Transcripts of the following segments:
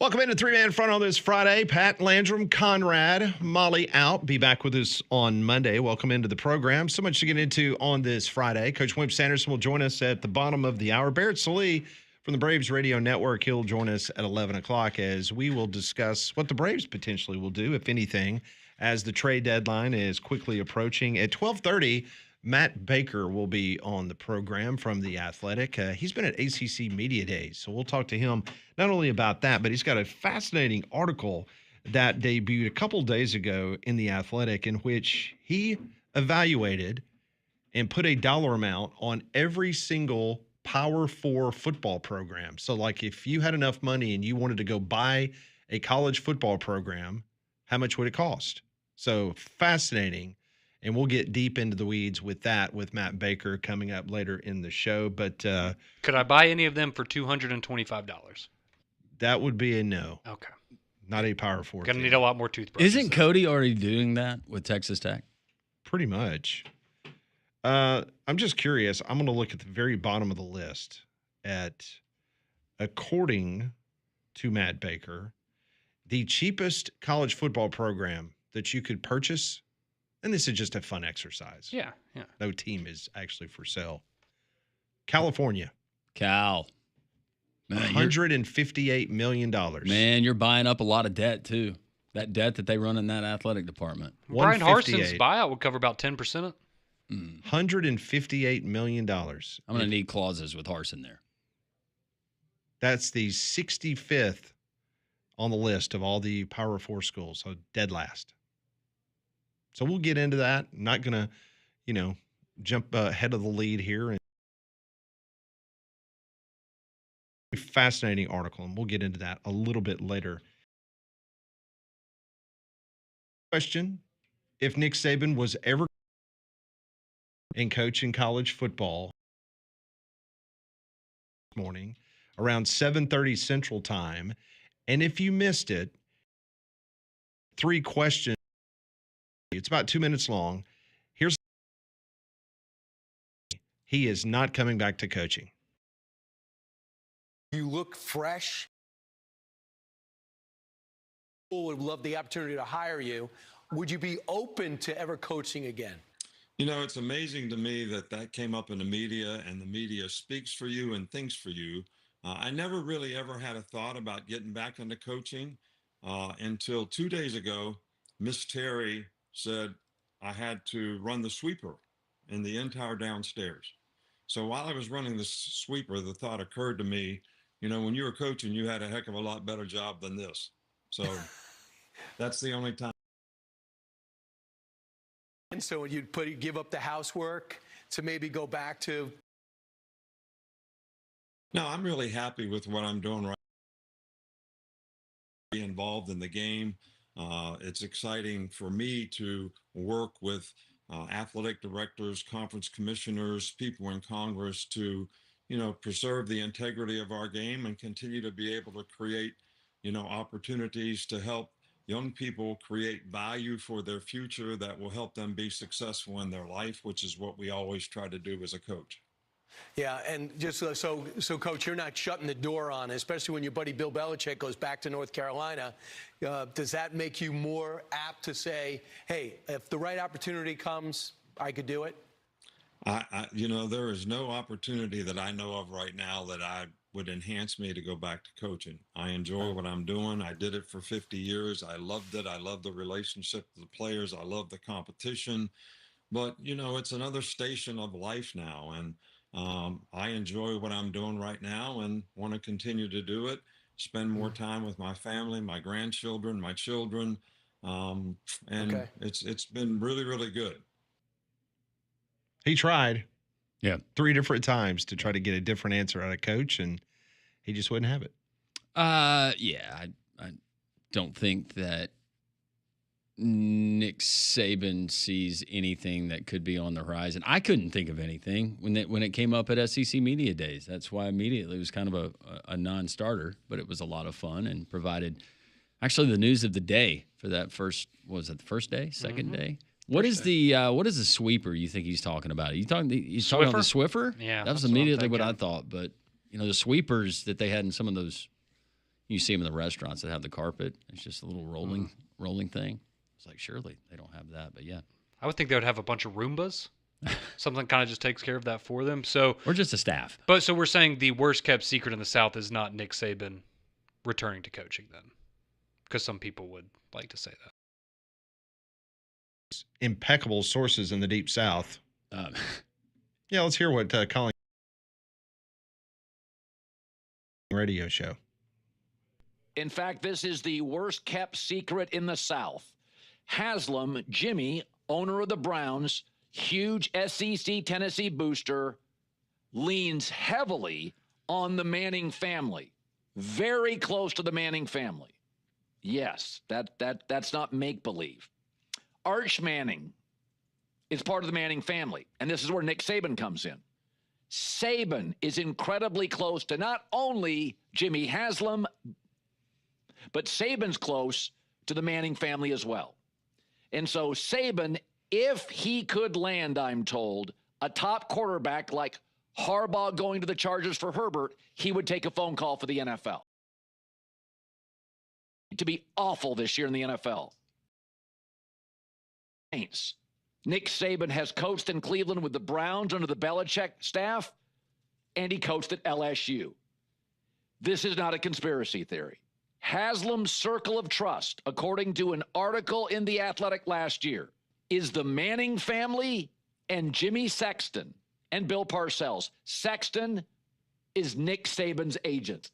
Welcome into Three-Man Front on this Friday. Pat Landrum, Conrad, Molly out. Be back with us on Monday. Welcome into the program. So much to get into on this Friday. Coach Wimp Sanderson will join us at the bottom of the hour. Barrett Salee from the Braves Radio Network, he'll join us at 11 o'clock as we will discuss what the Braves potentially will do, if anything, as the trade deadline is quickly approaching. At 12:30, Matt Baker will be on the program from The Athletic. He's been at ACC Media Days, so we'll talk to him not only about that, but he's got a fascinating article that debuted a couple days ago in The Athletic in which he evaluated and put a dollar amount on every single Power 4 football program. So, like, if you had enough money and you wanted to go buy a college football program, how much would it cost? So, fascinating. And we'll get deep into the weeds with that with Matt Baker coming up later in the show. But could I buy any of them for $225? That would be a no. Okay. Not a Power 4. Gonna need a lot more toothbrushes. Isn't Cody already doing that with Texas Tech? Pretty much. I'm just curious. I'm going to look at the very bottom of the list at, according to Matt Baker, the cheapest college football program that you could purchase. And this is just a fun exercise. Yeah. No team is actually for sale. California. Cal. Man, $158 million. Man, you're buying up a lot of debt, too. That debt that they run in that athletic department. Brian Harson's buyout would cover about 10% of it. $158 million. I'm going to need clauses with Harsin there. That's the 65th on the list of all the Power 4 schools, so dead last. So we'll get into that. I'm not going to, jump ahead of the lead here. And fascinating article, and we'll get into that a little bit later. Question: if Nick Saban was ever in coaching college football this morning around 7:30 Central Time, and if you missed it, 3 questions. It's about 2 minutes long. He is not coming back to coaching. You look fresh. People would love the opportunity to hire you. Would you be open to ever coaching again? It's amazing to me that came up in the media, and the media speaks for you and thinks for you. I never really ever had a thought about getting back into coaching until 2 days ago. Miss Terry said I had to run the sweeper in the entire downstairs. So while I was running the sweeper, the thought occurred to me, when you were coaching, you had a heck of a lot better job than this. So that's the only time. And so you'd give up the housework to maybe go back to? No, I'm really happy with what I'm doing right now. Be involved in the game. It's exciting for me to work with athletic directors, conference commissioners, people in Congress to, preserve the integrity of our game and continue to be able to create, opportunities to help young people create value for their future that will help them be successful in their life, which is what we always try to do as a coach. Yeah, and just so Coach, you're not shutting the door on it, especially when your buddy Bill Belichick goes back to North Carolina. Does that make you more apt to say, hey, if the right opportunity comes, I could do it? There is no opportunity that I know of right now that I would enhance me to go back to coaching. I enjoy what I'm doing. I did it for 50 years. I loved it. I love the relationship with the players. I love the competition. But, it's another station of life now. And I enjoy what I'm doing right now and want to continue to do it, spend more time with my family, my grandchildren, my children. It's been really, really good. He tried. Yeah. 3 different times to try to get a different answer out of coach, and he just wouldn't have it. I don't think that Nick Saban sees anything that could be on the horizon. I couldn't think of anything when it came up at SEC Media Days. That's why immediately it was kind of a non-starter, but it was a lot of fun and provided actually the news of the day for that first, was it the first day, second day? What is the sweeper you think he's talking about? He's talking about the Swiffer? Yeah. That was immediately what I thought, but the sweepers that they had in some of those You see them in the restaurants that have the carpet. It's just a little rolling thing. It's like, surely they don't have that, but yeah. I would think they would have a bunch of Roombas. Something kind of just takes care of that for them. So, or just a staff. But so we're saying the worst kept secret in the South is not Nick Saban returning to coaching then, because some people would like to say that. Impeccable sources in the Deep South. Yeah, let's hear what Colin radio show. In fact, this is the worst kept secret in the South. Haslam, Jimmy, owner of the Browns, huge SEC Tennessee booster, leans heavily on the Manning family. Very close to the Manning family. Yes, that's not make-believe. Arch Manning is part of the Manning family, and this is where Nick Saban comes in. Saban is incredibly close to not only Jimmy Haslam, but Saban's close to the Manning family as well. And so Saban, if he could land, I'm told, a top quarterback like Harbaugh going to the Chargers for Herbert, he would take a phone call for the NFL. To be awful this year in the NFL. Nick Saban has coached in Cleveland with the Browns under the Belichick staff, and he coached at LSU. This is not a conspiracy theory. Haslam's circle of trust, according to an article in The Athletic last year, is the Manning family and Jimmy Sexton and Bill Parcells. Sexton is Nick Saban's agent.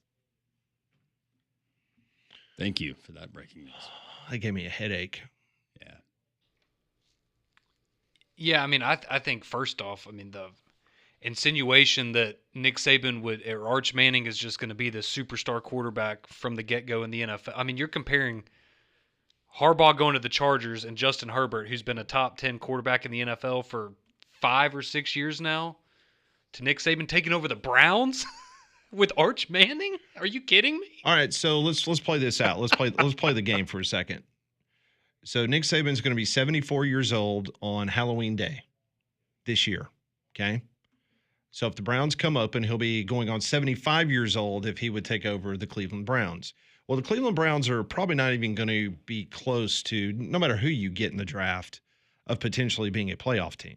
Thank you for that breaking news. That gave me a headache. Yeah. Yeah, I mean, I think first off, I mean, the insinuation that Nick Saban or Arch Manning is just going to be the superstar quarterback from the get-go in the NFL. I mean, you're comparing Harbaugh going to the Chargers and Justin Herbert, who's been a top 10 quarterback in the NFL for 5 or 6 years now, to Nick Saban taking over the Browns with Arch Manning? Are you kidding me? All right, so let's play this out. Let's play the game for a second. So Nick Saban's going to be 74 years old on Halloween Day this year, okay? So if the Browns come open, he'll be going on 75 years old if he would take over the Cleveland Browns. Well, the Cleveland Browns are probably not even going to be close to, no matter who you get in the draft, of potentially being a playoff team.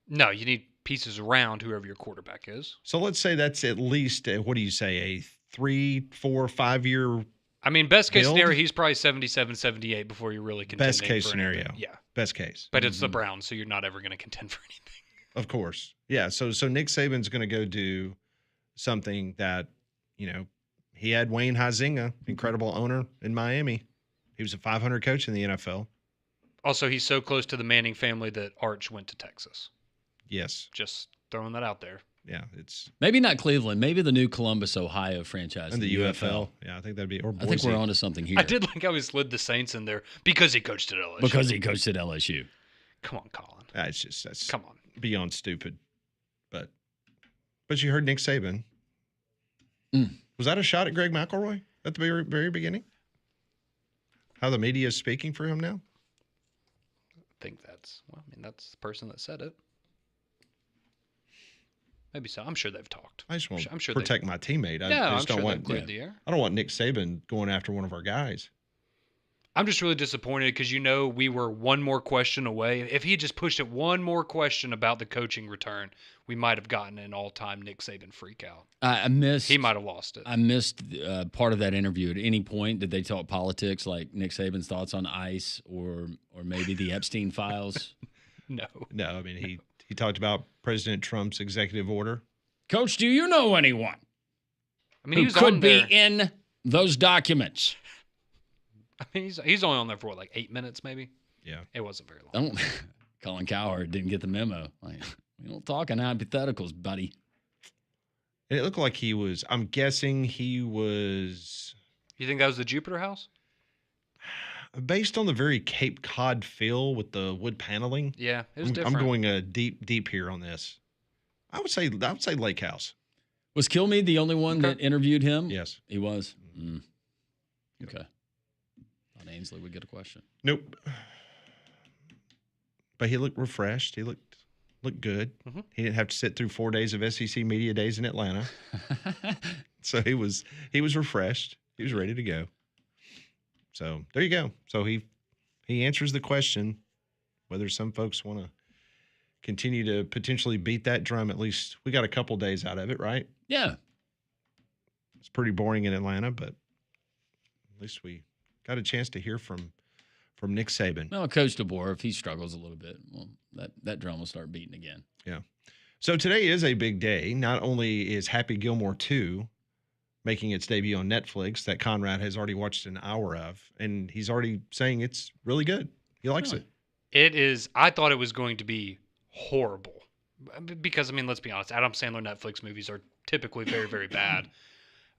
No, you need pieces around whoever your quarterback is. So let's say that's at least, what do you say, a 3, 4, 5 year I mean, best case build? scenario, he's probably 77, 78 before you're really contending. Best case for scenario. anything. Yeah. Best case. But it's the Browns, so you're not ever going to contend for anything. Of course. Yeah. So Nick Saban's going to go do something that, he had Wayne Huizenga, incredible owner in Miami. He was a 500 coach in the NFL. Also, he's so close to the Manning family that Arch went to Texas. Yes. Just throwing that out there. Yeah. It's Maybe not Cleveland. Maybe the new Columbus, Ohio franchise. in the UFL. Yeah. I think that'd be, or I think Boise. we're onto something here. I did like how he slid the Saints in there because he coached at LSU. Because he coached at LSU. Come on, Colin. That's Come on. beyond stupid. But you heard Nick Saban. Was that a shot at Greg McElroy at the very, very beginning? How the media is speaking for him now? I think that's the person that said it. Maybe so. I'm sure they've talked. I just want I'm sure to protect my teammate. I I'm just don't sure want they've cleared the air. I don't want Nick Saban going after one of our guys. I'm just really disappointed because we were one more question away. If he had just pushed it one more question about the coaching return, we might have gotten an all-time Nick Saban freak out. I missed. He might have lost it. I missed part of that interview. At any point, did they talk politics, like Nick Saban's thoughts on ICE or maybe the Epstein files? No. I mean, he talked about President Trump's executive order. Coach, do you know anyone I mean, he who was could on be there. in those documents? I mean, he's only on there for 8 minutes, maybe. Yeah. It wasn't very long. Colin Cowherd didn't get the memo. Like, we don't talk in hypotheticals, buddy. And it looked like I'm guessing he was, You think that was the Jupiter House? based on the very Cape Cod feel with the wood paneling. Yeah, it was I'm different. going deep here on this. I would say Lake House. Was Kilmeade the only one that interviewed him? Yes. He was? Okay. Thought Ainsley would get a question. Nope. But he looked refreshed. He looked good. Mm-hmm. He didn't have to sit through 4 days of SEC media days in Atlanta. So he was refreshed. He was ready to go. So there you go. So he answers the question whether some folks want to continue to potentially beat that drum. At least we got a couple days out of it, right? Yeah. It's pretty boring in Atlanta, but at least we got a chance to hear from Nick Saban. Well, Coach DeBoer, if he struggles a little bit, well, that drum will start beating again. Yeah. So today is a big day. Not only is Happy Gilmore 2 making its debut on Netflix that Conrad has already watched an hour of, and he's already saying it's really good. He likes it. It is. I thought it was going to be horrible because, I mean, let's be honest, Adam Sandler Netflix movies are typically very, very bad.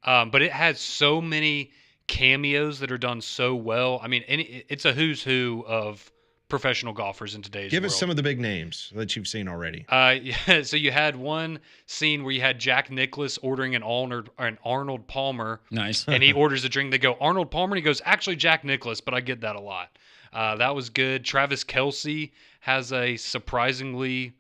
But it has so many cameos that are done so well. I mean, it's a who's who of professional golfers in today's Give world. us some of the big names that you've seen already. Yeah, so you had one scene where you had Jack Nicklaus ordering an Arnold Palmer. Nice. And he orders a drink. They go, Arnold Palmer? And he goes, actually, Jack Nicklaus, but I get that a lot. That was good. Travis Kelce has a surprisingly,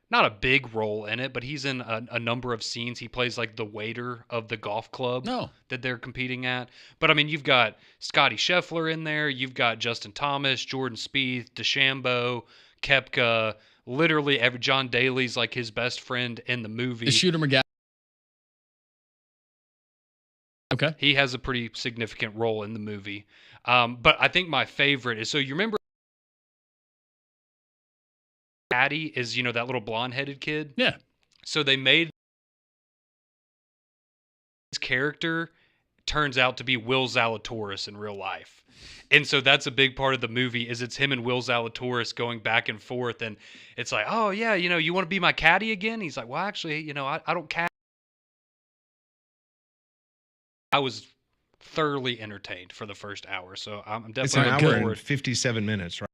not a big role in it, but he's in a number of scenes. He plays like the waiter of the golf club that they're competing at. But, I mean, you've got Scotty Scheffler in there. You've got Justin Thomas, Jordan Spieth, DeChambeau, Koepka. Literally, John Daly's like his best friend in the movie. Is Shooter McGavin? Okay. He has a pretty significant role in the movie. But I think my favorite is, so you remember Patty is, that little blonde-headed kid? Yeah. So they made his character turns out to be Will Zalatoris in real life. And so that's a big part of the movie is it's him and Will Zalatoris going back and forth. And it's like, oh, yeah, you want to be my caddy again? He's like, well, actually, I don't caddy. I was thoroughly entertained for the first hour. So I'm definitely It's an looking hour forward. and 57 minutes, right?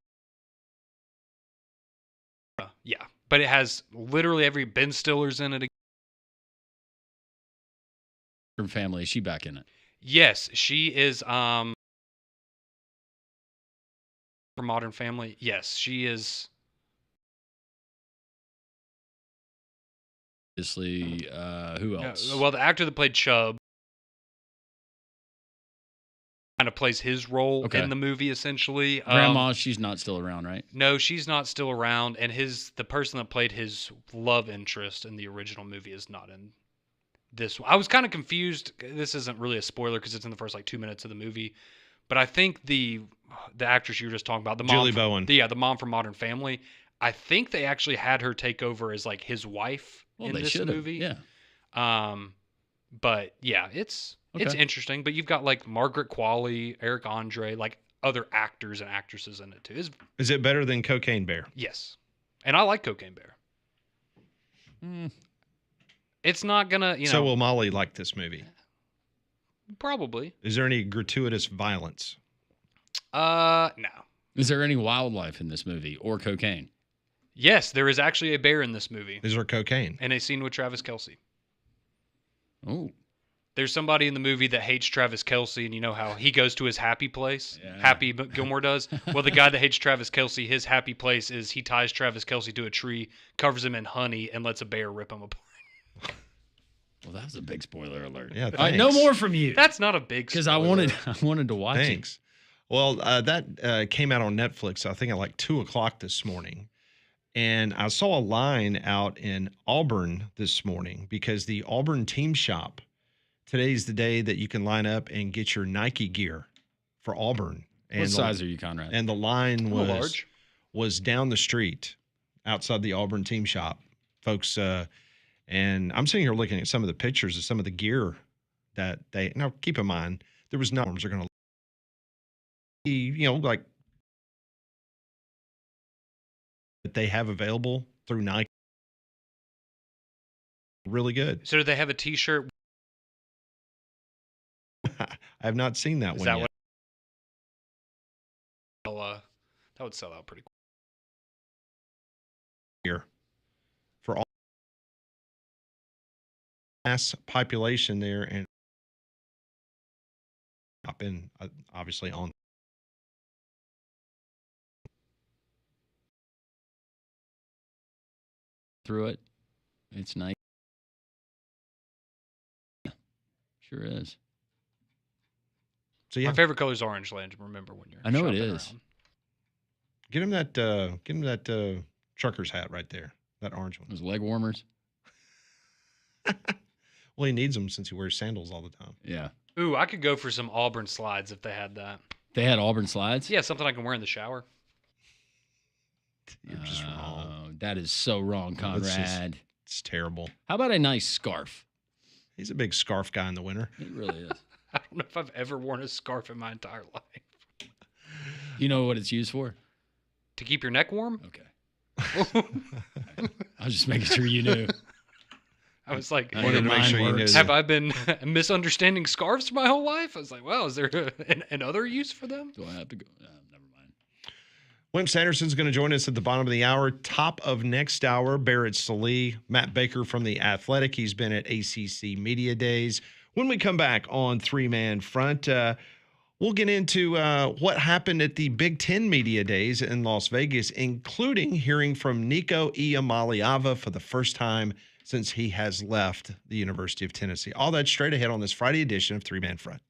Yeah, but it has literally every Ben Stiller's in it. Her family, is she back in it? Yes, she is. For Modern Family, yes, she is. Obviously, who else? Well, the actor that played Chubb kind of plays his role in the movie, essentially. Grandma, she's not still around, right? No, she's not still around, and the person that played his love interest in the original movie is not in this one. I was kind of confused. This isn't really a spoiler because it's in the first 2 minutes of the movie, but I think the actress you were just talking about, the mom, Julie Bowen, the mom from Modern Family, I think they actually had her take over as his wife in this movie. Yeah. But yeah, it's interesting. But you've got Margaret Qualley, Eric Andre, other actors and actresses in it too. Is it better than Cocaine Bear? Yes, and I like Cocaine Bear. It's not gonna, So will Molly like this movie? Probably. Is there any gratuitous violence? No. Is there any wildlife in this movie or cocaine? Yes, there is actually a bear in this movie. Is there cocaine? And a scene with Travis Kelce. Oh. There's somebody in the movie that hates Travis Kelce, and you know how he goes to his happy place? Yeah. Happy Gilmore does? Well, the guy that hates Travis Kelce, his happy place is he ties Travis Kelce to a tree, covers him in honey, and lets a bear rip him apart. Well, that was a big spoiler alert. Yeah, All right, no more from you. That's not a big because spoiler. I wanted to watch Thanks. it. Well, that came out on Netflix, I think at 2:00 this morning. And I saw a line out in Auburn this morning because the Auburn Team Shop, today's the day that you can line up and get your Nike gear for Auburn. And What size are you, Conrad? And the line was down the street outside the Auburn Team Shop. Folks, and I'm sitting here looking at some of the pictures of some of the gear that they, now keep in mind, there was no arms are going to be, that they have available through Nike. Really good. So do they have a T-shirt? I have not seen that Is one that yet. That would sell out pretty quick. Here for all mass population there, and I've been obviously on through it. It's nice. Sure is. So yeah, My favorite color is orange, Landry. Remember when you're I know it shopping is. around. get him that trucker's hat right there, that orange one. Those leg warmers. Well, he needs them since he wears sandals all the time. Yeah. Ooh, I could go for some Auburn slides if they had that. They had Auburn slides? Yeah, something I can wear in the shower. You're just wrong. That is so wrong, Conrad. It's terrible. How about a nice scarf? He's a big scarf guy in the winter. He really is. I don't know if I've ever worn a scarf in my entire life. You know what it's used for? To keep your neck warm? Okay. I was just making sure you knew. I was like, I wanted to make sure you knew. have I been misunderstanding scarves my whole life? I was like, well, is there an other use for them? Do I have to go? Never mind. Wimp Sanderson's going to join us at the bottom of the hour. Top of next hour, Barrett Salee, Matt Baker from The Athletic. He's been at ACC Media Days. When we come back on Three Man Front, we'll get into what happened at the Big Ten Media Days in Las Vegas, including hearing from Nico Iamaleava for the first time since he has left the University of Tennessee. All that straight ahead on this Friday edition of Three Man Front.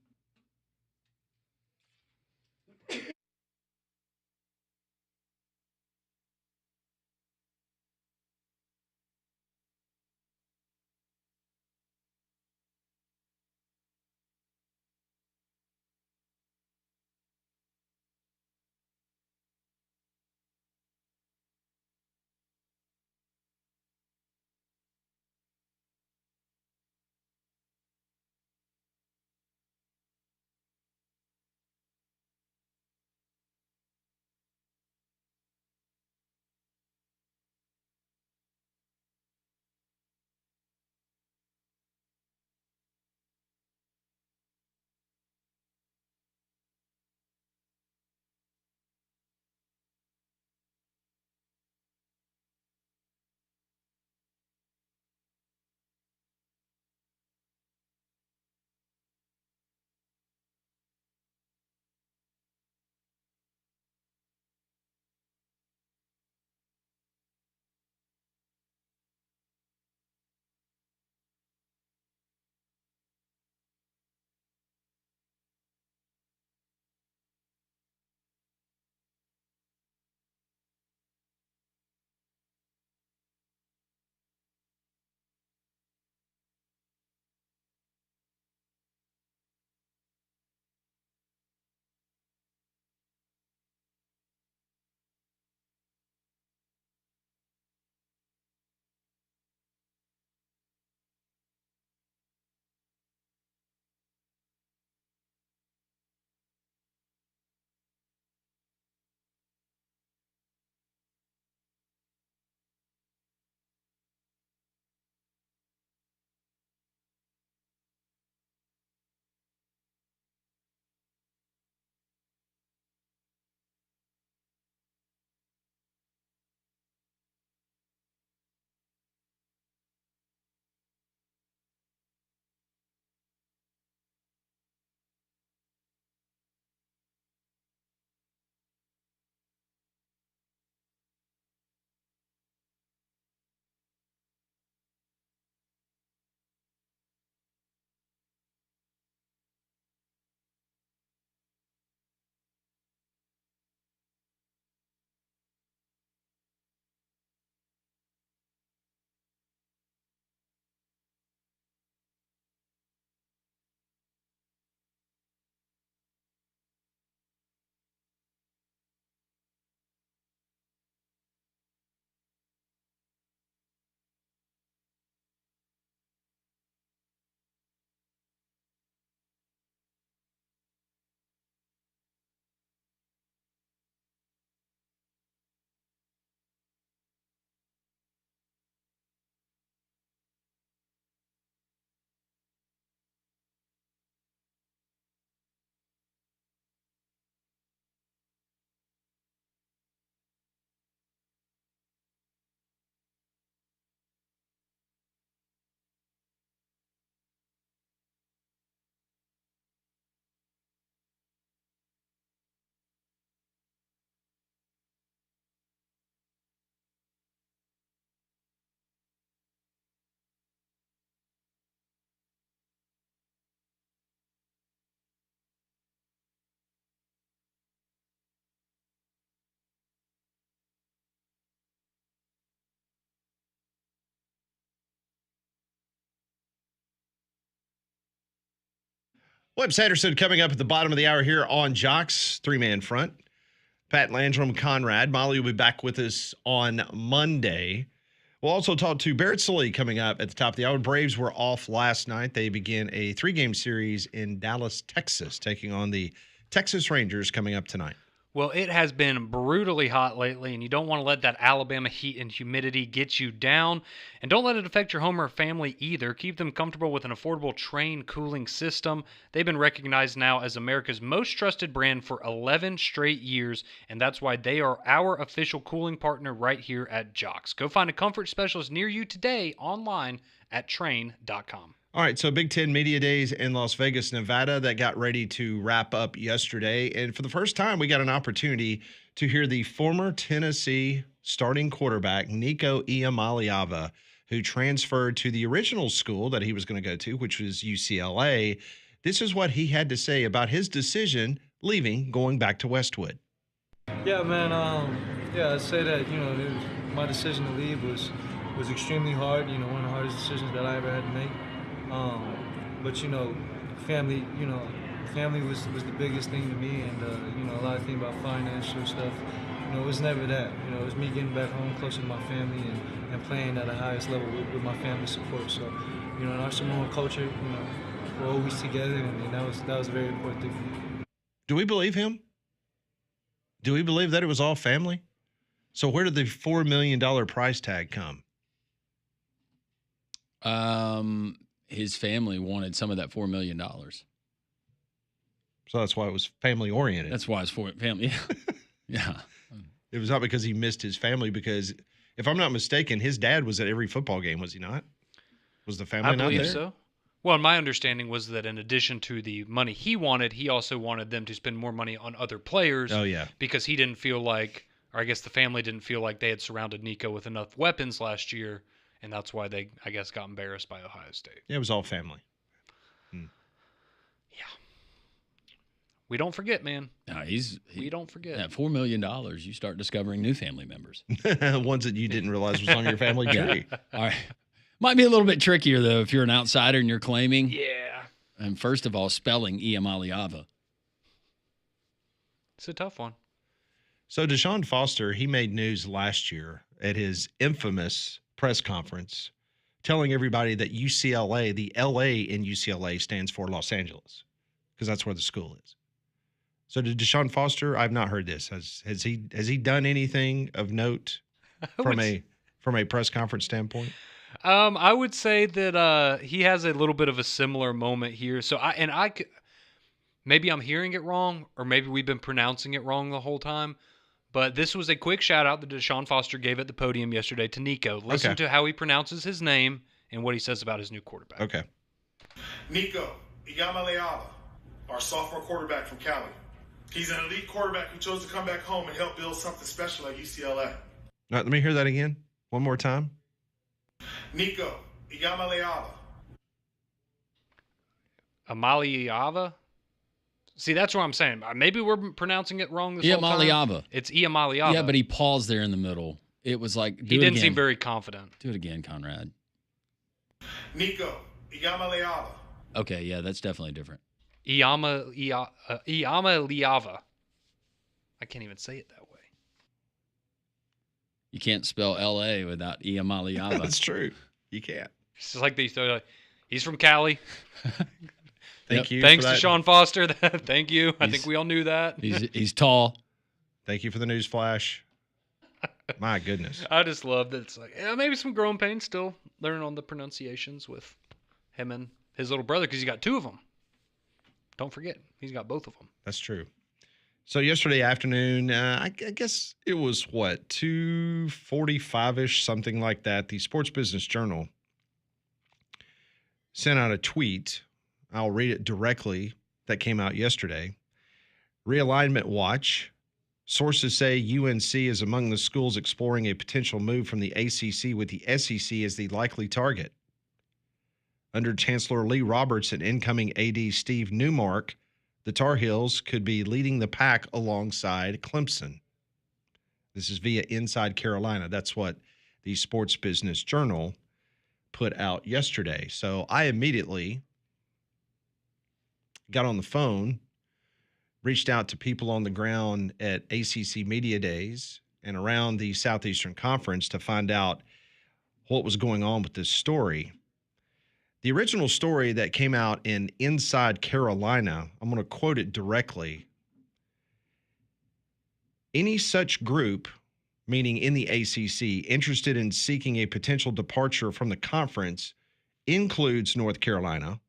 Webb Sanderson coming up at the bottom of the hour here on Jox, three-man front. Pat Landrum, Conrad. Molly will be back with us on Monday. We'll also talk to Barrett Sully coming up at the top of the hour. Braves were off last night. They begin a 3-game series in Dallas, Texas, taking on the Texas Rangers coming up tonight. Well, it has been brutally hot lately, and you don't want to let that Alabama heat and humidity get you down. And don't let it affect your home or family either. Keep them comfortable with an affordable Trane cooling system. They've been recognized now as America's most trusted brand for 11 straight years, and that's why they are our official cooling partner right here at Jox. Go find a comfort specialist near you today online at Trane.com. All right, so Big Ten Media Days in Las Vegas, Nevada, that got ready to wrap up yesterday. And for the first time, we got an opportunity to hear the former Tennessee starting quarterback, Nico Iamaleava, who transferred to the original school that he was going to go to, which was UCLA. This is what he had to say about his decision leaving, going back to Westwood. Yeah, man. I'd say that, my decision to leave was extremely hard, one of the hardest decisions that I ever had to make. But family, family was the biggest thing to me, and a lot of things about financial stuff. It was never that. It was me getting back home closer to my family and playing at the highest level with my family support. So, in our Samoan culture, we're always together, and that was a very important thing for me. Do we believe him? Do we believe that it was all family? So where did the $4 million price tag come? His family wanted some of that $4 million. So that's why it was family oriented. That's why it's for family. Yeah. It was not because he missed his family, because if I'm not mistaken, his dad was at every football game, was he not? Was the family not there? I believe so. Well, my understanding was that in addition to the money he wanted, he also wanted them to spend more money on other players. Oh, yeah. Because he didn't feel like, or I guess the family didn't feel like they had surrounded Nico with enough weapons last year. And that's why they, I guess, got embarrassed by Ohio State. Yeah, it was all family. Yeah. We don't forget, man. No, we don't forget. At $4 million, you start discovering new family members. Ones that you didn't realize was on your family tree. All right. Might be a little bit trickier, though, if you're an outsider and you're claiming. Yeah. And first of all, spelling Iamaleava. It's a tough one. So Deshaun Foster, he made news last year at his infamous press conference telling everybody that UCLA, the LA in UCLA stands for Los Angeles, because that's where the school is. So did Deshaun Foster, I've not heard this. Has he done anything of note from a press conference standpoint? I would say that he has a little bit of a similar moment here. So maybe I'm hearing it wrong, or maybe we've been pronouncing it wrong the whole time. But this was a quick shout out that Deshaun Foster gave at the podium yesterday to Nico. Listen to how he pronounces his name and what he says about his new quarterback. Okay. Nico Iamaleava, our sophomore quarterback from Cali. He's an elite quarterback who chose to come back home and help build something special at UCLA. All right, let me hear that again. One more time. Nico Iamaleava. Iamaleava? See, that's what I'm saying. Maybe we're pronouncing it wrong this whole time. Iamaleava. It's Iamaleava. Yeah, but he paused there in the middle. It was like, he didn't seem very confident. Do it again, Conrad. Nico Iamaleava. Okay, yeah, that's definitely different. Iamaleava. I can't even say it that way. You can't spell L.A. without Iamaleava. That's true. You can't. It's just like these. He's from Cali. Thank you. Thanks to Sean Foster. Thank you. I think we all knew that. He's tall. Thank you for the news flash. My goodness. I just love that it's like, maybe some growing pains still learning on the pronunciations with him and his little brother, because he's got two of them. Don't forget, he's got both of them. That's true. So yesterday afternoon, I guess it was, 2:45-ish, something like that. The Sports Business Journal sent out a tweet. I'll read it directly. That came out yesterday. Realignment Watch. Sources say UNC is among the schools exploring a potential move from the ACC, with the SEC as the likely target. Under Chancellor Lee Roberts and incoming AD Steve Newmark, the Tar Heels could be leading the pack alongside Clemson. This is via Inside Carolina. That's what the Sports Business Journal put out yesterday. So I immediately got on the phone, reached out to people on the ground at ACC Media Days and around the Southeastern Conference to find out what was going on with this story. The original story that came out in Inside Carolina, I'm going to quote it directly. Any such group, meaning in the ACC, interested in seeking a potential departure from the conference includes North Carolina.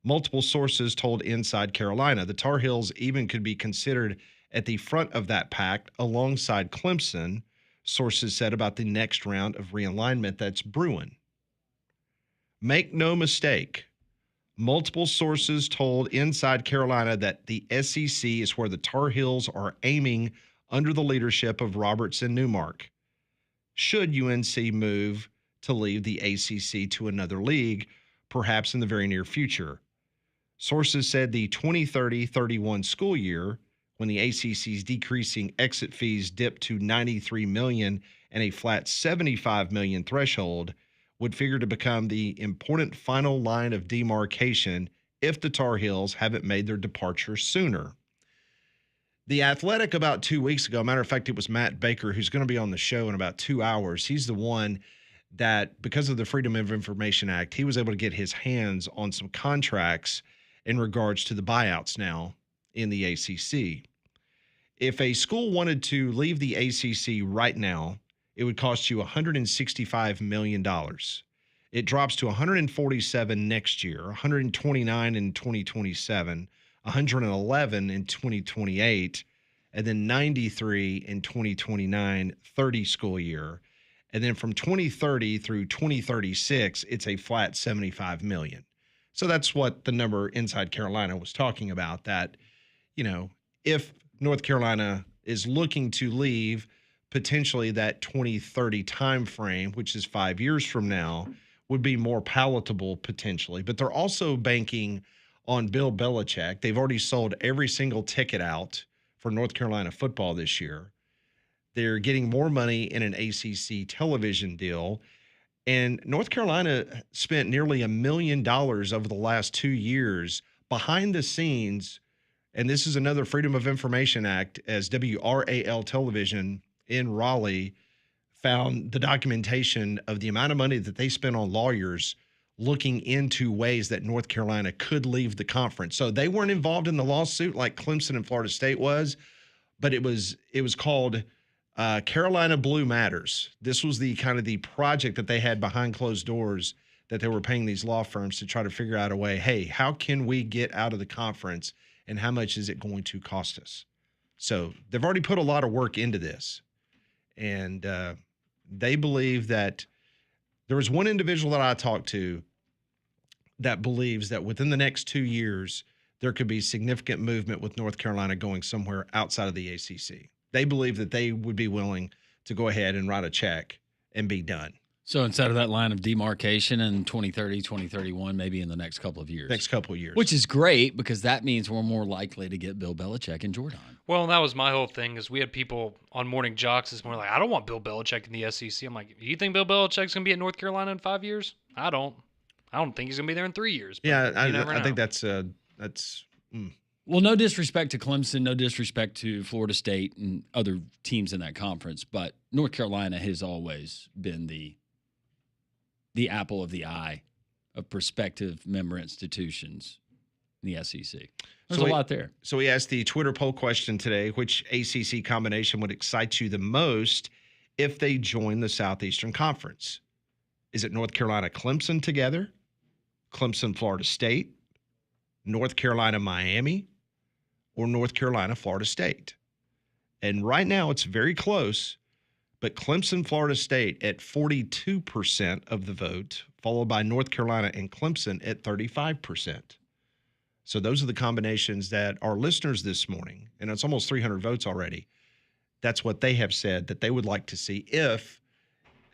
Multiple sources told Inside Carolina the Tar Heels even could be considered at the front of that pack alongside Clemson, sources said about the next round of realignment that's brewing. Make no mistake, multiple sources told Inside Carolina that the SEC is where the Tar Heels are aiming under the leadership of Roberts and Newmark. Should UNC move to leave the ACC to another league, perhaps in the very near future. Sources said the 2030-31 school year, when the ACC's decreasing exit fees dipped to $93 million and a flat $75 million threshold, would figure to become the important final line of demarcation if the Tar Heels haven't made their departure sooner. The Athletic about 2 weeks ago, matter of fact, it was Matt Baker, who's going to be on the show in about 2 hours. He's the one that, because of the Freedom of Information Act, he was able to get his hands on some contracts in regards to the buyouts now in the ACC. If a school wanted to leave the ACC right now, it would cost you $165 million. It drops to 147 next year, 129 in 2027, 111 in 2028, and then 93 in 2029, 30 school year. And then from 2030 through 2036, it's a flat $75 million. So that's what the number Inside Carolina was talking about, that, you know, if North Carolina is looking to leave, potentially that 2030 time frame, which is 5 years from now, would be more palatable potentially. But they're also banking on Bill Belichick. They've already sold every single ticket out for North Carolina football this year. They're getting more money in an ACC television deal. And North Carolina spent nearly $1 million over the last 2 years behind the scenes. And this is another Freedom of Information Act, as WRAL television in Raleigh found the documentation of the amount of money that they spent on lawyers looking into ways that North Carolina could leave the conference. So they weren't involved in the lawsuit like Clemson and Florida State was, but it was called Carolina Blue Matters. This was the kind of the project that they had behind closed doors that they were paying these law firms to try to figure out a way, hey, how can we get out of the conference and how much is it going to cost us? So they've already put a lot of work into this. And they believe that there was one individual that I talked to that believes that within the next 2 years, there could be significant movement with North Carolina going somewhere outside of the ACC. They believe that they would be willing to go ahead and write a check and be done. So instead of that line of demarcation in 2030, 2031, maybe in the next couple of years. Next couple of years. Which is great because that means we're more likely to get Bill Belichick and Jordan. Well, and that was my whole thing, is we had people on Morning Jox this morning like, I don't want Bill Belichick in the SEC. I'm like, you think Bill Belichick's going to be at North Carolina in 5 years? I don't think he's going to be there in 3 years. Yeah, I think that's Well, no disrespect to Clemson, no disrespect to Florida State and other teams in that conference, but North Carolina has always been the apple of the eye of prospective member institutions in the SEC. There's a lot there. So we asked the Twitter poll question today, which ACC combination would excite you the most if they join the Southeastern Conference? Is it North Carolina Clemson together? Clemson Florida State? North Carolina Miami? Or North Carolina Florida State? And right now it's very close, but Clemson Florida State at 42% of the vote, followed by North Carolina and Clemson at 35%. So those are the combinations that our listeners this morning, and it's almost 300 votes already, that's what they have said that they would like to see if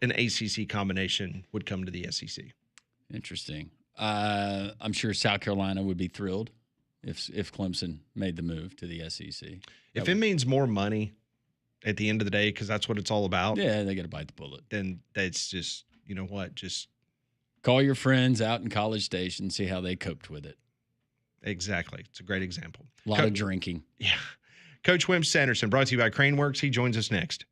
an ACC combination would come to the SEC. Interesting. I'm sure South Carolina would be thrilled if Clemson made the move to the SEC. If it means more money at the end of the day, because that's what it's all about. Yeah, they got to bite the bullet. Then that's just, you know what, just call your friends out in College Station, see how they coped with it. Exactly. It's a great example. A lot of drinking. Yeah. Coach Wimp Sanderson, brought to you by Craneworks. He joins us next.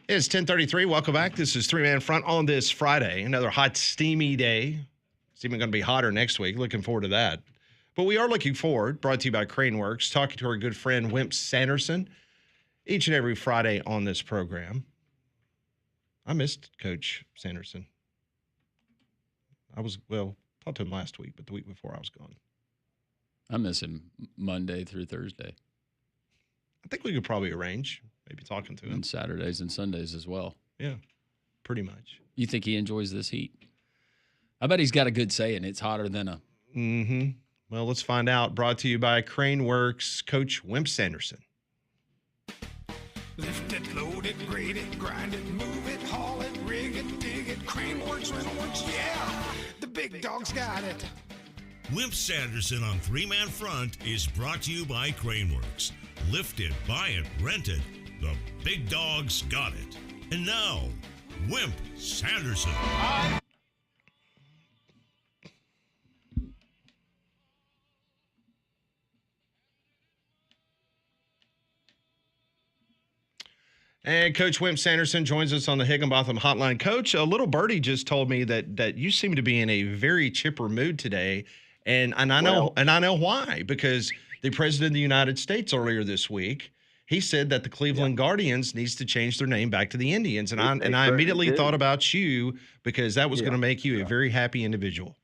It's 10:33. Welcome back. This is Three Man Front on this Friday. Another hot, steamy day. It's even going to be hotter next week. Looking forward to that. But we are looking forward, brought to you by Craneworks, talking to our good friend Wimp Sanderson each and every Friday on this program. I missed Coach Sanderson. Talked to him last week, but the week before I was gone. I miss him Monday through Thursday. I think we could probably arrange maybe talking to him. And Saturdays and Sundays as well. Yeah, pretty much. You think he enjoys this heat? I bet he's got a good saying. It's hotter than a... Mm-hmm. Well, let's find out. Brought to you by Craneworks, Coach Wimp Sanderson. Lift it, load it, grade it, grind it, move it, haul it, rig it, dig it, Craneworks, Rentalworks, yeah! The big dog's got it. Wimp Sanderson on Three Man Front is brought to you by Craneworks. Lift it, buy it, rent it. The big dog's got it. And now, Wimp Sanderson. And Coach Wimp Sanderson joins us on the Higginbotham Hotline. Coach, a little birdie just told me that you seem to be in a very chipper mood today, and I know why, because the President of the United States earlier this week, he said that the Cleveland Guardians needs to change their name back to the Indians, and I immediately thought about you because that was going to make you a very happy individual.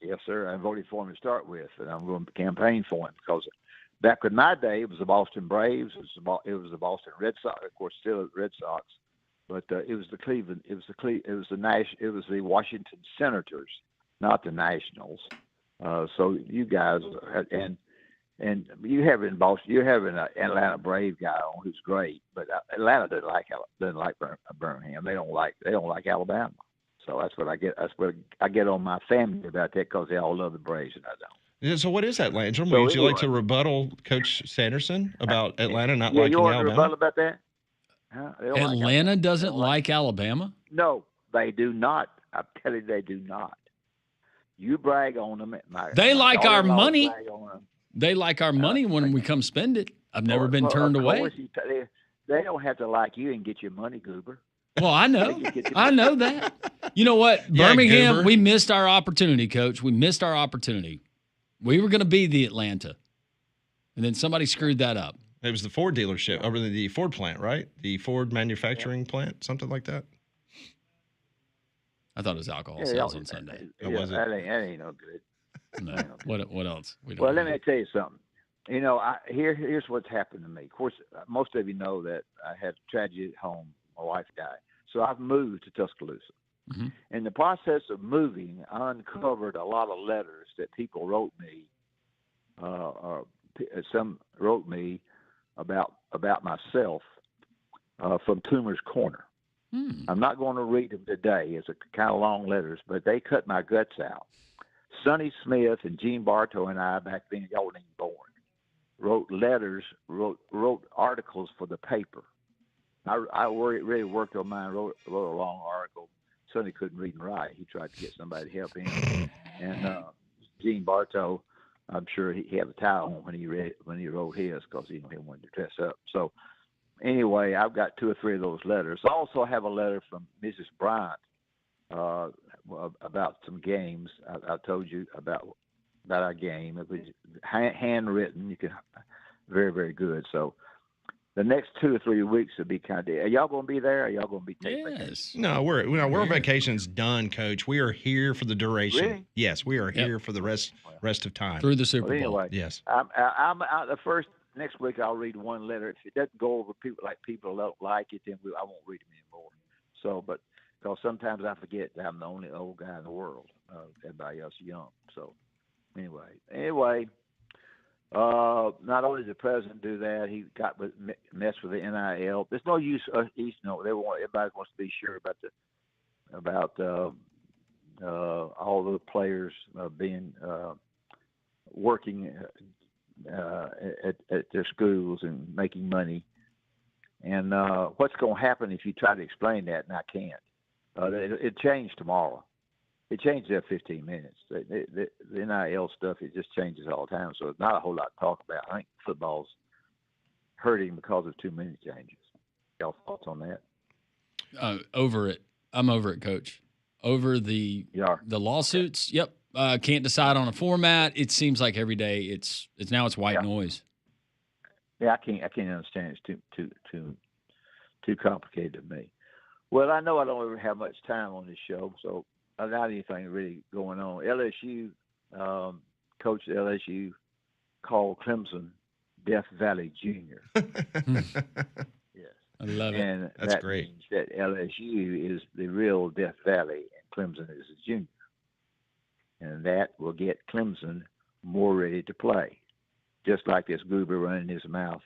Yes, sir. I voted for him to start with, and I'm going to campaign for him because back in my day, it was the Boston Braves, it was the Boston Red Sox, of course, still the Red Sox, but it was the Cleveland. It was the Washington Senators, not the Nationals. So you guys and you have in Boston, you have an Atlanta Brave guy on who's great, but Atlanta doesn't like Birmingham. They don't like Alabama. So that's what I get on my family about that, because they all love the Braves and I don't. Yeah, so what is that, Landrum? So Would you like anyway. to rebuttal Coach Sanderson about Atlanta not Yeah, liking you want to Alabama? rebuttal about that? Huh? They don't like Atlanta Alabama. doesn't They don't like Alabama? No, they do not. I'm telling you, they do not. You brag on them. They like our daughter-in-law money. brag on them. They like our money when we come spend it. I've never been turned of away. course, they don't have to like you and get your money, Goober. Well, I know. I know that. You know what? Yeah, Birmingham, Goober. we missed our opportunity, Coach. We missed our opportunity. We were going to be the Atlanta. And then somebody screwed that up. It was the Ford dealership, over the Ford plant, right? The Ford manufacturing plant, something like that. I thought it was alcohol Yeah, sales on Sunday. was it? That ain't no good. No. What else? We don't Well, know. let me tell you something. You know, here's what's happened to me. Of course, most of you know that I had a tragedy at home. My wife died. So I've moved to Tuscaloosa. Mm-hmm. In the process of moving, I uncovered a lot of letters that people wrote me. Some wrote me about myself from Toomer's Corner. I'm not going to read them today. It's a kind of long letters, but they cut my guts out. Sonny Smith and Gene Bartow and I, back then, y'all weren't even born, wrote letters, wrote articles for the paper. I really worked on mine, wrote a long article. Sonny couldn't read and write. He tried to get somebody to help him. And Gene Bartow, I'm sure he had a tie on when he wrote his, because he wanted to dress up. So anyway, I've got 2 or 3 of those letters. I also have a letter from Mrs. Bryant about some games. I told you about our game. It was handwritten. You can very, very good. So the next 2 or 3 weeks will be kind of. Are y'all going to be there? Or are y'all going to be taking vacation? No, we're vacation's done, Coach. We are here for the duration. Really? Yes, we are here for the rest of time Through the Super Bowl. Anyway, yes. I'm out the first. Next week I'll read one letter. If it doesn't go over people don't like it, then I won't read them anymore. So, but because sometimes I forget that I'm the only old guy in the world. Everybody else is young. So anyway, not only did the president do that, he got messed with the NIL. There's no use. Everybody wants to be sure about all the players being working at their schools and making money. And what's going to happen if you try to explain that, and I can't. It changed tomorrow. It changes every 15 minutes. The NIL stuff, it just changes all the time. So it's not a whole lot to talk about. I think football's hurting because of too many changes. Y'all thoughts on that? Over it. I'm over it, Coach. Over the lawsuits. Yep. Can't decide on a format. It seems like every day it's white noise. Yeah, I can't understand. It's too complicated to me. Well, I know I don't ever have much time on this show, so I don't have anything really going on. LSU, coach at LSU called Clemson Death Valley Junior. Yes. I love it. And That's that great. means that LSU is the real Death Valley and Clemson is a junior. And that will get Clemson more ready to play. Just like this goober running his mouth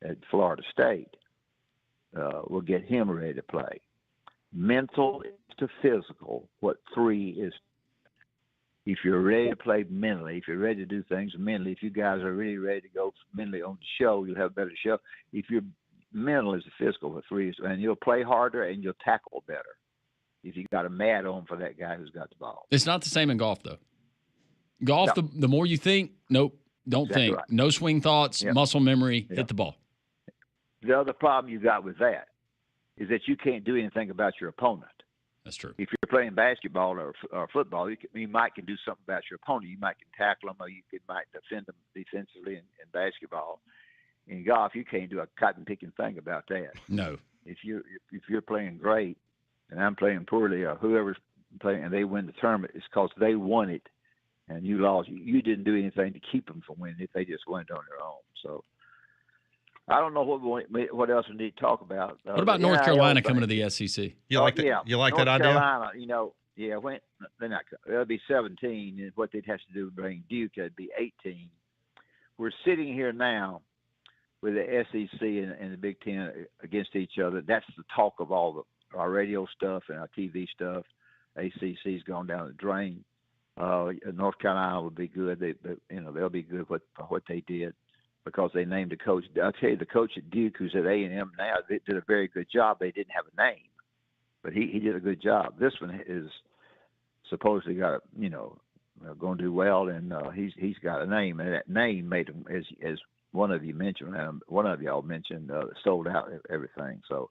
at Florida State will get him ready to play. Mental to physical, what 3 is. If you're ready to play mentally, if you're ready to do things mentally, if you guys are really ready to go mentally on the show, you'll have a better show. If your mental is the physical, what 3 is, and you'll play harder and you'll tackle better. If you got a mad on for that guy who's got the ball. It's not the same in golf, though. Golf, No. the more you think, nope, don't Exactly think. right. No swing thoughts, muscle memory, hit the ball. The other problem you got with that is that you can't do anything about your opponent. That's true. If you're playing basketball or football, you might can do something about your opponent. You might can tackle them, or you might defend them defensively in basketball. In golf, you can't do a cotton picking thing about that. No. If you're playing great and I'm playing poorly, or whoever's playing and they win the tournament, it's because they won it and you lost. You didn't do anything to keep them from winning it. They just won it on their own. So I don't know what else we need to talk about. What about North Carolina coming to the SEC? You like that? Yeah. You like North that idea? Carolina, when they're not, it'll be 17, and what they'd have to do to bring Duke, it'd be 18. We're sitting here now with the SEC and the Big Ten against each other. That's the talk of all our radio stuff and our TV stuff. ACC's gone down the drain. North Carolina will be good. They'll be good for what they did because they named a coach. I'll tell you, the coach at Duke, who's at A&M now, they did a very good job. They didn't have a name, but he did a good job. This one is supposedly going to do well, and he's got a name, and that name made him, as one of y'all mentioned, sold out everything. So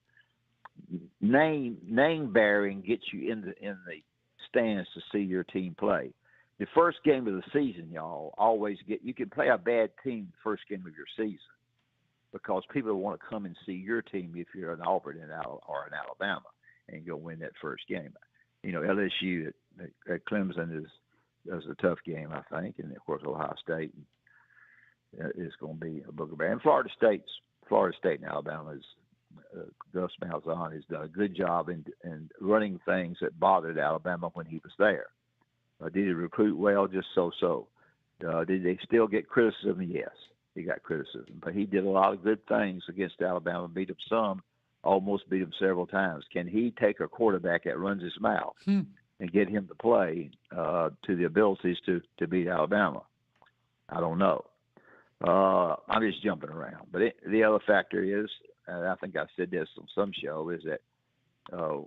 name bearing gets you in the stands to see your team play. The first game of the season, y'all, you can play a bad team the first game of your season because people want to come and see your team if you're an Auburn or an Alabama and go win that first game. LSU at Clemson is a tough game, I think, and of course Ohio State is going to be a booger. And Florida State and Alabama is Gus Malzahn has done a good job in running things that bothered Alabama when he was there. Did he recruit well? Just so. Did they still get criticism? Yes, he got criticism, but he did a lot of good things against Alabama. Beat them some, almost beat them several times. Can he take a quarterback that runs his mouth and get him to play to the abilities to beat Alabama? I don't know. I'm just jumping around. But the other factor is, and I think I said this on some show, is that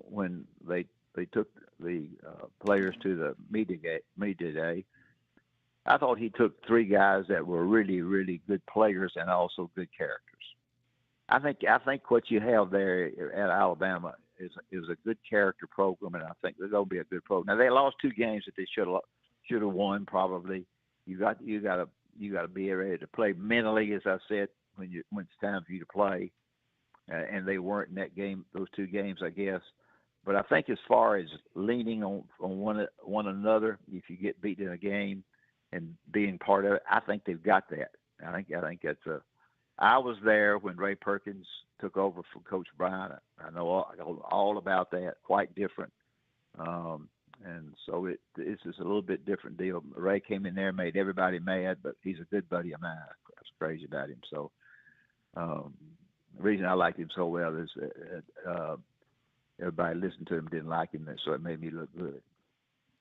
when they took the players to the media day, I thought he took three guys that were really, really good players and also good characters. I think what you have there at Alabama is a good character program, and I think they're going to be a good program. Now they lost two games that they should have won probably. You got to be ready to play mentally, as I said, when it's time for you to play. And they weren't in that game, those two games, I guess. But I think as far as leaning on one another, if you get beat in a game and being part of it, I think they've got that. I think that's I was there when Ray Perkins took over from Coach Bryant. I know all about that. Quite different. And so it's just a little bit different deal. Ray came in there, made everybody mad, but he's a good buddy of mine. I was crazy about him. So the reason I liked him so well is everybody listened to him didn't like him, so it made me look good.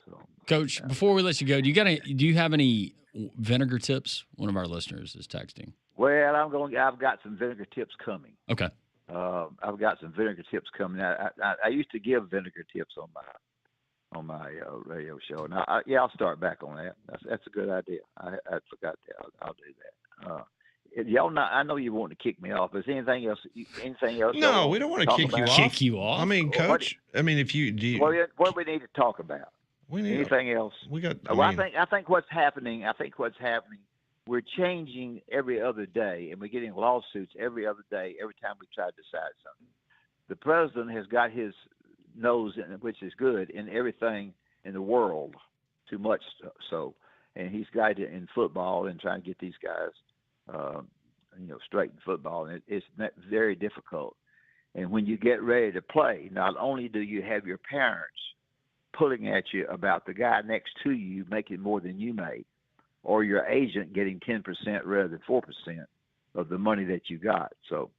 So, Coach, before we let you go, do you have any vinegar tips? One of our listeners is texting. Well, I've got some vinegar tips coming. Okay. I've got some vinegar tips coming. I used to give vinegar tips on my radio show. Now, I'll start back on that. That's a good idea. I forgot that. I'll do that. I know you want to kick me off. Is anything else? No, we don't want to kick you off. Kick you off. I mean, Coach. If you do. What do we need to talk about? Anything else? We got. I think what's happening. We're changing every other day, and we're getting lawsuits every other day. Every time we try to decide something, the president has got his nose in, which is good, in everything in the world. Too much so, and he's got it in football and trying to get these guys. Straight in football, and it's very difficult. And when you get ready to play, not only do you have your parents pulling at you about the guy next to you making more than you make, or your agent getting 10% rather than 4% of the money that you got. So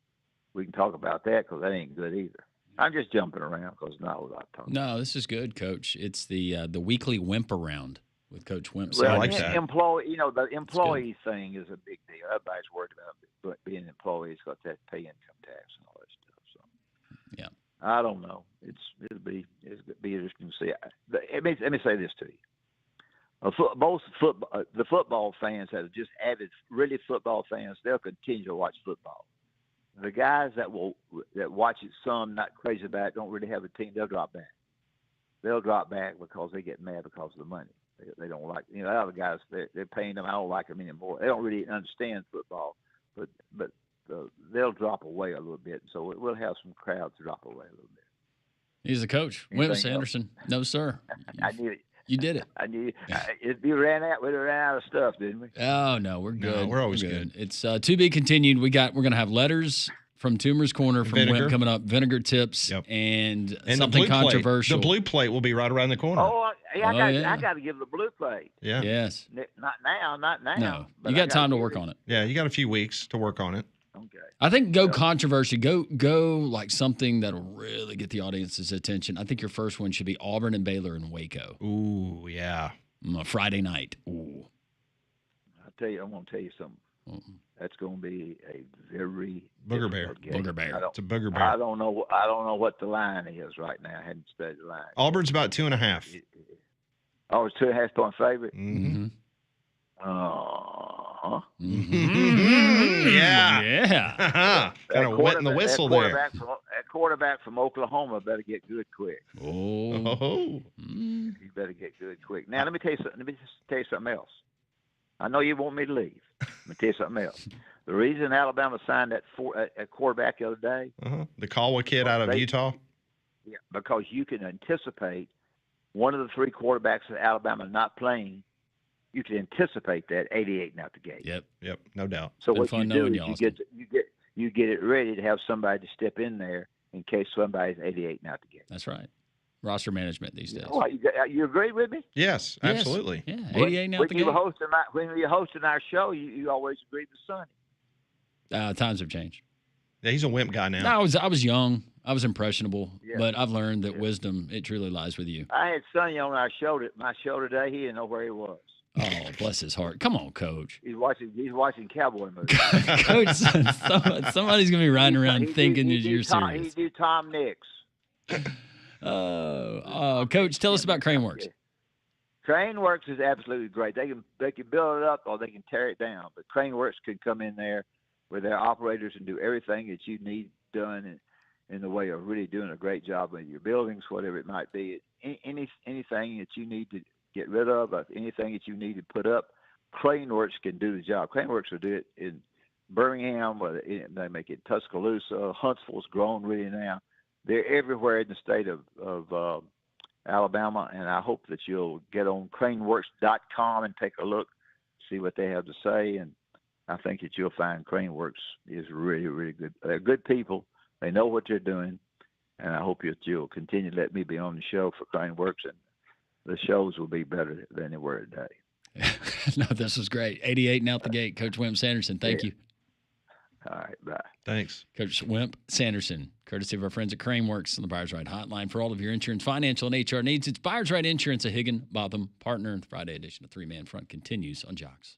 we can talk about that because that ain't good either. I'm just jumping around because not a lot of talking. No, this is good, Coach. It's the weekly Wimp around with Coach Wimp. Well, I like that. The employee thing is a big deal. Everybody's worried about being employees because they have to pay income tax and all that stuff. So, yeah, I don't know. It'll be interesting to see. Let me say this to you: the football fans that are just avid, really football fans, they'll continue to watch football. The guys that watch it, some not crazy about it, don't really have a team. They'll drop back. They'll drop back because they get mad because of the money. They don't like, the other guys, they're paying them. I don't like them anymore. They don't really understand football, but they'll drop away a little bit. So we'll have some crowds drop away a little bit. He's the coach. Wimp Sanderson. No, sir. I knew it. You did it. We ran out of stuff, didn't we? Oh no, we're good. No, we're always good. It's to be continued. We're gonna have letters from Toomer's Corner from Vinegar. Wimp coming up, vinegar tips, and the something blue plate. controversial. The blue plate will be right around the corner. Oh, I yeah. got to give the blue plate. Yeah. Yes. Not now. No, but you got time to work on it. Yeah, you got a few weeks to work on it. Okay. I think go controversy. Go like something that'll really get the audience's attention. I think your first one should be Auburn and Baylor in Waco. Ooh, yeah. Friday night. Ooh. I'm going to tell you something. Mm-hmm. That's going to be a very Booger bear. game. Booger bear. It's a booger bear. I don't know what the line is right now. I hadn't studied the line. Auburn's about 2.5. Oh, it's 2.5 point favorite. Mm-hmm. Mm-hmm. Yeah. Kind of wetting the whistle there. That quarterback from Oklahoma better get good quick. Oh. He better get good quick. Now let me tell you something. Let me just tell you something else. I know you want me to leave. Let me tell you something else. The reason Alabama signed that quarterback the other day, the Caldwell kid out of Utah. Yeah, because you can anticipate one of the three quarterbacks that Alabama not playing. You can anticipate that 88 and out the gate. Yep, no doubt. So what you do is you get it ready to have somebody to step in there in case somebody's 88 and out the gate. That's right. Roster management these days. Oh, you agree with me? Yes, absolutely. Yeah, 88 and out the gate. When you were hosting our show, you always agreed with Sonny. Times have changed. Yeah, he's a Wimp guy now. No, I was young. I was impressionable, but I've learned that wisdom, it truly lies with you. I had Sonny on my show today. He didn't know where he was. Oh, bless his heart. Come on, Coach. He's watching cowboy movies. Coach, somebody's going to be riding around thinking that you're serious. He do Tom Nix. Coach, tell us about Craneworks. Craneworks is absolutely great. They can build it up or they can tear it down. But Craneworks can come in there with their operators and do everything that you need done in the way of really doing a great job in your buildings, whatever it might be. Anything that you need to get rid of, anything that you need to put up, Craneworks can do the job. Craneworks will do it in Birmingham, they make it Tuscaloosa, Huntsville's grown really now. They're everywhere in the state of Alabama, and I hope that you'll get on craneworks.com and take a look, see what they have to say, and I think that you'll find Craneworks is really, really good. They're good people. They know what they're doing, and I hope that you'll continue to let me be on the show for Craneworks, and the shows will be better than they were today. No, this was great. 88 and out the gate. Coach Wimp Sanderson, thank you. All right, bye. Thanks. Coach Wimp Sanderson, courtesy of our friends at Craneworks on the Buyers Right Hotline. For all of your insurance, financial, and HR needs, it's Buyers Right Insurance, a Higginbotham partner. The Friday edition of Three Man Front continues on Jox.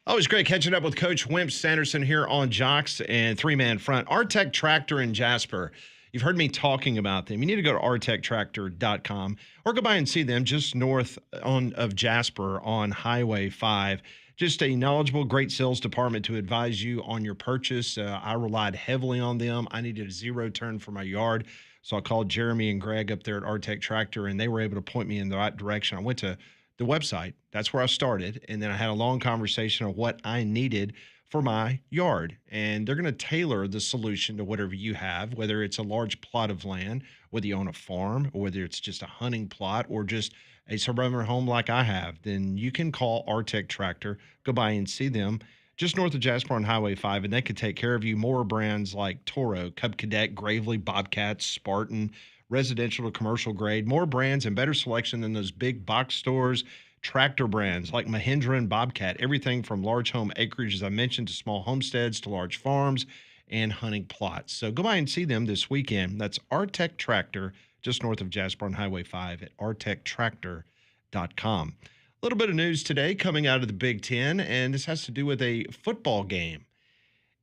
Always great catching up with Coach Wimp Sanderson here on Jox and Three-Man Front. Artec Tractor in Jasper. You've heard me talking about them. You need to go to artectractor.com or go by and see them just north of Jasper on Highway 5. Just a knowledgeable, great sales department to advise you on your purchase. I relied heavily on them. I needed a zero turn for my yard, so I called Jeremy and Greg up there at Artec Tractor, and they were able to point me in the right direction. I went to the website. That's where I started. And then I had a long conversation of what I needed for my yard. And they're going to tailor the solution to whatever you have, whether it's a large plot of land, whether you own a farm, or whether it's just a hunting plot or just a suburban home like I have. Then you can call Artec Tractor, go by and see them just north of Jasper on Highway 5, and they could take care of you. More brands like Toro, Cub Cadet, Gravely, Bobcat, Spartan, residential to commercial grade, more brands and better selection than those big box stores. Tractor brands like Mahindra and Bobcat, everything from large home acreage, as I mentioned, to small homesteads, to large farms and hunting plots. So go by and see them this weekend. That's Artec Tractor, just north of Jasper on Highway 5 at artectractor.com. A little bit of news today coming out of the Big Ten, and this has to do with a football game.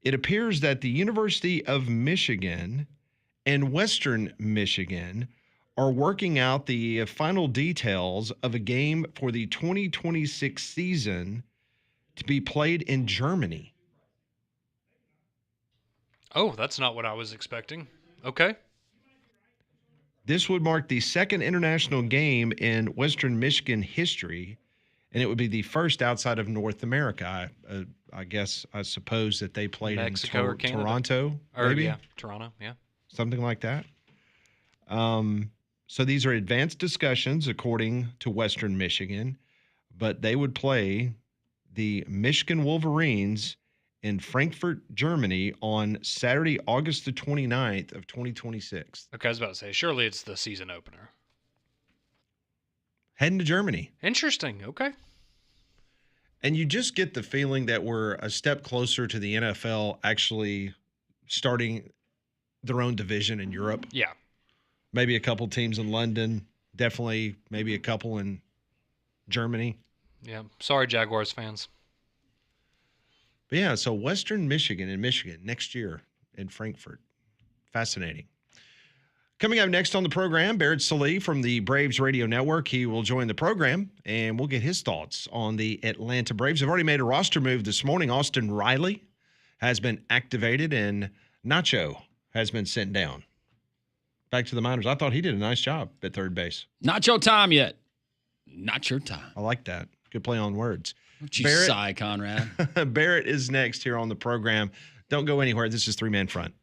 It appears that the University of Michigan and Western Michigan are working out the final details of a game for the 2026 season to be played in Germany. Oh, that's not what I was expecting. Okay. This would mark the second international game in Western Michigan history, and it would be the first outside of North America. I suppose that they played Mexico or in Canada. Toronto, Or, maybe? yeah, Toronto, yeah. Something like that. So these are advanced discussions, according to Western Michigan, but they would play the Michigan Wolverines in Frankfurt, Germany on Saturday, August the 29th of 2026. Okay, I was about to say, surely it's the season opener. Heading to Germany. Interesting, okay. And you just get the feeling that we're a step closer to the NFL actually starting their own division in Europe. Yeah. Maybe a couple teams in London. Definitely maybe a couple in Germany. Yeah. Sorry, Jaguars fans. But yeah, so Western Michigan and Michigan next year in Frankfurt. Fascinating. Coming up next on the program, Barrett Sallee from the Braves Radio Network. He will join the program, and we'll get his thoughts on the Atlanta Braves. They've already made a roster move this morning. Austin Riley has been activated, and Nacho has been sent down. Back to the minors. I thought he did a nice job at third base. Not your time yet. Not your time. I like that. Good play on words. Don't you sigh, Conrad. Barrett is next here on the program. Don't go anywhere. This is Three Man Front.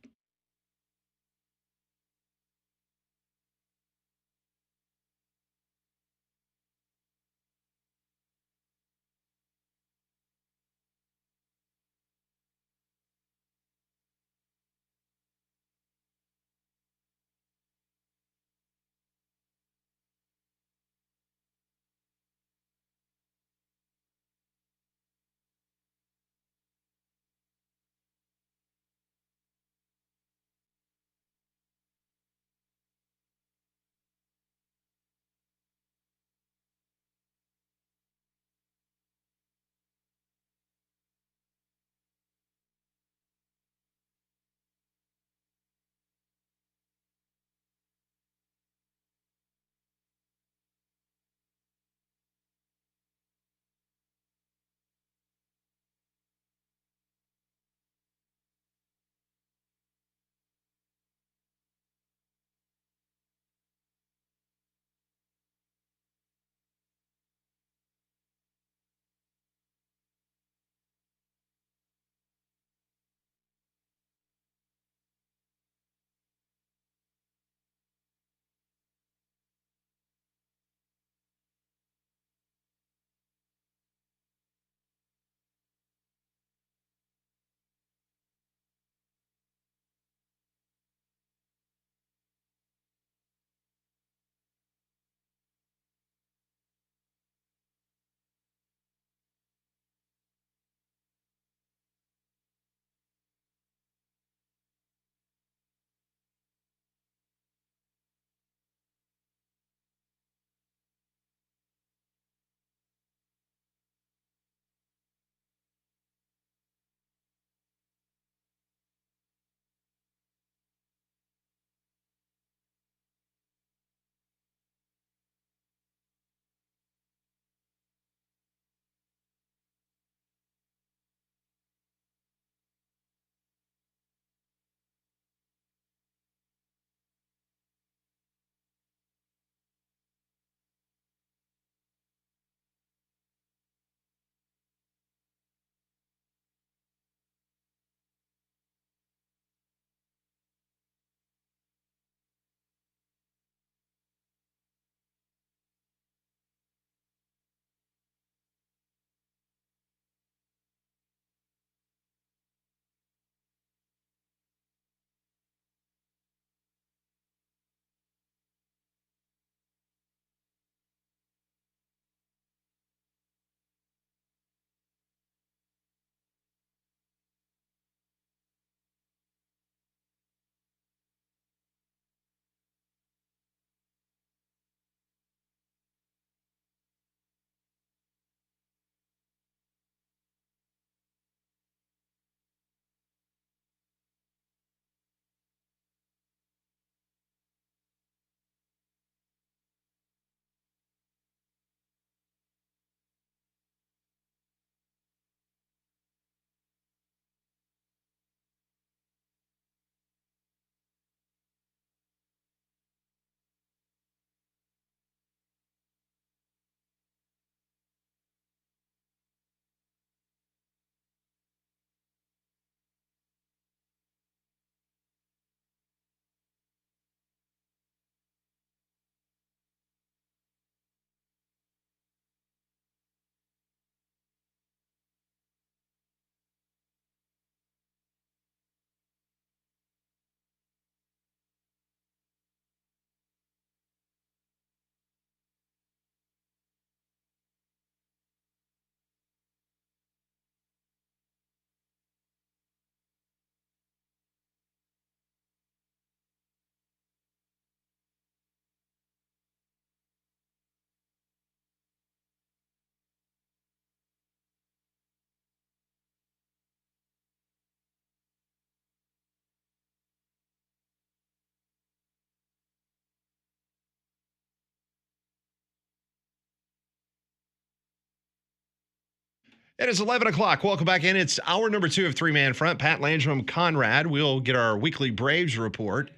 It is 11 o'clock. Welcome back in. It's hour number 2 of Three Man Front. Pat Landrum, Conrad. We'll get our weekly Braves report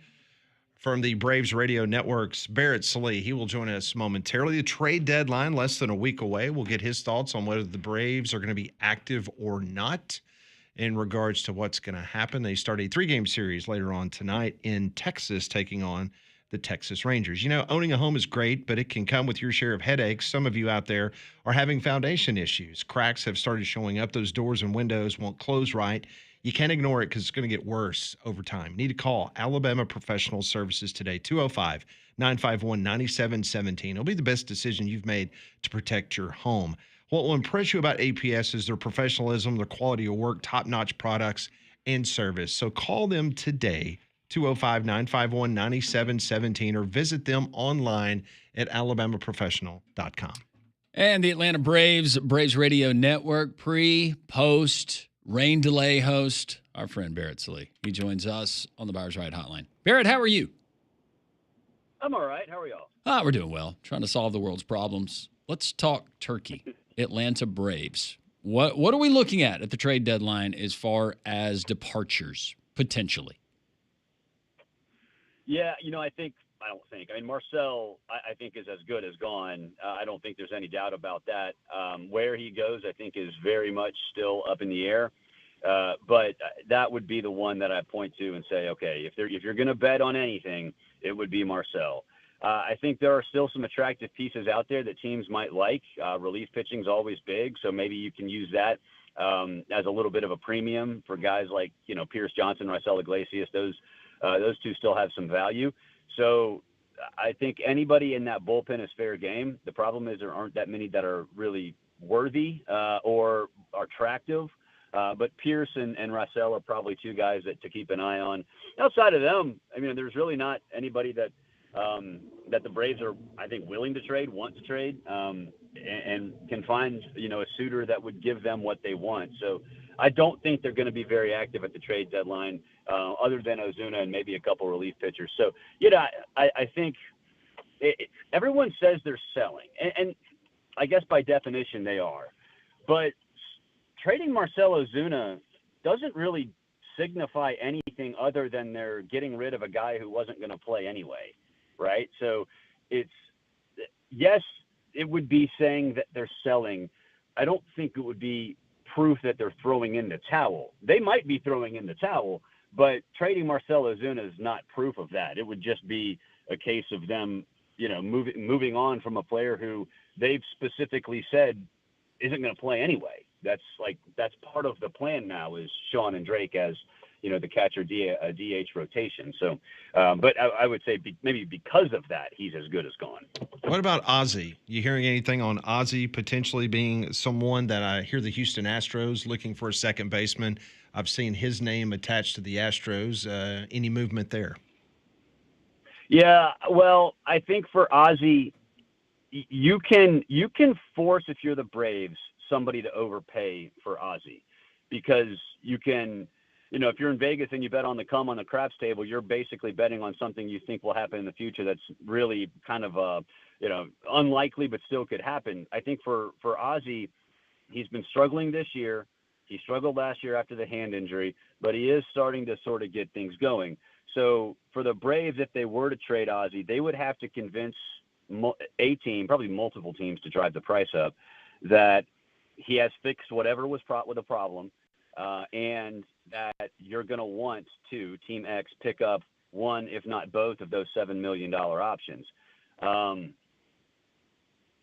from the Braves Radio Network's Barrett Salee. He will join us momentarily. The trade deadline less than a week away. We'll get his thoughts on whether the Braves are going to be active or not in regards to what's going to happen. They start a 3-game series later on tonight in Texas, taking on the Texas Rangers. You know, owning a home is great, but it can come with your share of headaches. Some of you out there are having foundation issues. Cracks have started showing up. Those doors and windows won't close right. You can't ignore it because it's going to get worse over time. You need to call Alabama Professional Services today, 205-951-9717. It'll be the best decision you've made to protect your home. What will impress you about APS is their professionalism, their quality of work, top-notch products, and service. So call them today, 205-951-9717, or visit them online at alabamaprofessional.com. And the Atlanta Braves Radio Network pre-post rain delay host, our friend Barrett Salee. He joins us on the Buyers Right Hotline. Barrett, how are you? I'm all right. How are y'all? We're doing well, trying to solve the world's problems. Let's talk turkey. Atlanta Braves. What are we looking at the trade deadline as far as departures, potentially? Yeah, I mean, Marcel, I think is as good as gone. I don't think there's any doubt about that. Where he goes, I think, is very much still up in the air. But that would be the one that I point to and say, okay, if you're going to bet on anything, it would be Marcel. I think there are still some attractive pieces out there that teams might like. Relief pitching is always big, so maybe you can use that as a little bit of a premium for guys like, Pierce Johnson, Raisel Iglesias. Those two still have some value. So I think anybody in that bullpen is fair game. The problem is there aren't that many that are really worthy or are attractive. But Pierce and Raisel are probably two guys to keep an eye on. Outside of them, I mean, there's really not anybody that the Braves are, I think, willing to trade, want to trade, and can find, a suitor that would give them what they want. So I don't think they're going to be very active at the trade deadline, other than Ozuna and maybe a couple relief pitchers. So, I think everyone says they're selling, and I guess by definition they are. But trading Marcell Ozuna doesn't really signify anything other than they're getting rid of a guy who wasn't going to play anyway, right? So yes, it would be saying that they're selling. I don't think it would be proof that they're throwing in the towel. They might be throwing in the towel, but trading Marcell Ozuna is not proof of that. It would just be a case of them, moving on from a player who they've specifically said isn't going to play anyway. That's part of the plan now, is Sean and Drake as, the catcher DH rotation. So, but I would say maybe because of that, he's as good as gone. What about Ozzie? You hearing anything on Ozzie potentially being someone that I hear the Houston Astros looking for a second baseman? I've seen his name attached to the Astros. Any movement there? Yeah, well, I think for Ozzie, you can force, if you're the Braves, somebody to overpay for Ozzie, because you can, if you're in Vegas and you bet on the come on the craps table, you're basically betting on something you think will happen in the future that's really kind of unlikely, but still could happen. I think for Ozzie, he's been struggling this year. He struggled last year after the hand injury, but he is starting to sort of get things going. So for the Braves, if they were to trade Ozzie, they would have to convince a team, probably multiple teams, to drive the price up, that he has fixed whatever was with a problem, and that you're going to want to, Team X, pick up one, if not both, of those $7 million options.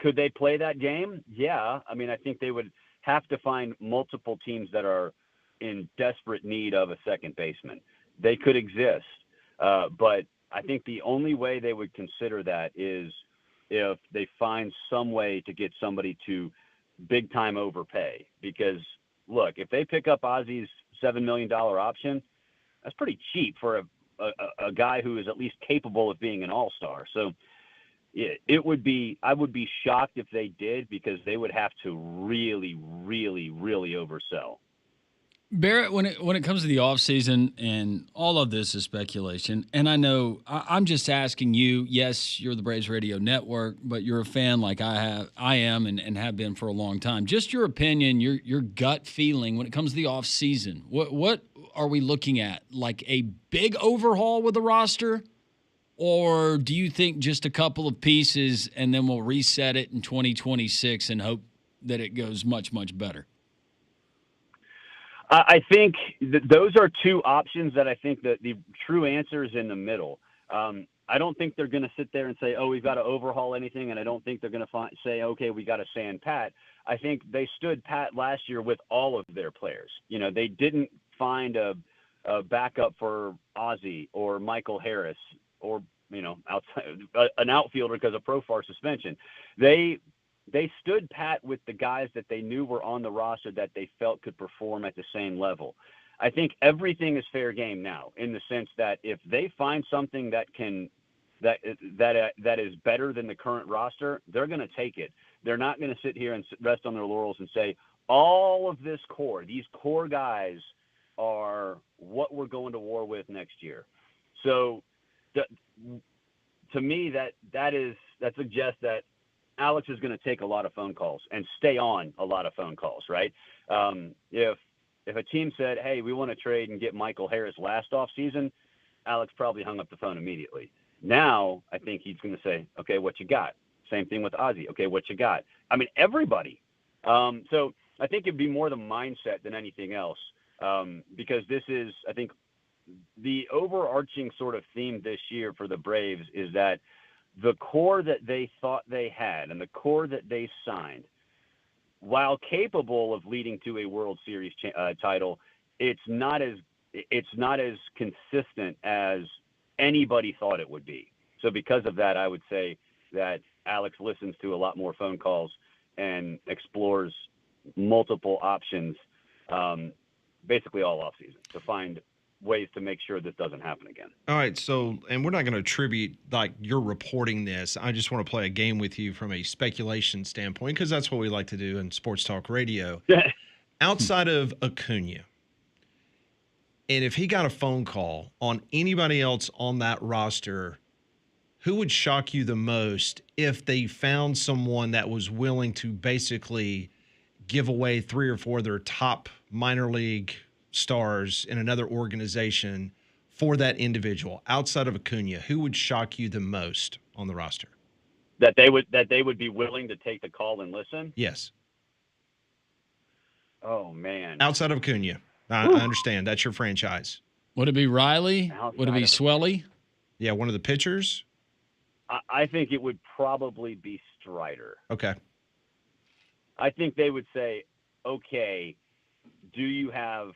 Could they play that game? Yeah. I mean, I think they would have to find multiple teams that are in desperate need of a second baseman. They could exist, but I think the only way they would consider that is if they find some way to get somebody to big time overpay. Because look, if they pick up Ozzie's $7 million option, that's pretty cheap for a guy who is at least capable of being an all-star. So I would be shocked if they did, because they would have to really, really, really oversell. Barrett, when it comes to the offseason, and all of this is speculation, and I know I'm just asking you, yes, you're the Braves Radio Network, but you're a fan like I am and have been for a long time. Just your opinion, your gut feeling when it comes to the offseason. What are we looking at? Like a big overhaul with the roster? Or do you think just a couple of pieces and then we'll reset it in 2026 and hope that it goes much, much better? I think those are two options that I think that the true answer is in the middle. I don't think they're going to sit there and say, oh, we've got to overhaul anything. And I don't think they're going to say, okay, we got to sand pat. I think they stood pat last year with all of their players. You know, they didn't find a backup for Ozzie or Michael Harris or, you know, outside an outfielder because of Profar suspension. They stood pat with the guys that they knew were on the roster that they felt could perform at the same level. I think everything is fair game now, in the sense that if they find something that is better than the current roster, they're going to take it. They're not going to sit here and rest on their laurels and say all of this core, these core guys, are what we're going to war with next year. So, to me, that suggests that Alex is going to take a lot of phone calls and stay on a lot of phone calls, right? If a team said, hey, we want to trade and get Michael Harris last offseason, Alex probably hung up the phone immediately. Now, I think he's going to say, okay, what you got? Same thing with Ozzie. Okay, what you got? I mean, everybody. So I think it'd be more the mindset than anything else, because this is, I think, the overarching sort of theme this year for the Braves is that the core that they thought they had and the core that they signed, while capable of leading to a World Series title, it's not as consistent as anybody thought it would be. So because of that, I would say that Alex listens to a lot more phone calls and explores multiple options, basically all offseason, to find ways to make sure this doesn't happen again. All right, so, and we're not going to attribute like you're reporting this. I just want to play a game with you from a speculation standpoint, because that's what we like to do in Sports Talk Radio. Outside of Acuna, and if he got a phone call on anybody else on that roster, who would shock you the most if they found someone that was willing to basically give away 3 or 4 of their top minor league stars in another organization for that individual? Outside of Acuna, who would shock you the most on the roster? That they would be willing to take the call and listen? Yes. Oh, man. Outside of Acuna. I understand. That's your franchise. Would it be Riley? Would it be Swelly? Yeah, one of the pitchers? I think it would probably be Strider. Okay. I think they would say, okay, do you have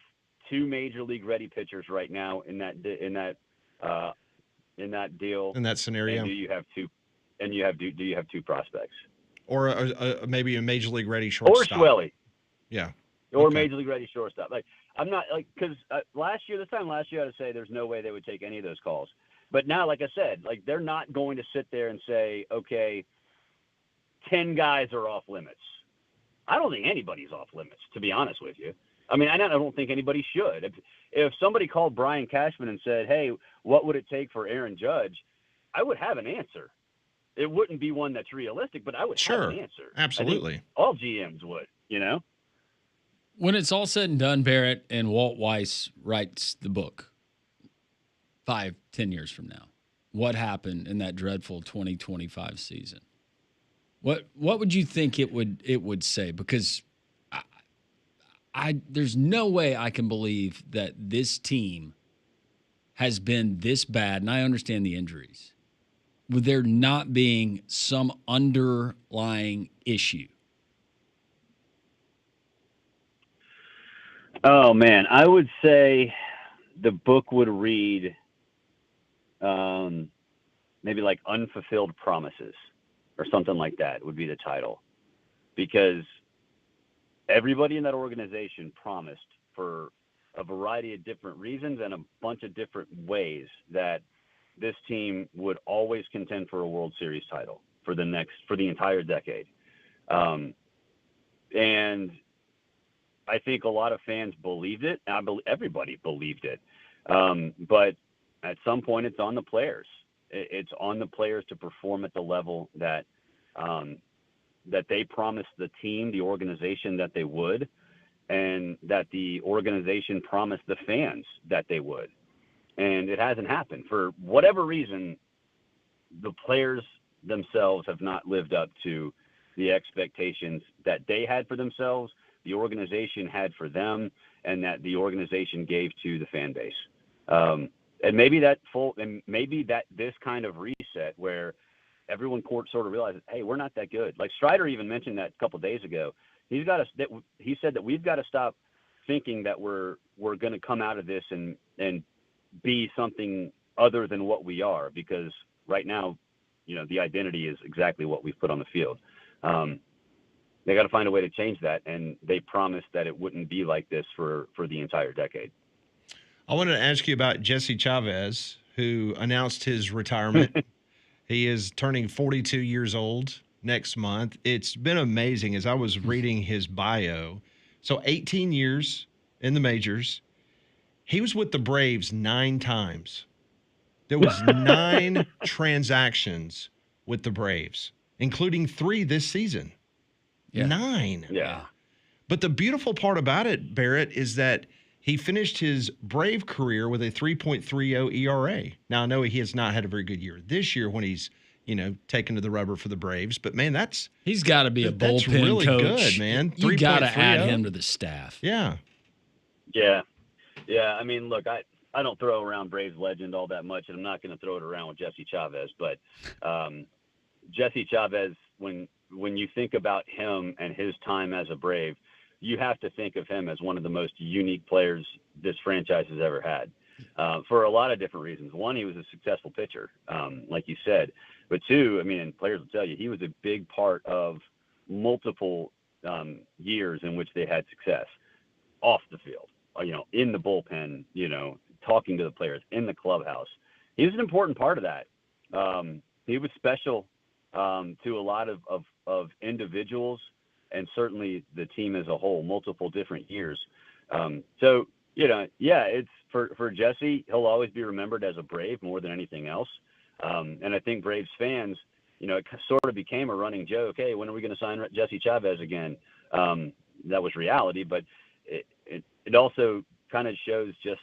2 major league ready pitchers right now in that deal? In that scenario? And do you have 2? And do you have 2 prospects? Or maybe a major league ready shortstop. Or Swelly. Yeah. Or okay. major league ready shortstop. Like, I'm not like, because this time last year, I had to say there's no way they would take any of those calls. But now, like I said, like, they're not going to sit there and say, okay, 10 guys are off limits. I don't think anybody's off limits, to be honest with you. I mean, I don't think anybody should. If somebody called Brian Cashman and said, hey, what would it take for Aaron Judge? I would have an answer. It wouldn't be one that's realistic, but I would have an answer. Absolutely. All GMs would, you know? When it's all said and done, Barrett, and Walt Weiss writes the book 5-10 years from now, what happened in that dreadful 2025 season? What would you think it would say? Because I there's no way I can believe that this team has been this bad, and I understand the injuries, with there not being some underlying issue. Oh, man. I would say the book would read maybe like Unfulfilled Promises or something like that would be the title. Because everybody in that organization promised, for a variety of different reasons and a bunch of different ways, that this team would always contend for a World Series title for the entire decade. And I think a lot of fans believed it. Everybody believed it. But at some point, it's on the players. It's on the players to perform at the level that they promised the team, the organization, that they would, and that the organization promised the fans that they would. And it hasn't happened. For whatever reason, the players themselves have not lived up to the expectations that they had for themselves, the organization had for them, and that the organization gave to the fan base. And maybe that this kind of reset where everyone sort of realizes, hey, we're not that good. Like Strider even mentioned that a couple of days ago. He said that we've got to stop thinking that we're going to come out of this and be something other than what we are, because right now, the identity is exactly what we've put on the field. They got to find a way to change that, and they promised that it wouldn't be like this for the entire decade. I wanted to ask you about Jesse Chavez, who announced his retirement. He is turning 42 years old next month. It's been amazing as I was reading his bio. So 18 years in the majors. He was with the Braves 9 times. There was 9 transactions with the Braves, including 3 this season. Yeah. 9. Yeah. But the beautiful part about it, Barrett, is that he finished his Brave career with a 3.30 ERA. Now, I know he has not had a very good year this year when he's, taken to the rubber for the Braves. But, man, he's got to be a bullpen really coach. Good, man. You got to add him to the staff. Yeah. Yeah. Yeah. I mean, look, I don't throw around Braves legend all that much, and I'm not going to throw it around with Jesse Chavez. But Jesse Chavez, when you think about him and his time as a Brave, you have to think of him as one of the most unique players this franchise has ever had, for a lot of different reasons. One, he was a successful pitcher, like you said. But 2, I mean, and players will tell you, he was a big part of multiple years in which they had success off the field, in the bullpen, talking to the players, in the clubhouse. He was an important part of that. He was special to a lot of individuals, and certainly the team as a whole, multiple different years. So, it's for Jesse, he'll always be remembered as a Brave more than anything else. And I think Braves fans, it sort of became a running joke. Hey, when are we going to sign Jesse Chavez again? That was reality, but it also kind of shows just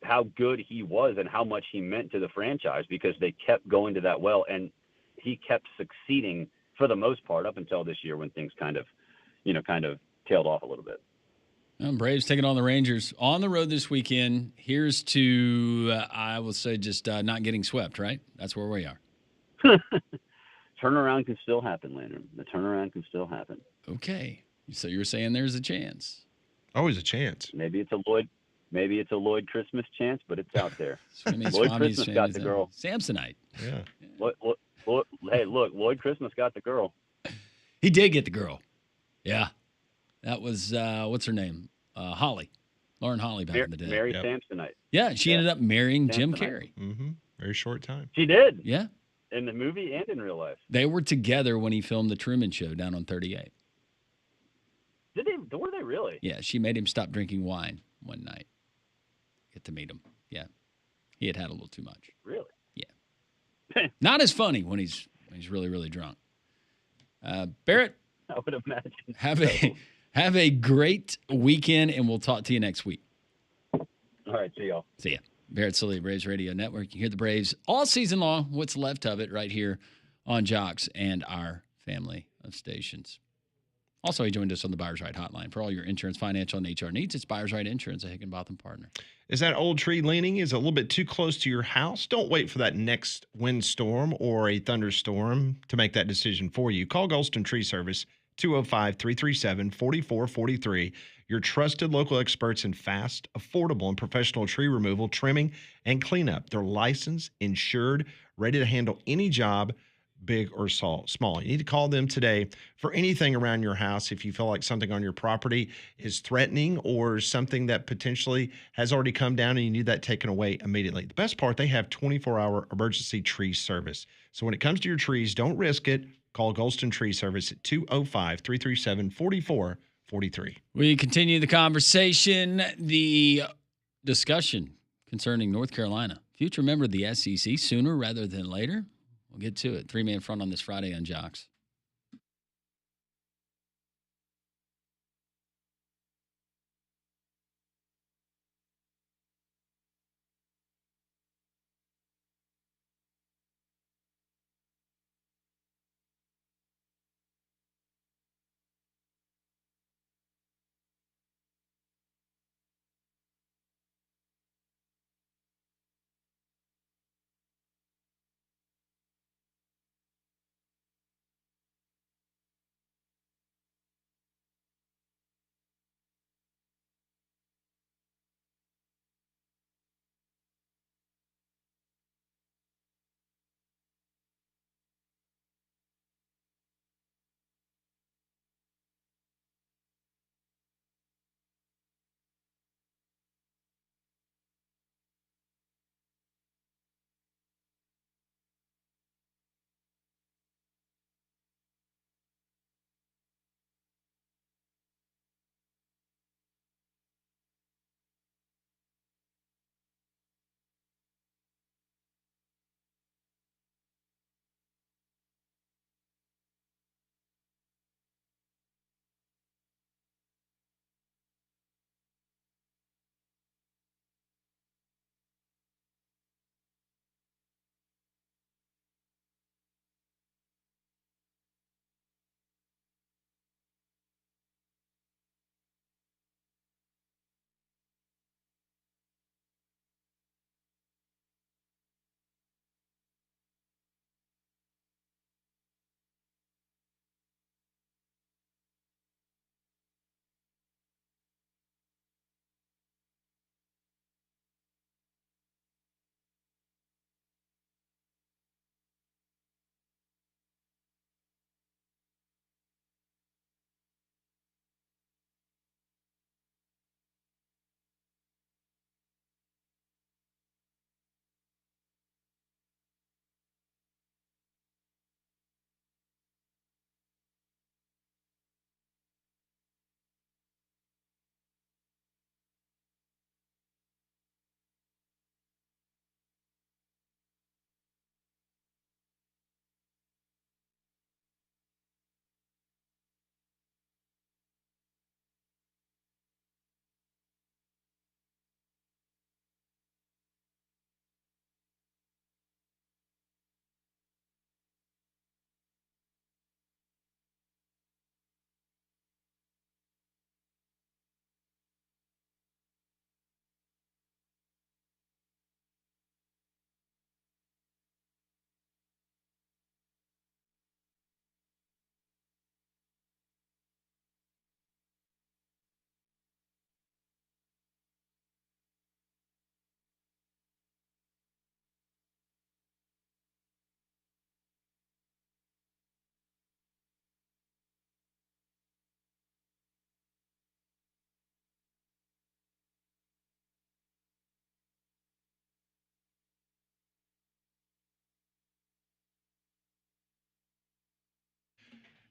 how good he was and how much he meant to the franchise, because they kept going to that well, and he kept succeeding for the most part up until this year when things kind of tailed off a little bit. Braves taking on the Rangers on the road this weekend. Here's to, I will say, just not getting swept, right? That's where we are. Turnaround can still happen, Landon. The turnaround can still happen. Okay. So you're saying there's a chance. Always a chance. Maybe it's a Lloyd Christmas chance, but it's out there. Lloyd Swami's Christmas got the girl. Samsonite. Yeah. Hey, look, Lloyd Christmas got the girl. He did get the girl. Yeah. That was, what's her name? Holly. Lauren Holly back in the day. Mary Samsonite. Yeah, she ended up marrying Jim Carrey. Mm-hmm. Very short time. She did. Yeah. In the movie and in real life. They were together when he filmed The Truman Show down on 38. Were they really? Yeah, she made him stop drinking wine one night. Get to meet him. Yeah. He had a little too much. Really? Yeah. Not as funny when he's really, really drunk. Barrett, I would imagine. Have a great weekend, and we'll talk to you next week. All right, see y'all. See ya. Barrett Sully, Braves Radio Network. You hear the Braves all season long, what's left of it, right here on Jox and our family of stations. Also, he joined us on the Buyer's Right Hotline. For all your insurance, financial, and HR needs, it's Buyer's Right Insurance, a Higginbotham partner. Is that old tree leaning? Is it a little bit too close to your house? Don't wait for that next windstorm or a thunderstorm to make that decision for you. Call Golston Tree Service, 205-337-4443. Your trusted local experts in fast, affordable, and professional tree removal, trimming, and cleanup. They're licensed, insured, ready to handle any job, big or small. You need to call them today for anything around your house if you feel like something on your property is threatening or something that potentially has already come down and you need that taken away immediately. The best part, they have 24-hour emergency tree service. So when it comes to your trees, don't risk it. Call Golston Tree Service at 205-337-4443. 43. We continue the conversation, the discussion concerning North Carolina. Future member of the SEC sooner rather than later. We'll get to it. Three-man front on this Friday on Jox.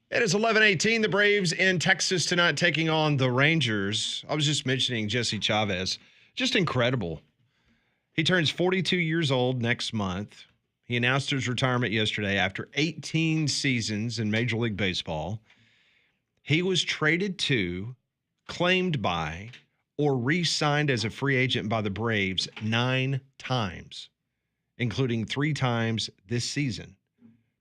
It is 11:18. The Braves in Texas tonight taking on the Rangers. I was just mentioning Jesse Chavez. Just incredible. He turns 42 years old next month. He announced his retirement yesterday after 18 seasons in Major League Baseball. He was traded to, claimed by, or re-signed as a free agent by the Braves 9 times, including 3 times this season.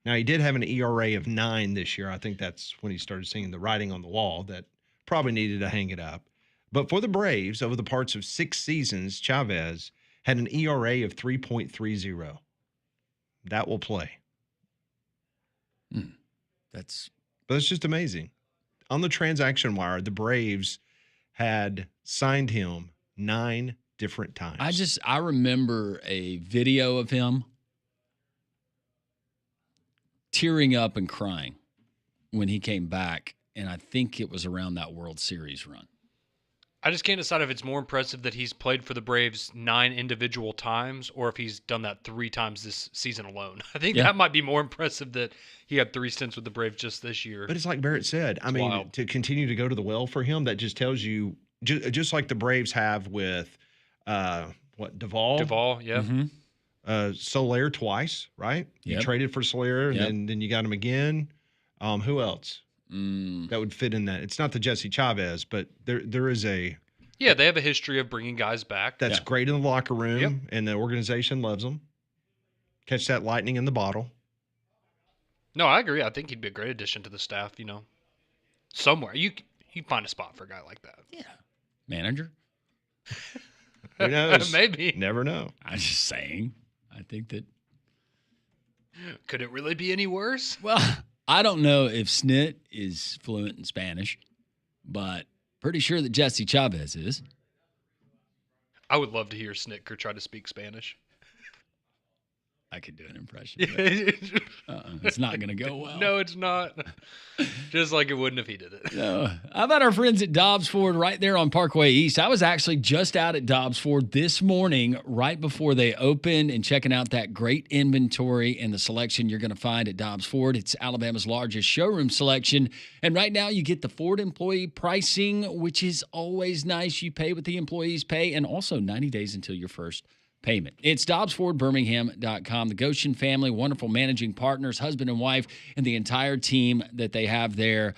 Now, he did have an ERA of 9 this year. I think that's when he started seeing the writing on the wall that probably needed to hang it up. But for the Braves, over the parts of 6 seasons, Chavez had an ERA of 3.30. That will play. But it's just amazing. On the transaction wire, the Braves had signed him 9 different times. I remember a video of him tearing up and crying when he came back, and I think it was around that World Series run. I just can't decide if it's more impressive that he's played for the Braves 9 individual times or if he's done that 3 times this season alone. I think that might be more impressive that he had 3 stints with the Braves just this year. But it's like Barrett said. I mean, wild. to continue to go to the well for him, that just tells you, just like the Braves have with, Duvall? Duvall, yeah. Mm-hmm. Soler twice, right? You Yep. traded for Soler, and Yep. then you got him again. Who else? That would fit in that. It's not the Jesse Chavez, but there is a Yeah, they have a history of bringing guys back. that's great in the locker room, Yep. and the organization loves them. Catch that lightning in the bottle. No, I agree. I think he'd be a great addition to the staff, somewhere. You'd find a spot for a guy like that. Yeah. Manager? Who knows? Maybe. Never know. I'm just saying. I think that. Could it really be any worse? Well, I don't know if Snit is fluent in Spanish, but pretty sure that Jesse Chavez is. I would love to hear Snitker try to speak Spanish. I could do an impression. It's not going to go well. No, it's not. Just like it wouldn't if he did it. No. How about our friends at Dobbs Ford right there on Parkway East? I was actually just out at Dobbs Ford this morning right before they opened and checking out that great inventory and the selection you're going to find at Dobbs Ford. It's Alabama's largest showroom selection. And right now you get the Ford employee pricing, which is always nice. You pay what the employees pay, and also 90 days until your first payment. It's DobbsFordBirmingham.com. The Goshen family, wonderful managing partners, husband and wife, and the entire team that they have there.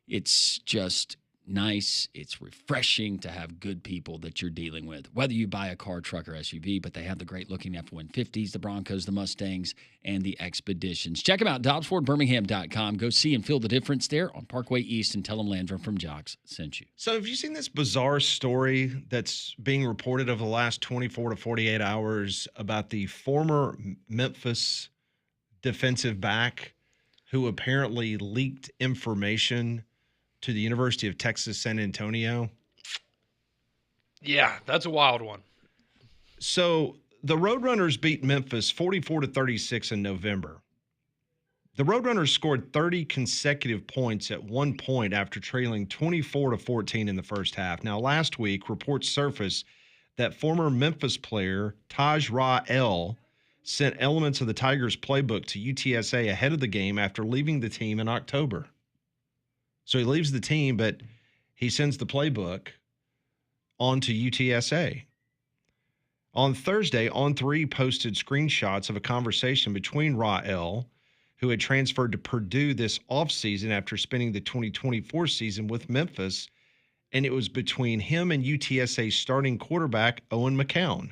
It's just nice. It's refreshing to have good people that you're dealing with, whether you buy a car, truck, or SUV, but they have the great-looking F-150s, the Broncos, the Mustangs, and the Expeditions. Check them out, DobbsFordBirmingham.com. Go see and feel the difference there on Parkway East, and tell them Landrum from Jox sent you. So have you seen this bizarre story that's being reported over the last 24 to 48 hours about the former Memphis defensive back who apparently leaked information to the University of Texas, San Antonio? Yeah, that's a wild one. So the Roadrunners beat Memphis 44-36 in November. The Roadrunners scored 30 consecutive points at one point after trailing 24-14 in the first half. Now, last week, reports surfaced that former Memphis player Taj Ra-El sent elements of the Tigers playbook to UTSA ahead of the game after leaving the team in October. So he leaves the team, but he sends the playbook on to UTSA. On Thursday, On3 posted screenshots of a conversation between Ra-El, who had transferred to Purdue this offseason after spending the 2024 season with Memphis, and it was between him and UTSA starting quarterback Owen McCown.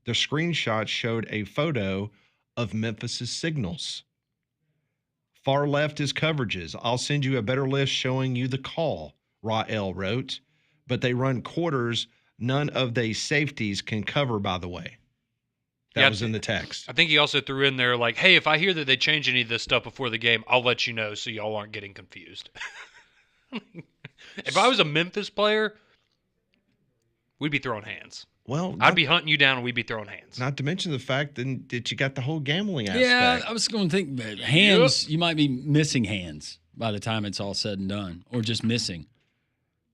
The screenshot showed a photo of Memphis's signals. Far left is coverages. I'll send you a better list showing you the call, Ra-El wrote. But they run quarters none of the safeties can cover, by the way. That was in the text. I think he also threw in there like, hey, if I hear that they change any of this stuff before the game, I'll let you know so y'all aren't getting confused. If I was a Memphis player, we'd be throwing hands. Well, I'd be hunting you down and we'd be throwing hands. Not to mention the fact that you got the whole gambling aspect. Yeah, I was going to think that hands, you might be missing hands by the time it's all said and done, or just missing.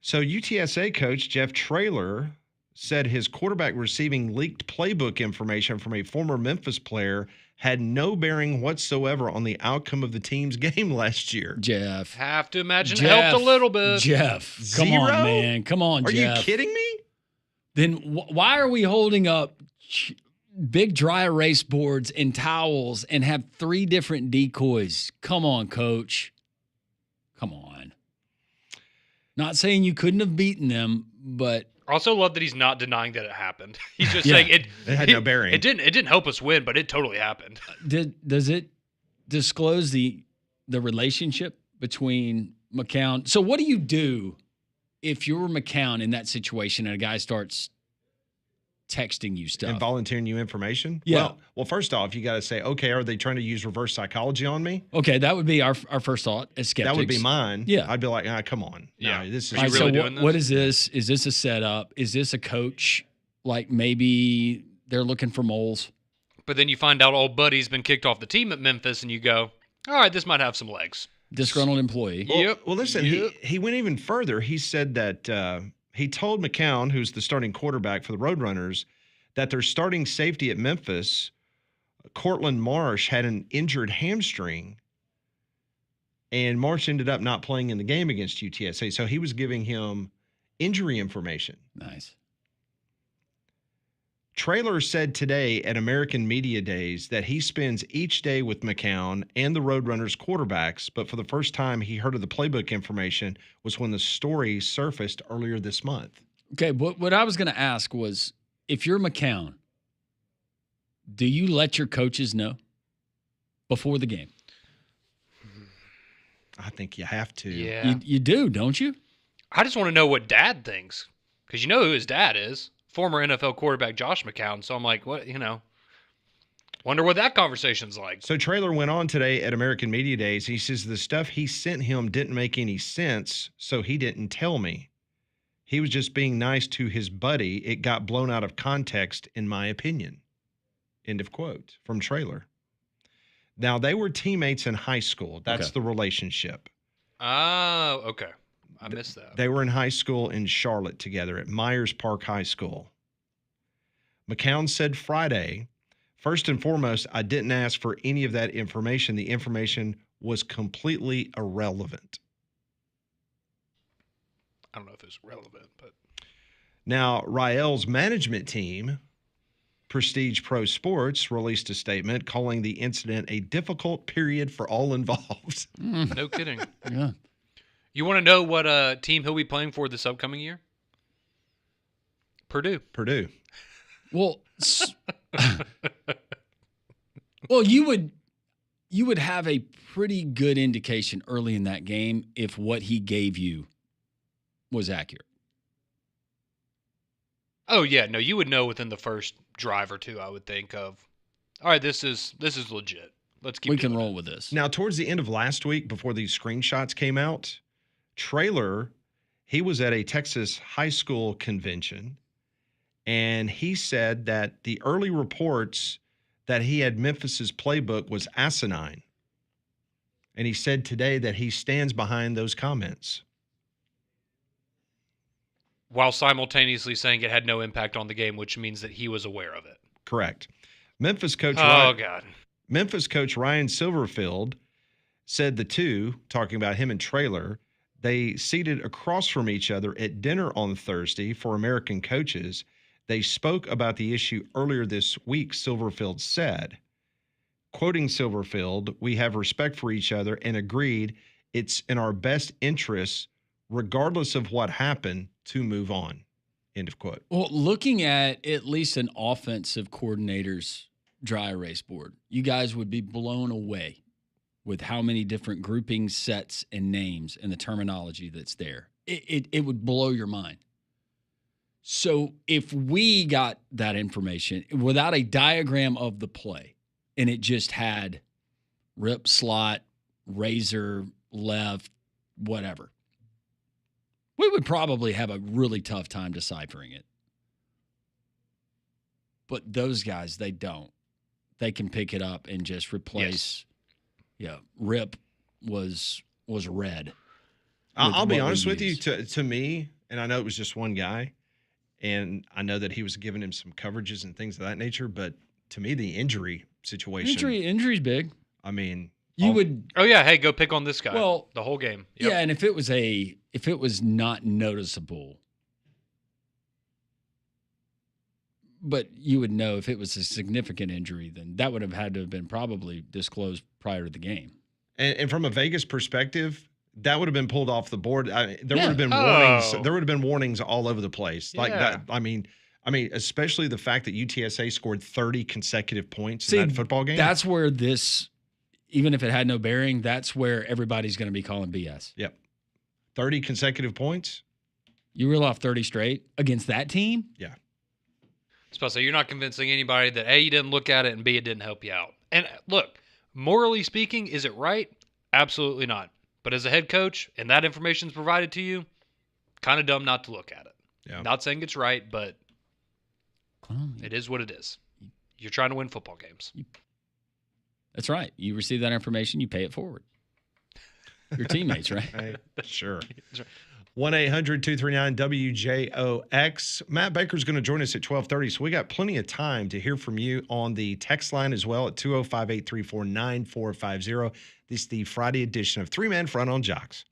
So UTSA coach Jeff Traylor said his quarterback receiving leaked playbook information from a former Memphis player had no bearing whatsoever on the outcome of the team's game last year. Jeff. Have to imagine it helped a little bit. Jeff, come on, man. Come on, Jeff. Are you kidding me? Then why are we holding up big dry erase boards and towels and have 3 different decoys? Come on, coach. Come on. Not saying you couldn't have beaten them, but I also love that he's not denying that it happened. He's just saying it had no bearing. It didn't help us win, but it totally happened. Does it disclose the relationship between McCown? So what do you do if you're McCown in that situation and a guy starts texting you stuff and volunteering you information? Yeah. Well, first off, you got to say, okay, are they trying to use reverse psychology on me? Okay, that would be our first thought as skeptics. That would be mine. Yeah. I'd be like, come on. Yeah. No, this is All right, really so doing this? what is this? Is this a setup? Is this a coach? Like maybe they're looking for moles? But then you find out old buddy's been kicked off the team at Memphis, and you go, all right, this might have some legs. Disgruntled employee. Well, listen, he went even further. He said that he told McCown, who's the starting quarterback for the Roadrunners, that their starting safety at Memphis, Cortland Marsh, had an injured hamstring, and Marsh ended up not playing in the game against UTSA. So he was giving him injury information. Nice. Traylor said today at American Media Days that he spends each day with McCown and the Roadrunners quarterbacks, but for the first time he heard of the playbook information was when the story surfaced earlier this month. Okay, what I was going to ask was, if you're McCown, do you let your coaches know before the game? I think you have to. Yeah. You do, don't you? I just want to know what Dad thinks, because you know who his dad is. Former NFL quarterback Josh McCown. So I'm like, what, wonder what that conversation's like. So Traylor went on today at American Media Days. He says the stuff he sent him didn't make any sense, so he didn't tell me. He was just being nice to his buddy. It got blown out of context, in my opinion. End of quote from Traylor. Now, they were teammates in high school. That's the relationship. Oh, okay. I missed that. They were in high school in Charlotte together at Myers Park High School. McCown said Friday, first and foremost, I didn't ask for any of that information. The information was completely irrelevant. I don't know if it's relevant, but. Now, Rael's management team, Prestige Pro Sports, released a statement calling the incident a difficult period for all involved. No kidding. Yeah. You want to know what team he'll be playing for this upcoming year? Purdue. Well, well, you would have a pretty good indication early in that game if what he gave you was accurate. Oh yeah, no, you would know within the first drive or two. I would think of, all right, this is legit. Let's keep. We can roll with this. Now, towards the end of last week, before these screenshots came out, Traylor, he was at a Texas high school convention, and he said that the early reports that he had Memphis's playbook was asinine. And he said today that he stands behind those comments. While simultaneously saying it had no impact on the game, which means that he was aware of it. Correct. Memphis coach God. Memphis coach Ryan Silverfield said the two, talking about him and Traylor, they seated across from each other at dinner on Thursday for American coaches. They spoke about the issue earlier this week, Silverfield said. Quoting Silverfield, we have respect for each other and agreed it's in our best interests, regardless of what happened, to move on. End of quote. Well, looking at least an offensive coordinator's dry erase board, you guys would be blown away with how many different groupings, sets, and names and the terminology that's there. It would blow your mind. So if we got that information without a diagram of the play and it just had rip, slot, razor, left, whatever, we would probably have a really tough time deciphering it. But those guys, they don't. They can pick it up and just replace. Yes. Yeah, rip was red. I'll be honest with you. To me, and I know it was just one guy, and I know that he was giving him some coverages and things of that nature, but to me, the injury situation. Injury's big. I mean, you would. Oh yeah, hey, go pick on this guy. Well, the whole game. Yep. Yeah, and if it was not noticeable, but you would know if it was a significant injury, then that would have had to have been probably disclosed prior to the game. And from a Vegas perspective, that would have been pulled off the board. There would have been warnings. There would have been warnings all over the place. Like that. I mean, especially the fact that UTSA scored 30 consecutive points in that football game. That's where this, even if it had no bearing, that's where everybody's going to be calling BS. Yep. 30 consecutive points. You reel off 30 straight against that team? Yeah. So you're not convincing anybody that A, you didn't look at it, and B, it didn't help you out. And look, morally speaking, is it right? Absolutely not. But as a head coach, and that information is provided to you, kind of dumb not to look at it. Yeah. Not saying it's right, but it is what it is. You're trying to win football games. That's right. You receive that information, you pay it forward. Your teammates, right? Sure. 1-800-239-WJOX. Matt Baker's going to join us at 12:30, so we got plenty of time to hear from you on the text line as well at 205-834-9450. This is the Friday edition of Three Man Front on Jox.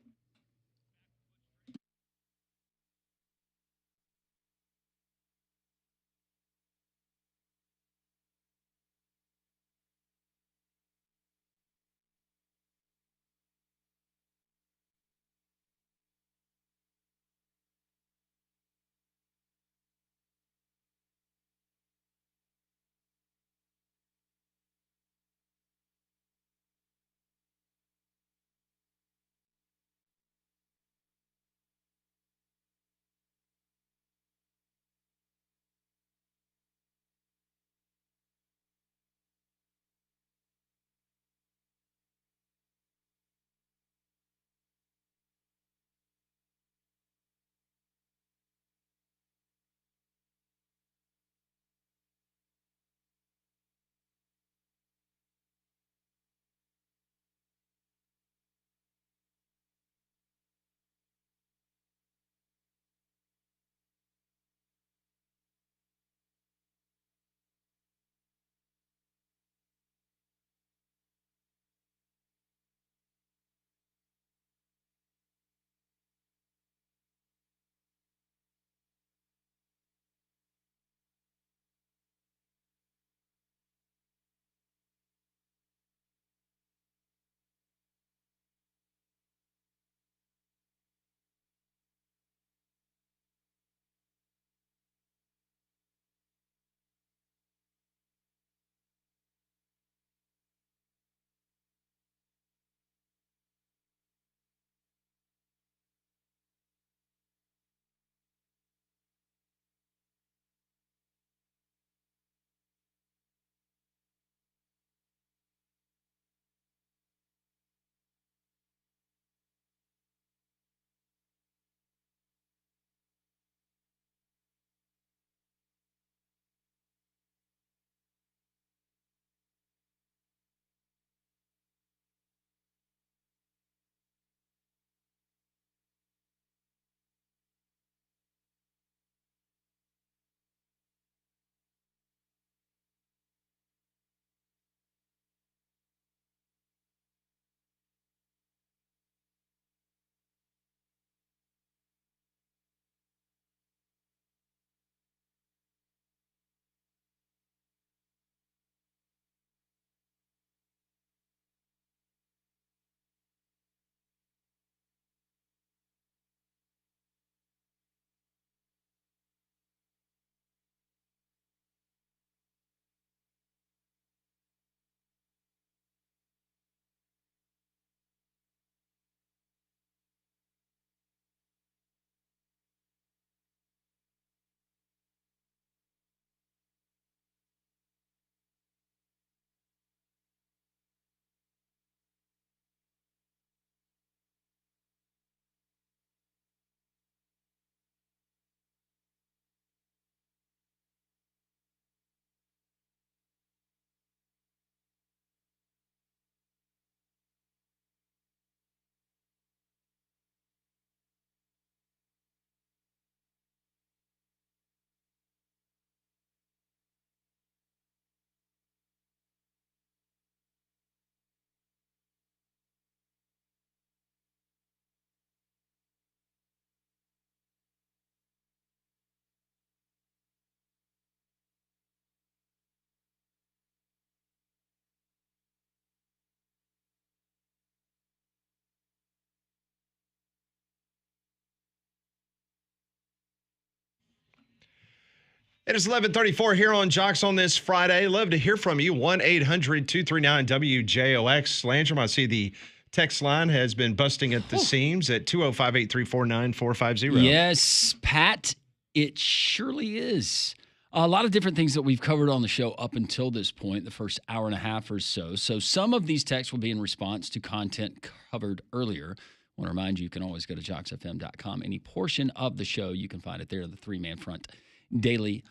It is 11:34 here on Jox on this Friday. Love to hear from you. 1-800-239-WJOX. Landrum, I see the text line has been busting at the seams at 205-834-9450. Yes, Pat, it surely is. A lot of different things that we've covered on the show up until this point, the first hour and a half or so. So some of these texts will be in response to content covered earlier. I want to remind you, you can always go to joxfm.com. Any portion of the show, you can find it there, the Three Man Front Daily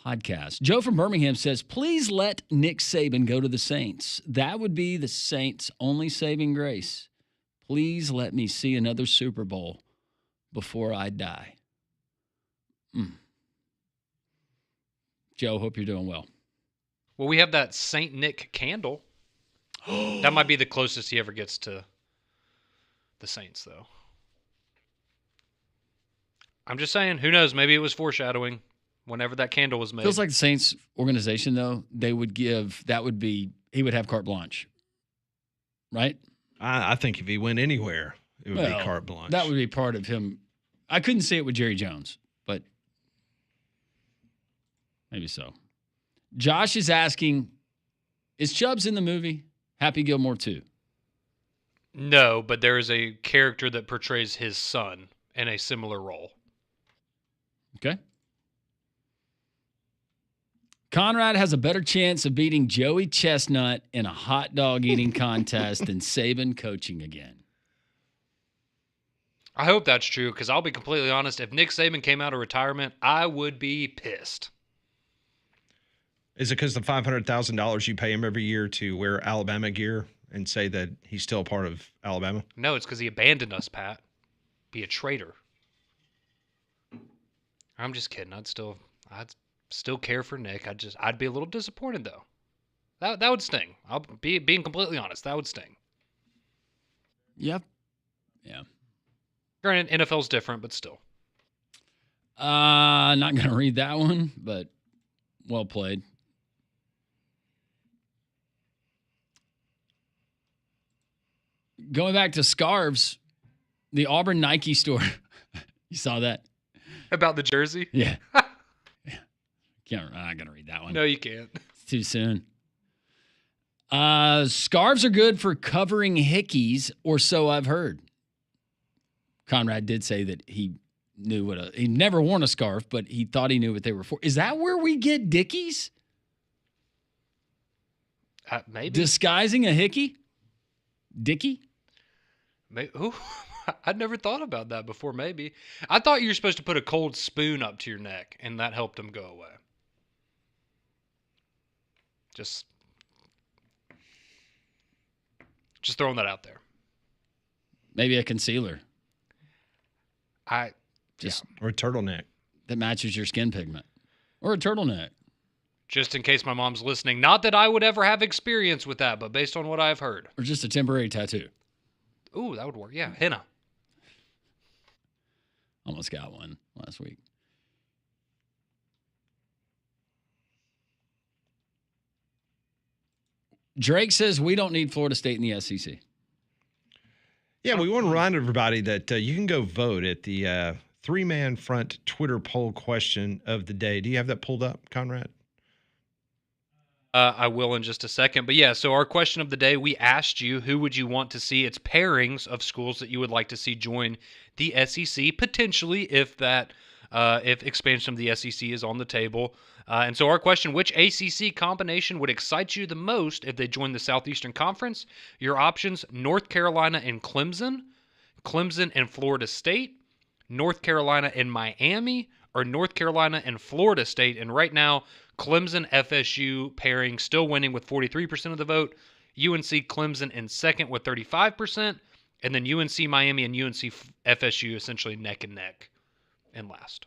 Podcast. Joe from Birmingham says, please let Nick Saban go to the Saints. That would be the Saints' only saving grace. Please let me see another Super Bowl. before I die. Joe, hope you're doing well. Well, we have that Saint Nick candle. That might be the closest he ever gets to the Saints, though. I'm just saying, who knows? Maybe it was foreshadowing whenever that candle was made. Feels like the Saints organization, though, he would have carte blanche, right? I think if he went anywhere, it would be carte blanche. That would be part of him. I couldn't see it with Jerry Jones, but maybe so. Josh is asking, is Chubbs in the movie Happy Gilmore 2? No, but there is a character that portrays his son in a similar role. Okay. Conrad has a better chance of beating Joey Chestnut in a hot dog eating contest than Saban coaching again. I hope that's true, because I'll be completely honest. If Nick Saban came out of retirement, I would be pissed. Is it because the $500,000 you pay him every year to wear Alabama gear and say that he's still part of Alabama? No, it's because he abandoned us, Pat. Be a traitor. I'm just kidding. I'd still care for Nick. I'd be a little disappointed though. That would sting. I'll being completely honest. That would sting. Yep. Yeah. Granted, NFL's different, but still. Not gonna read that one, but well played. Going back to scarves, the Auburn Nike store. You saw that? About the jersey? Yeah. I'm not going to read that one. No, you can't. It's too soon. Scarves are good for covering hickeys, or so I've heard. Conrad did say that he knew he never worn a scarf, but he thought he knew what they were for. Is that where we get dickies? Maybe. Disguising a hickey? Dickie? Maybe. Ooh, I'd never thought about that before, maybe. I thought you were supposed to put a cold spoon up to your neck, and that helped him go away. Just throwing that out there. Maybe a concealer. Or a turtleneck. That matches your skin pigment. Or a turtleneck. Just in case my mom's listening. Not that I would ever have experience with that, but based on what I've heard. Or just a temporary tattoo. Ooh, that would work. Yeah, henna. Almost got one last week. Drake says we don't need Florida State in the SEC. Yeah, we want to remind everybody that you can go vote at the three-man front Twitter poll question of the day. Do you have that pulled up, Conrad? I will in just a second. But yeah, so our question of the day, we asked you, who would you want to see? It's pairings of schools that you would like to see join the SEC, potentially if expansion of the SEC is on the table. And so our question, which ACC combination would excite you the most if they join the Southeastern Conference? Your options, North Carolina and Clemson, Clemson and Florida State, North Carolina and Miami, or North Carolina and Florida State. And right now, Clemson FSU pairing still winning with 43% of the vote. UNC Clemson in second with 35%. And then UNC Miami and UNC FSU essentially neck and neck in last.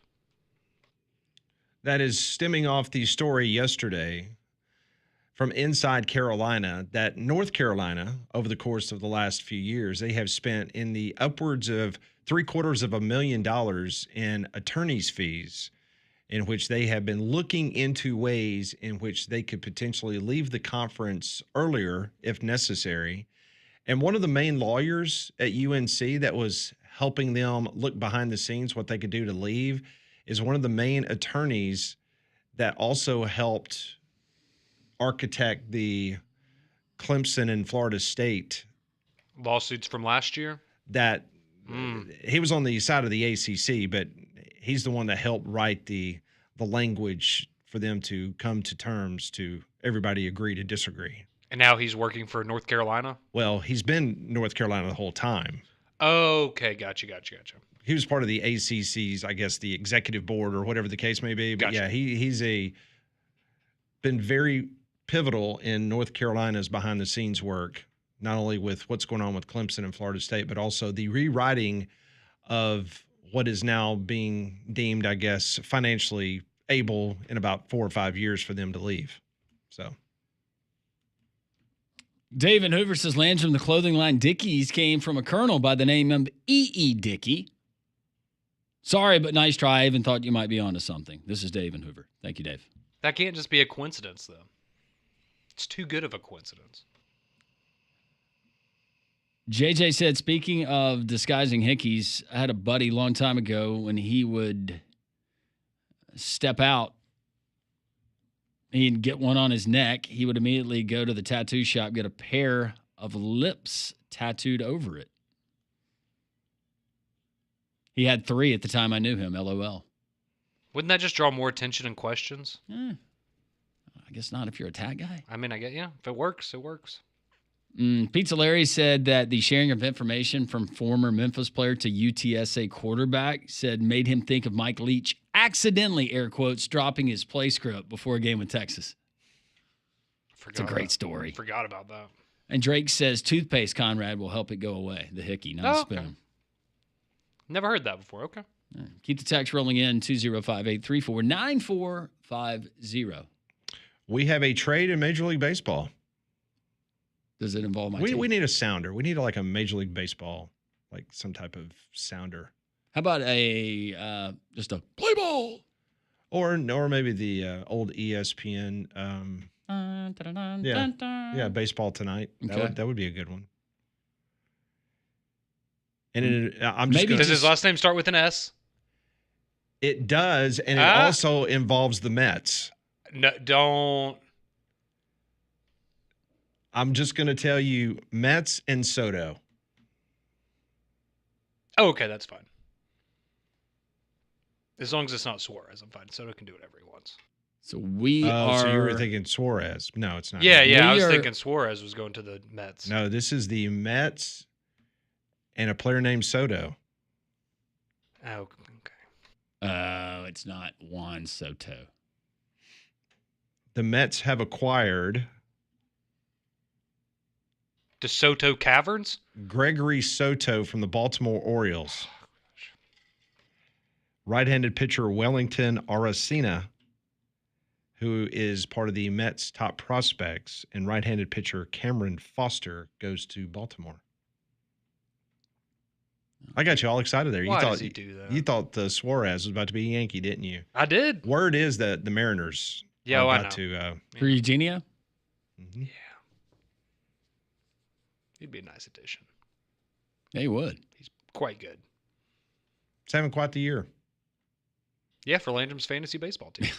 That is stemming off the story yesterday from Inside Carolina that North Carolina, over the course of the last few years, they have spent in the upwards of $750,000 in attorney's fees, in which they have been looking into ways in which they could potentially leave the conference earlier if necessary. And one of the main lawyers at UNC that was helping them look behind the scenes what they could do to leave is one of the main attorneys that also helped architect the Clemson and Florida State lawsuits from last year. That he was on the side of the ACC, but he's the one that helped write the language for them to come to terms to everybody agree to disagree. And now he's working for North Carolina? Well, he's been North Carolina the whole time. Okay, gotcha. He was part of the ACC's, I guess, the executive board or whatever the case may be. But gotcha. Yeah, he's been very pivotal in North Carolina's behind-the-scenes work, not only with what's going on with Clemson and Florida State, but also the rewriting of what is now being deemed, I guess, financially able in about 4 or 5 years for them to leave. So. Dave in Hoover says Landrum, the clothing line Dickies came from a colonel by the name of E.E. Dickey. Sorry, but nice try. I even thought you might be onto something. This is Dave in Hoover. Thank you, Dave. That can't just be a coincidence, though. It's too good of a coincidence. JJ said, speaking of disguising hickeys, I had a buddy a long time ago when he would step out, he'd get one on his neck. He would immediately go to the tattoo shop, get a pair of lips tattooed over it. He had 3 at the time I knew him, LOL. Wouldn't that just draw more attention and questions? I guess not if you're a tat guy. I mean, yeah. If it works, it works. Pizza Larry said that the sharing of information from former Memphis player to UTSA quarterback made him think of Mike Leach accidentally, air quotes, dropping his play script before a game with Texas. It's a great story. Forgot about that. And Drake says toothpaste, Conrad, will help it go away. The hickey, not a spoon. Okay. Never heard that before. Okay. Keep the text rolling in, 205-834-9450. We have a trade in Major League Baseball. Does it involve my we, team? we need a sounder. We need like a Major League Baseball, like some type of sounder. How about just a play ball? Or maybe the old ESPN. Baseball Tonight. Okay. That would be a good one. And Does his last name start with an S? It does, and it also involves the Mets. No, don't. I'm just going to tell you Mets and Soto. Oh, okay, that's fine. As long as it's not Suarez, I'm fine. Soto can do whatever he wants. So we are. So you were thinking Suarez? No, it's not. Yeah. I was thinking Suarez was going to the Mets. No, this is the Mets and a player named Soto. Oh, okay. It's not Juan Soto. The Mets have acquired DeSoto Caverns? Gregory Soto from the Baltimore Orioles. Right-handed pitcher Wellington Aracena, who is part of the Mets' top prospects, and right-handed pitcher Cameron Foster goes to Baltimore. I got you all excited there. Why does he do that? You thought Suarez was about to be a Yankee, didn't you? I did. Word is that the Mariners are about to. For Eugenia? Mm-hmm. Yeah. He'd be a nice addition. They would. He's quite good. He's having quite the year. Yeah, for Landrum's fantasy baseball team.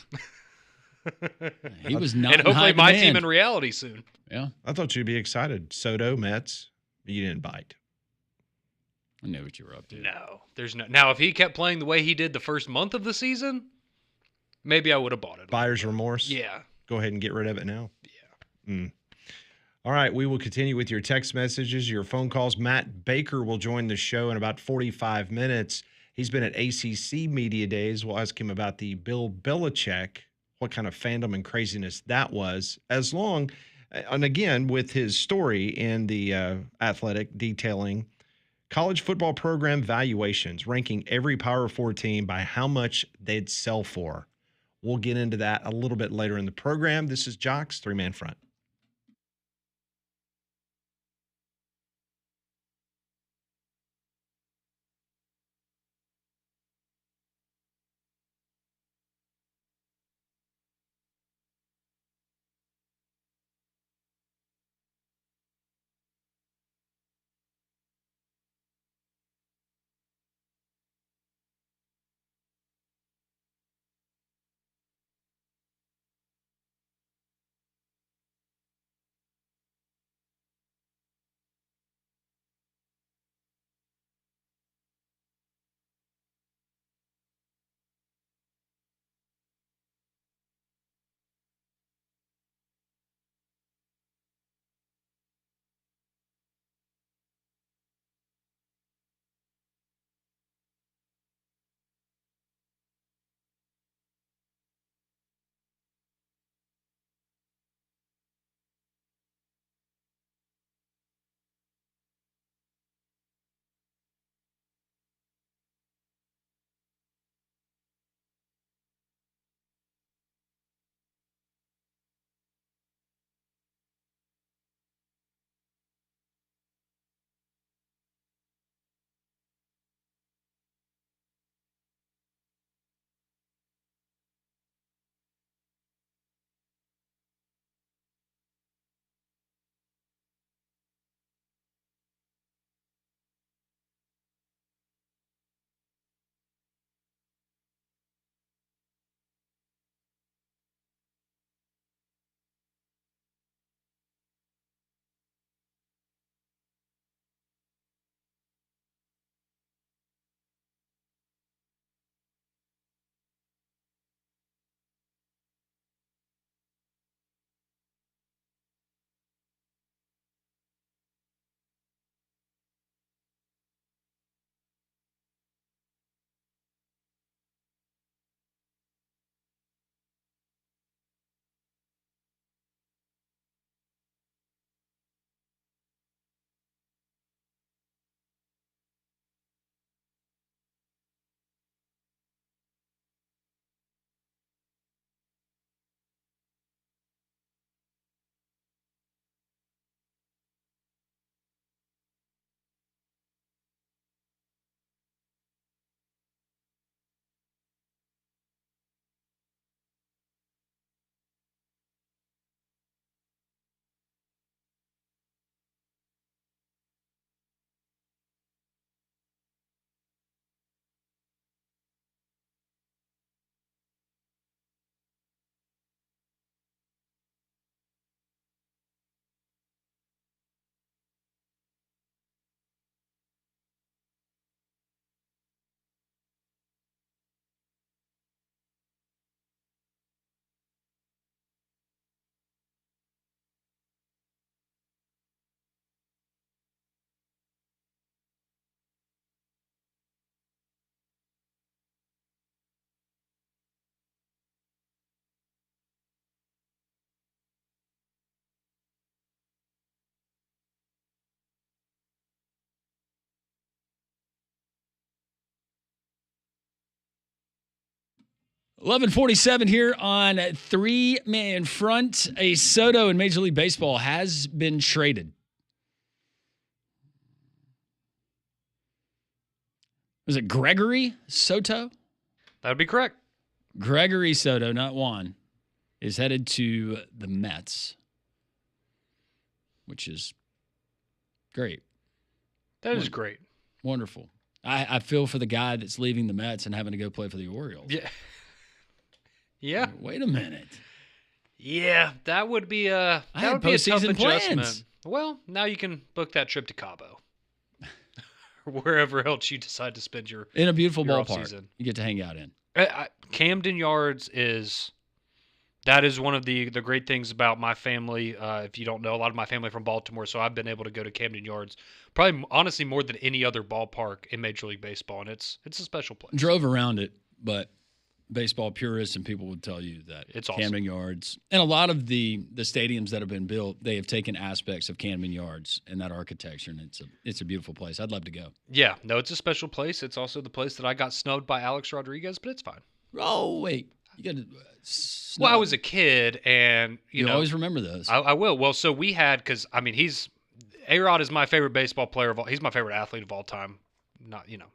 He was not. And hopefully my team in reality soon. Yeah. I thought you'd be excited. Soto, Mets. You didn't bite. I knew what you were up to. No, there's no. Now, if he kept playing the way he did the first month of the season, maybe I would have bought it. Buyer's remorse? Yeah. Go ahead and get rid of it now? Yeah. All right, we will continue with your text messages, your phone calls. Matt Baker will join the show in about 45 minutes. He's been at ACC Media Days. We'll ask him about the Bill Belichick, what kind of fandom and craziness that was, and again, with his story in the Athletic detailing college football program valuations, ranking every Power 4 team by how much they'd sell for. We'll get into that a little bit later in the program. This is Jox, 3-Man Front. 11:47 here on Three Man Front. A Soto in Major League Baseball has been traded. Was it Gregory Soto? That would be correct. Gregory Soto, not Juan, is headed to the Mets, which is great. That is great. Wonderful. I feel for the guy that's leaving the Mets and having to go play for the Orioles. Yeah. Yeah. Wait a minute. Yeah, that would be a tough postseason adjustment. plans. Well, now you can book that trip to Cabo. Or wherever else you decide to spend your In a beautiful your ballpark off-season. you get to hang out in. Camden Yards is one of the great things about my family. If you don't know, a lot of my family from Baltimore, so I've been able to go to Camden Yards probably honestly more than any other ballpark in Major League Baseball, and it's a special place. Drove around it, but baseball purists and people would tell you that It's awesome. Camden Yards and a lot of the stadiums that have been built, they have taken aspects of Camden Yards and that architecture, and it's a beautiful place. I'd love to go. Yeah, no, it's a special place. It's also the place that I got snubbed by Alex Rodriguez, but it's fine. Oh wait, you got to. Well, I was a kid, and you know, always remember those. I will. Well, so we had, because I mean, A-Rod is my favorite baseball player of all. He's my favorite athlete of all time. Not, you know,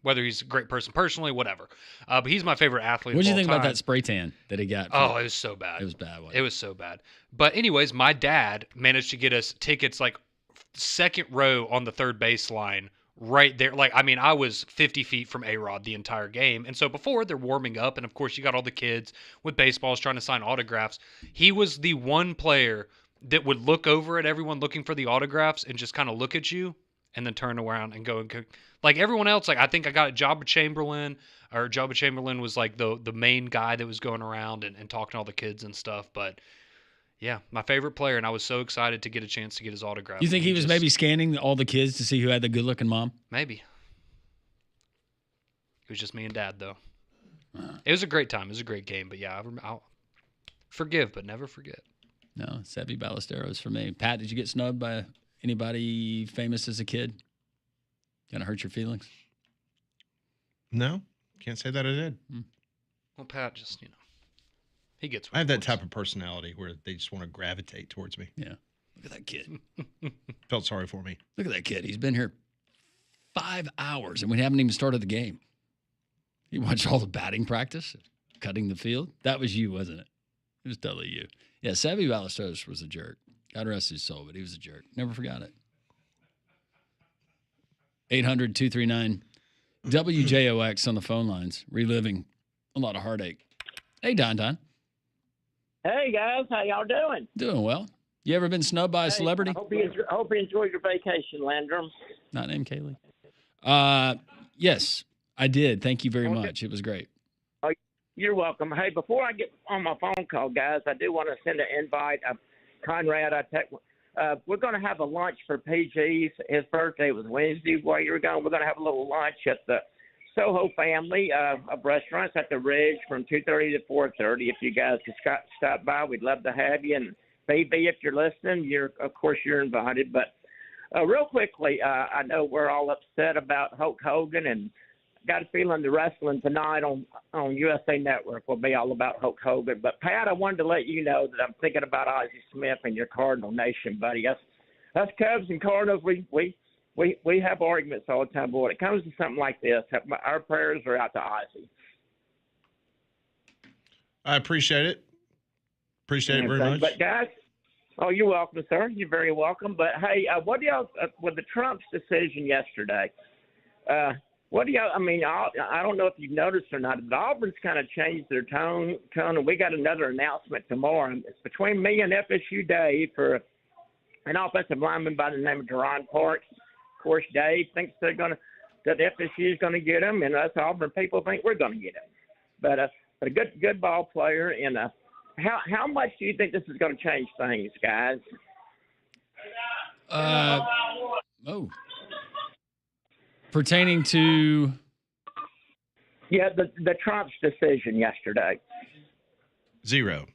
whether he's a great person personally, whatever. But he's my favorite athlete. What did you of all think time. about that spray tan that he got? Oh, it was so bad. It was bad. It was so bad. But anyways, my dad managed to get us tickets like second row on the third base line. Right there. Like, I mean, I was 50 feet from A-Rod the entire game. And so before, they're warming up. And, of course, you got all the kids with baseballs trying to sign autographs. He was the one player that would look over at everyone looking for the autographs and just kind of look at you and then turn around and go and cook. Like, everyone else, like, I think I got Jabba Chamberlain. Or Jabba Chamberlain was, like, the main guy that was going around and talking to all the kids and stuff. But yeah, my favorite player, and I was so excited to get a chance to get his autograph. You think he was maybe scanning all the kids to see who had the good-looking mom? Maybe. It was just me and Dad, though. It was a great time. It was a great game. But yeah, I'll forgive, but never forget. No, Seve Ballesteros for me. Pat, did you get snubbed by anybody famous as a kid? Kind of hurt your feelings? No, can't say that I did. Well, Pat just, you know, he gets. I have that type of personality where they just want to gravitate towards me. Yeah. Look at that kid. Felt sorry for me. Look at that kid. He's been here 5 hours, and we haven't even started the game. You watched all the batting practice, cutting the field. That was you, wasn't it? It was totally you. Yeah, Seve Ballesteros was a jerk. God rest his soul, but he was a jerk. Never forgot it. 800-239-WJOX on the phone lines, reliving a lot of heartache. Hey, Don. Hey, guys. How y'all doing? Doing well. You ever been snubbed by a celebrity? I hope you enjoyed your vacation, Landrum. Not named Kaylee. Yes, I did. Thank you very much. It was great. Oh, you're welcome. Hey, before I get on my phone call, guys, I do want to send an invite. Conrad, we're going to have a lunch for PG's. His birthday was Wednesday while you were gone. We're going to have a little lunch at the Soho family of restaurants at the Ridge from 2:30 to 4:30. If you guys could stop by, we'd love to have you. And BB, if you're listening, of course you're invited. But real quickly, I know we're all upset about Hulk Hogan, and got a feeling the wrestling tonight on USA Network will be all about Hulk Hogan. But Pat, I wanted to let you know that I'm thinking about Ozzie Smith and your Cardinal Nation, buddy. Us Cubs and Cardinals, we have arguments all the time, but when it comes to something like this, our prayers are out to Ozzie. I appreciate it. Appreciate it very much. But guys, you're welcome, sir. You're very welcome. But hey, what do y'all with the Trump's decision yesterday? What do y'all? I mean, I don't know if you've noticed or not, but Auburn's kind of changed their tone, and we got another announcement tomorrow. It's between me and FSU Dave for an offensive lineman by the name of Deron Parks. Of course, Dave thinks that FSU is going to get him, and us Auburn people think we're going to get him. But a good ball player. And how much do you think this is going to change things, guys? Pertaining to? Yeah, the Trump's decision yesterday. 0.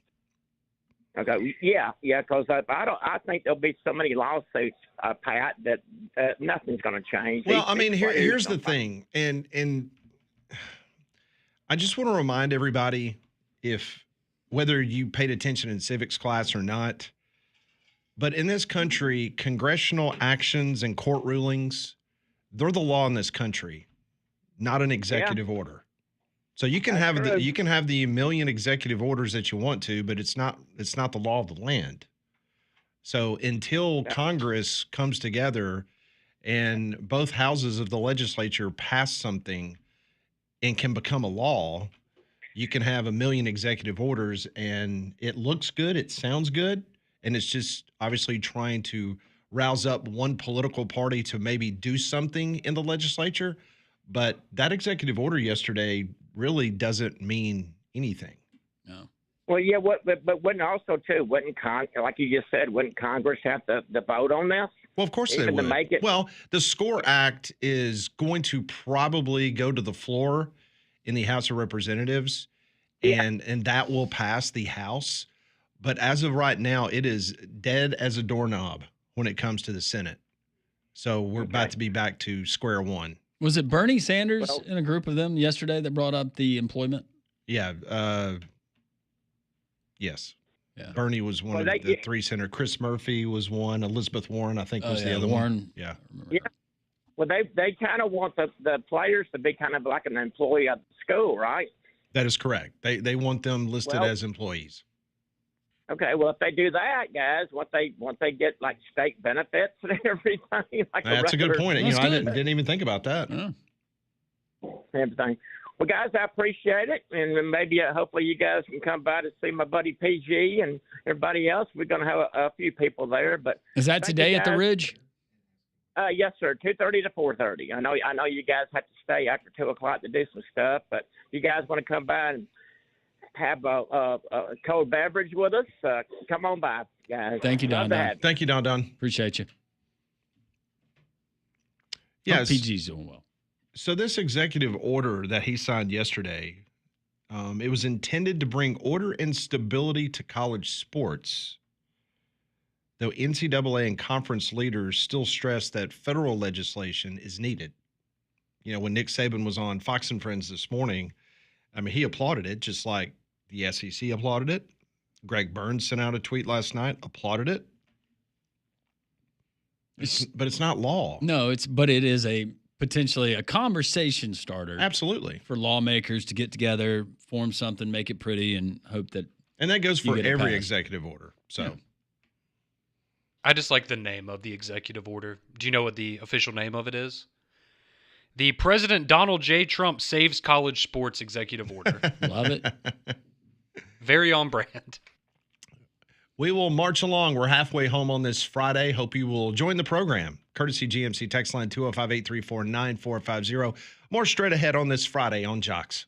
Okay. Yeah, because I think there'll be so many lawsuits, Pat, that nothing's going to change. Well, I mean, here's the thing, and I just want to remind everybody, if whether you paid attention in civics class or not, but in this country, congressional actions and court rulings, they're the law in this country, not an executive order. So you can have the million executive orders that you want to, but it's not the law of the land. So until Congress comes together and both houses of the legislature pass something and can become a law, you can have a million executive orders and it looks good, it sounds good, and it's just obviously trying to rouse up one political party to maybe do something in the legislature. But that executive order yesterday really doesn't mean anything. No. Well, yeah, but wouldn't also too, like you just said, wouldn't Congress have to vote on this? Well, of course they would. To make it? Well, the SCORE Act is going to probably go to the floor in the House of Representatives, and that will pass the House. But as of right now, it is dead as a doorknob when it comes to the Senate. So we're about to be back to square one. Was it Bernie Sanders in a group of them yesterday that brought up the employment? Yeah. Yes. Yeah. Bernie was one of the three senator. Chris Murphy was one. Elizabeth Warren, I think, was the other one. Yeah. Yeah. Well, they kind of want the players to be kind of like an employee of the school, right? That is correct. They want them listed as employees. Okay, well, if they do that, guys, once they get like state benefits and everything, like that's a good point. I didn't even think about that. Everything. Well, guys, I appreciate it, and maybe hopefully you guys can come by to see my buddy PG and everybody else. We're going to have a few people there. But is that today at the Ridge? Yes, sir. 2:30 to 4:30. I know you guys have to stay after 2:00 to do some stuff, but if you guys want to come by and have a cold beverage with us, come on by, guys. Thank you, Don. Thank you, Don. Appreciate you. Yes. PG's doing well. So this executive order that he signed yesterday, it was intended to bring order and stability to college sports, though NCAA and conference leaders still stress that federal legislation is needed. You know, when Nick Saban was on Fox and Friends this morning, I mean, he applauded it just like the SEC applauded it. Greg Burns sent out a tweet last night, applauded it. But it's not law. No, but it is potentially a conversation starter. Absolutely. For lawmakers to get together, form something, make it pretty, and hope that. And that goes for every executive order. So. Yeah. I just like the name of the executive order. Do you know what the official name of it is? The President Donald J. Trump Saves College Sports Executive Order. Love it. Very on brand. We will march along. We're halfway home on this Friday. Hope you will join the program. Courtesy GMC text line 205-834-9450. More straight ahead on this Friday on Jox.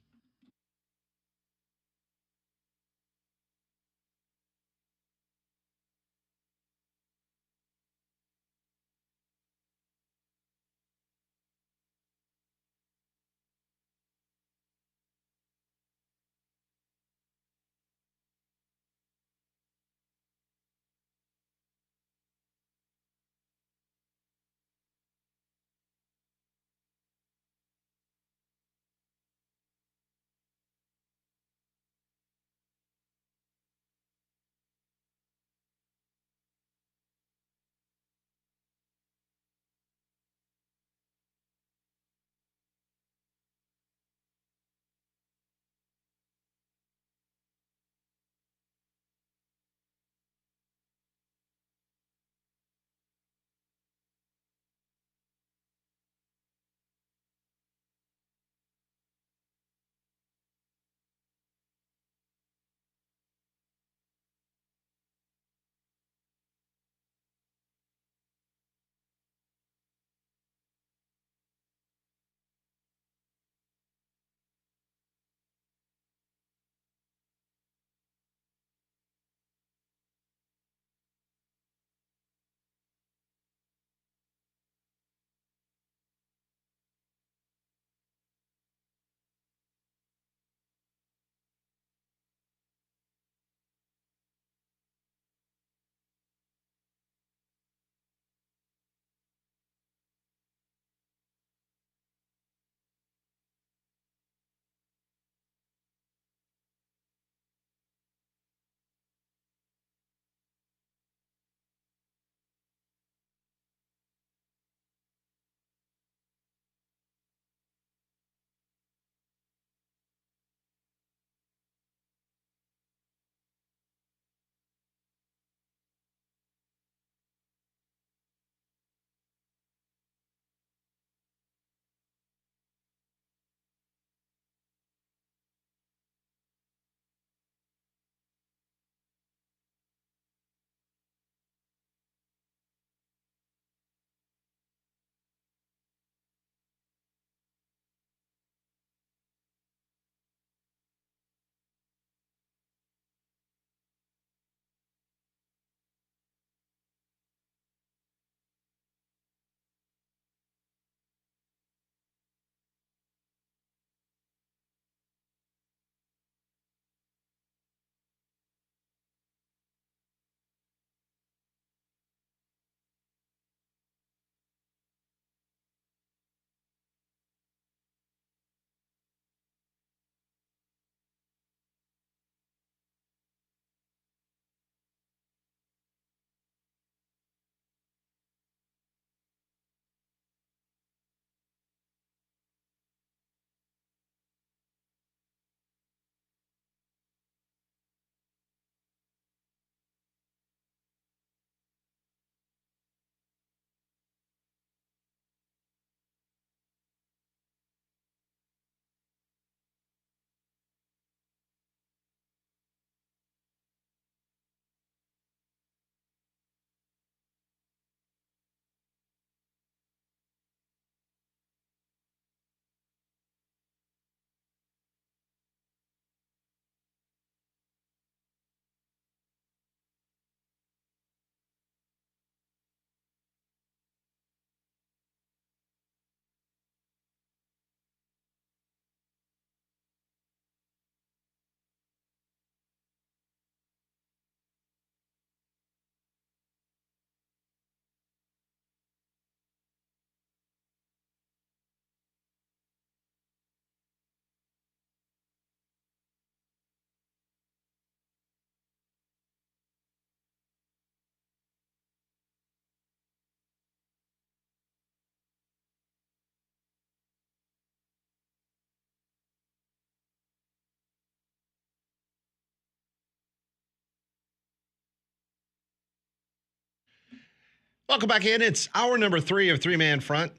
Welcome back in. It's hour number 3 of Three Man Front.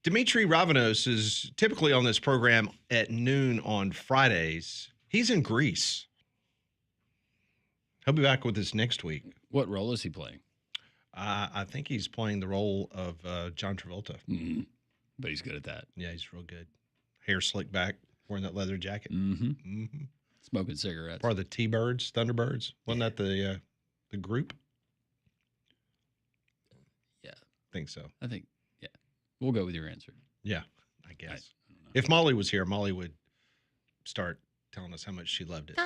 Dimitri Ravanos is typically on this program at noon on Fridays. He's in Greece. He'll be back with us next week. What role is he playing? I think he's playing the role of John Travolta. Mm-hmm. But he's good at that. Yeah, he's real good. Hair slicked back, wearing that leather jacket. Mm-hmm. Smoking cigarettes. Part of the T-Birds, Thunderbirds. Wasn't that the group? Yeah. I think so. I think, yeah. We'll go with your answer. Yeah, I guess. If Molly was here, Molly would start telling us how much she loved it.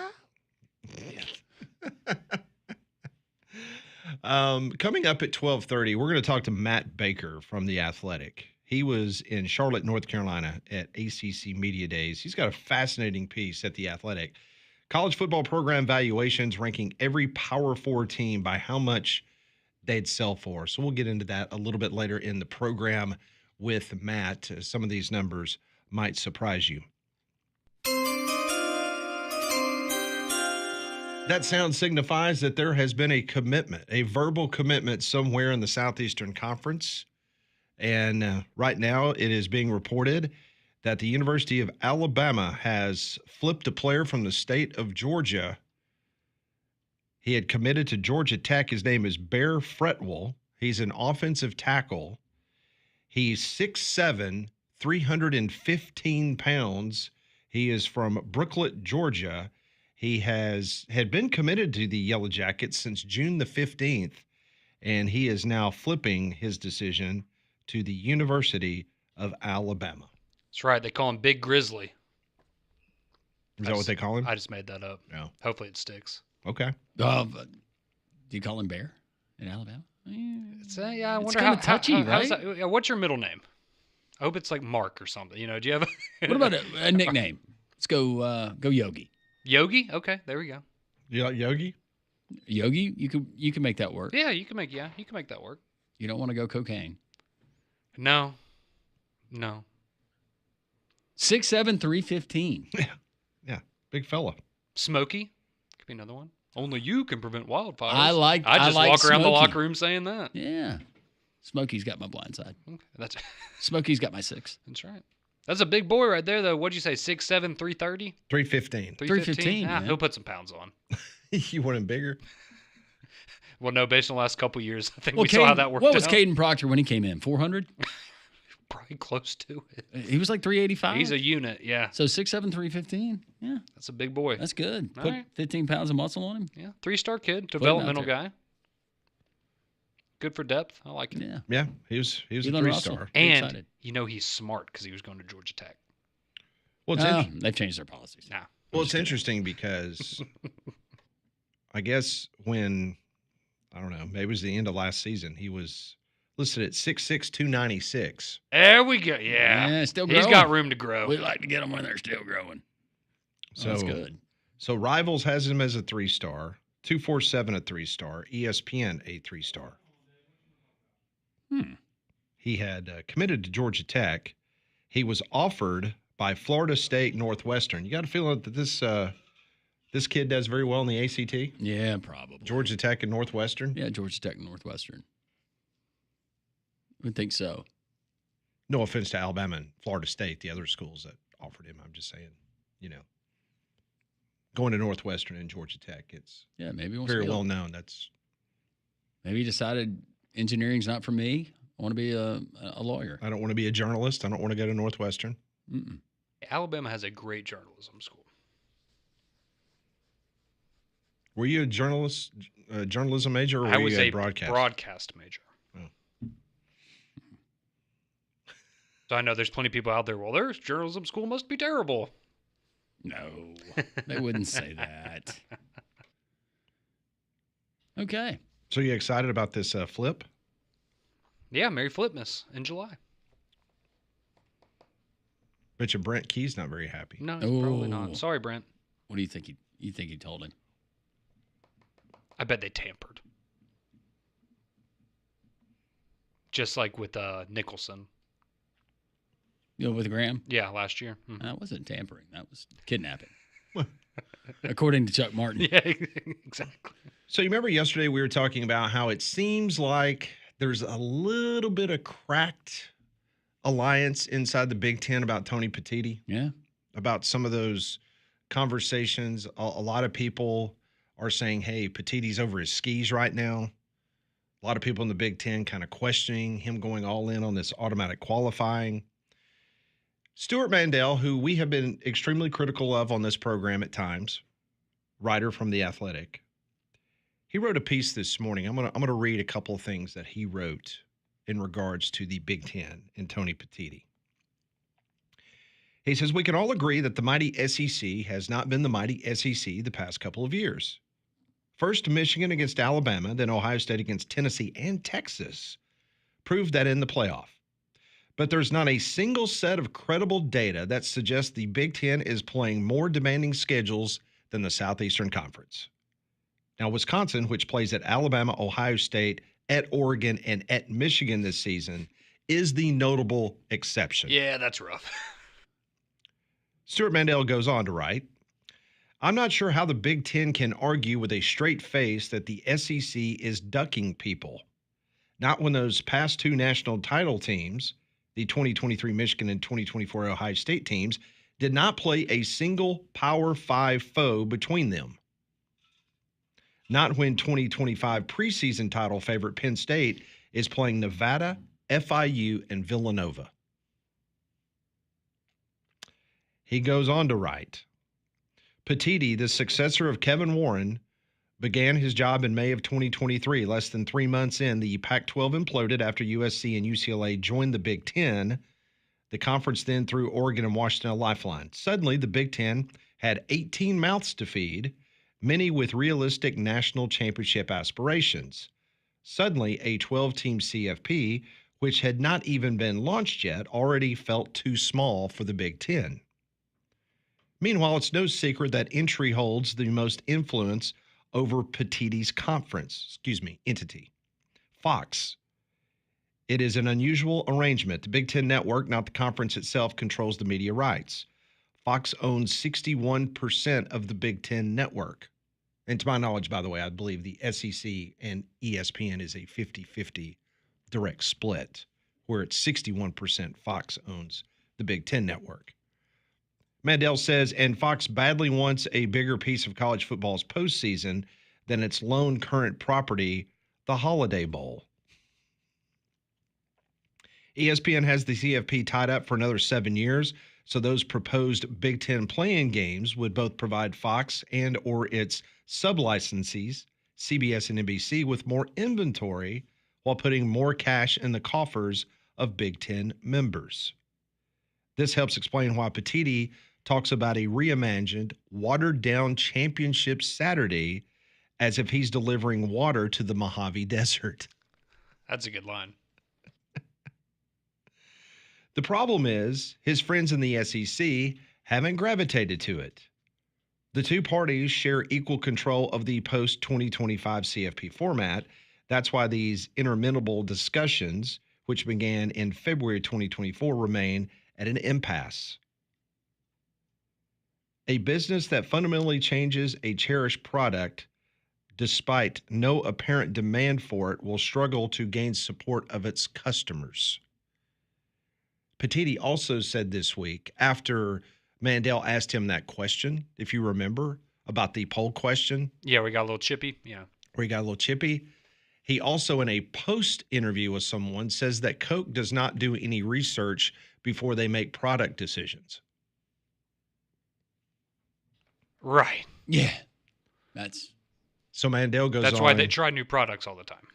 Coming up at 12:30, we're going to talk to Matt Baker from The Athletic. He was in Charlotte, North Carolina at ACC Media Days. He's got a fascinating piece at The Athletic. College football program valuations ranking every Power 4 team by how much they'd sell for. So we'll get into that a little bit later in the program with Matt. Some of these numbers might surprise you. That sound signifies that there has been a commitment, a verbal commitment somewhere in the Southeastern Conference. And right now it is being reported that the University of Alabama has flipped a player from the state of Georgia. He had committed to Georgia Tech. His name is Bear Fretwell. He's an offensive tackle. He's 6'7", 315 pounds. He is from Brooklet, Georgia. He had been committed to the Yellow Jackets since June the 15th, and he is now flipping his decision to the University of Alabama. That's right. They call him Big Grizzly. Is that what they call him? I just made that up. No. Hopefully it sticks. Okay. Do you call him Bear in Alabama? It's, yeah, I It's wonder kinda how touchy, how's right? that, what's your middle name? I hope it's like Mark or something. You know, do you have What about a nickname? Let's go Yogi. Yogi? Okay, there we go. You like Yogi? Yogi, you can make that work. Yeah, you can make that work. You don't want to go cocaine. No. 6'7", 315. Yeah, big fella. Smokey could be another one. Only you can prevent wildfires. I just like walk around the Smokey. locker room saying that. Yeah. Smokey's got my blind side. Okay, Smokey's got my 6. that's right. That's a big boy right there, though. What'd you say? 6'7", 330? 315. 315, Ah, man. he'll put some pounds on. You want him bigger? Well, no, based on the last couple years, I think Well, we saw how that worked what was out. Caden Proctor when he came in? 400? Probably close to it. He was like 385. He's a unit, yeah. So 6'7", 315. Yeah, That's a big boy. that's good. All Put right. 15 pounds of muscle on him. Yeah, 3-star kid, him out developmental there. guy. Good for depth. I like it. Yeah. Yeah, he was a Elon Russell. 3-star. Be And excited. you know he's smart because he was going to Georgia Tech. Well, They've changed their policies. Nah. Well, it's interesting because I guess when, I don't know, maybe it was the end of last season, he was listed at 6'6", 296. There we go. Yeah. Still He's growing. got room to grow. We like to get them when they're still growing. So That's good. So Rivals has him as a 3-star, 247 a 3-star, ESPN a 3-star. He had committed to Georgia Tech. He was offered by Florida State Northwestern. You got a feeling that this kid does very well in the ACT? Yeah, probably. Georgia Tech and Northwestern? Yeah, Georgia Tech and Northwestern. I would think so. No offense to Alabama and Florida State, the other schools that offered him. I'm just saying, going to Northwestern and Georgia Tech, it's maybe he wants very to be well known. That's maybe he decided engineering's not for me. I want to be a lawyer. I don't want to be a journalist. I don't want to go to Northwestern. Mm-mm. Alabama has a great journalism school. Were you a journalism major, or I were was you a broadcast major. Oh. So I know there's plenty of people out there. Well, their journalism school must be terrible. No, they wouldn't say that. Okay. So you excited about this flip? Yeah, Merry Flipmas in July. Bet you Brent Key's not very happy. No, probably Ooh. not. Sorry, Brent. What do you think? You think he told him? I bet they tampered. Just like with Nicholson. With Graham? Yeah, last year. Mhm. That wasn't tampering. That was kidnapping. According to Chuck Martin. Yeah, exactly. So you remember yesterday we were talking about how it seems like there's a little bit of cracked alliance inside the Big Ten about Tony Petitti. Yeah. About some of those conversations. A lot of people are saying, hey, Petitti's over his skis right now. A lot of people in the Big Ten kind of questioning him going all in on this automatic qualifying. Stuart Mandel, who we have been extremely critical of on this program at times, writer from The Athletic, he wrote a piece this morning. I'm gonna read a couple of things that he wrote in regards to the Big Ten and Tony Petitti. He says, we can all agree that the mighty SEC has not been the mighty SEC the past couple of years. First, Michigan against Alabama, then Ohio State against Tennessee and Texas proved that in the playoff. But there's not a single set of credible data that suggests the Big Ten is playing more demanding schedules than the Southeastern Conference. Now, Wisconsin, which plays at Alabama, Ohio State, at Oregon, and at Michigan this season, is the notable exception. Yeah, that's rough. Stuart Mandel goes on to write, I'm not sure how the Big Ten can argue with a straight face that the SEC is ducking people. Not when those past two national title teams, the 2023 Michigan and 2024 Ohio State teams, did not play a single Power 5 foe between them. Not when 2025 preseason title favorite Penn State is playing Nevada, FIU, and Villanova. He goes on to write, Petitti, the successor of Kevin Warren, began his job in May of 2023. Less than 3 months in, the Pac-12 imploded after USC and UCLA joined the Big Ten. The conference then threw Oregon and Washington a lifeline. Suddenly, the Big Ten had 18 mouths to feed, many with realistic national championship aspirations. Suddenly, a 12-team CFP, which had not even been launched yet, already felt too small for the Big Ten. Meanwhile, it's no secret that entry holds the most influence over Petitti's entity, Fox. It is an unusual arrangement. The Big Ten Network, not the conference itself, controls the media rights. Fox owns 61% of the Big Ten Network. And to my knowledge, by the way, I believe the SEC and ESPN is a 50-50 direct split, where it's 61% Fox owns the Big Ten Network. Mandel says, and Fox badly wants a bigger piece of college football's postseason than its lone current property, the Holiday Bowl. ESPN has the CFP tied up for another 7 years, so those proposed Big Ten play-in games would both provide Fox and or its sub-licensees, CBS and NBC, with more inventory while putting more cash in the coffers of Big Ten members. This helps explain why Petitti talks about a reimagined, watered-down championship Saturday as if he's delivering water to the Mojave Desert. That's a good line. The problem is his friends in the SEC haven't gravitated to it. The two parties share equal control of the post-2025 CFP format. That's why these interminable discussions, which began in February 2024, remain at an impasse. A business that fundamentally changes a cherished product despite no apparent demand for it will struggle to gain support of its customers. Petitti also said this week, after Mandel asked him that question, if you remember, about the poll question. Yeah, we got a little chippy. Yeah. Where he got a little chippy. He also, in a post interview with someone, says that Coke does not do any research before they make product decisions. Right. Yeah. So Mandel goes on. That's why they try new products all the time.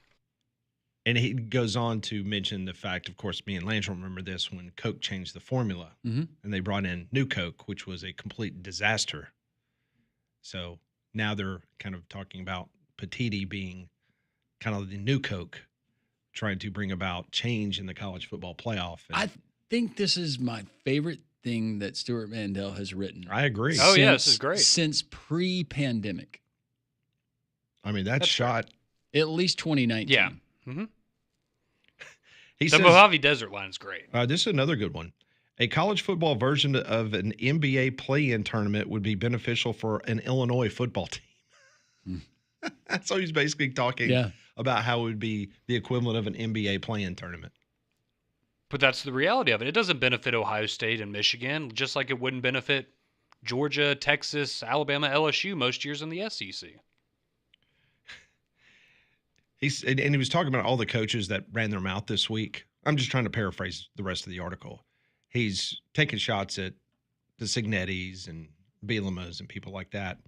And he goes on to mention the fact, of course, me and Lance remember this, when Coke changed the formula and they brought in new Coke, which was a complete disaster. So now they're kind of talking about Petitti being kind of the new Coke, trying to bring about change in the college football playoff. And I think this is my favorite thing that Stuart Mandel has written. I agree. Oh, yeah, this is great. Since pre-pandemic. I mean, that's shot. At least 2019. Yeah. Mm-hmm. The Mojave Desert line is great. This is another good one. A college football version of an NBA play-in tournament would be beneficial for an Illinois football team. So he's basically talking about how it would be the equivalent of an NBA play-in tournament. But that's the reality of it. It doesn't benefit Ohio State and Michigan, just like it wouldn't benefit Georgia, Texas, Alabama, LSU most years in the SEC. He was talking about all the coaches that ran their mouth this week. I'm just trying to paraphrase the rest of the article. He's taking shots at the Signettis and Bielemas and people like that.